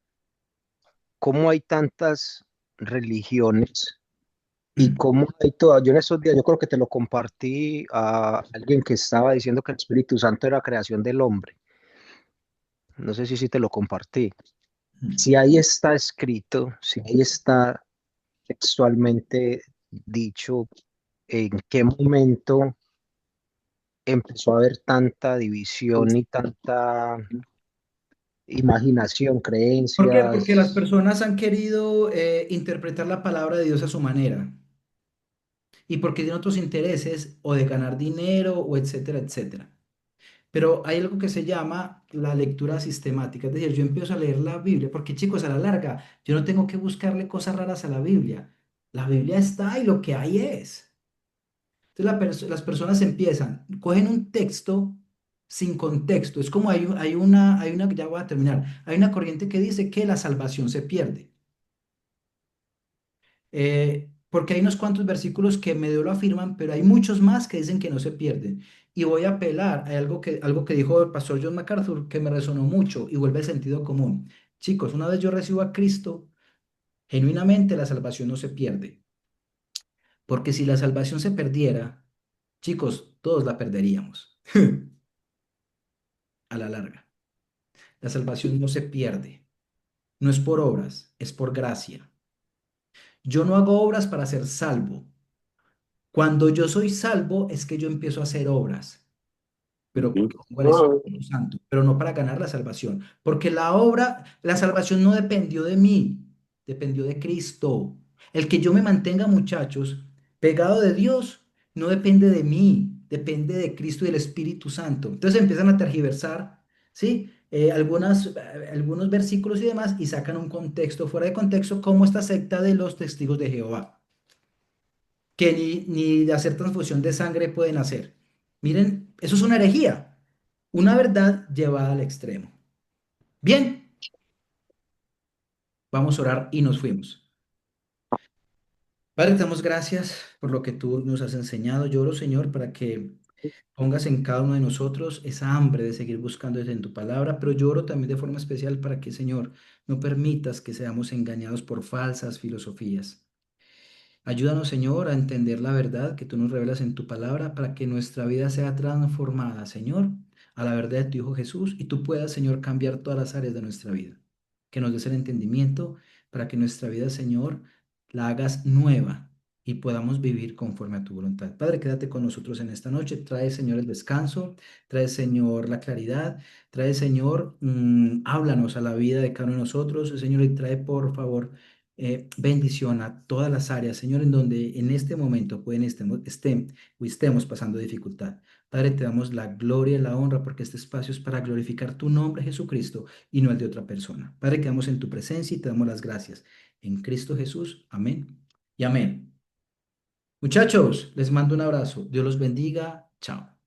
¿cómo hay tantas religiones? Y cómo hay todas, yo en esos días, yo creo que te lo compartí a alguien que estaba diciendo que el Espíritu Santo era creación del hombre. No sé si te lo compartí. Si ahí está escrito, si ahí está textualmente dicho, en qué momento empezó a haber tanta división y tanta imaginación, ¿Por qué? Porque las creencias. personas han querido interpretar la palabra de Dios a su manera y porque tienen otros intereses o de ganar dinero o etcétera, etcétera. Pero hay algo que se llama la lectura sistemática, es decir, yo empiezo a leer la Biblia, porque chicos, a la larga, yo no tengo que buscarle cosas raras a la Biblia. La Biblia está y lo que hay es. Entonces las personas empiezan, cogen un texto sin contexto. Es como ya voy a terminar, hay una corriente que dice que la salvación se pierde. Porque hay unos cuantos versículos que medio lo afirman, pero hay muchos más que dicen que no se pierden. Y voy a apelar a algo que dijo el pastor John MacArthur que me resonó mucho y vuelve al sentido común. Chicos, una vez yo recibo a Cristo, genuinamente la salvación no se pierde. Porque si la salvación se perdiera, chicos, todos la perderíamos a la larga. La salvación no se pierde. No es por obras, es por gracia. Yo no hago obras para ser salvo. Cuando yo soy salvo es que yo empiezo a hacer obras, pero porque tengo el Espíritu Santo, pero no para ganar la salvación, porque la salvación no dependió de mí, dependió de Cristo. El que yo me mantenga, muchachos, pegado de Dios, no depende de mí, depende de Cristo y del Espíritu Santo. Entonces empiezan a tergiversar, ¿sí? Algunos versículos y demás y sacan un contexto fuera de contexto, como esta secta de los testigos de Jehová que ni de hacer transfusión de sangre pueden hacer. Miren, eso es una herejía, una verdad llevada al extremo. Bien, vamos a orar y nos fuimos. Padre, te damos gracias por lo que tú nos has enseñado. Yo oro, Señor, para que pongas en cada uno de nosotros esa hambre de seguir buscando en tu palabra, pero yo oro también de forma especial para que, Señor, no permitas que seamos engañados por falsas filosofías. Ayúdanos, Señor, a entender la verdad que tú nos revelas en tu palabra para que nuestra vida sea transformada, Señor, a la verdad de tu Hijo Jesús y tú puedas, Señor, cambiar todas las áreas de nuestra vida. Que nos des el entendimiento para que nuestra vida, Señor, la hagas nueva y podamos vivir conforme a tu voluntad. Padre, quédate con nosotros en esta noche. Trae, Señor, el descanso, trae, Señor, la claridad, trae, Señor, háblanos a la vida de cada uno de nosotros, Señor, y trae, por favor, bendición a todas las áreas, Señor, en donde en este momento estén o estemos pasando dificultad. Padre, te damos la gloria y la honra porque este espacio es para glorificar tu nombre, Jesucristo, y no el de otra persona. Padre, quedamos en tu presencia y te damos las gracias. En Cristo Jesús, amén y amén. Muchachos, les mando un abrazo. Dios los bendiga. Chao.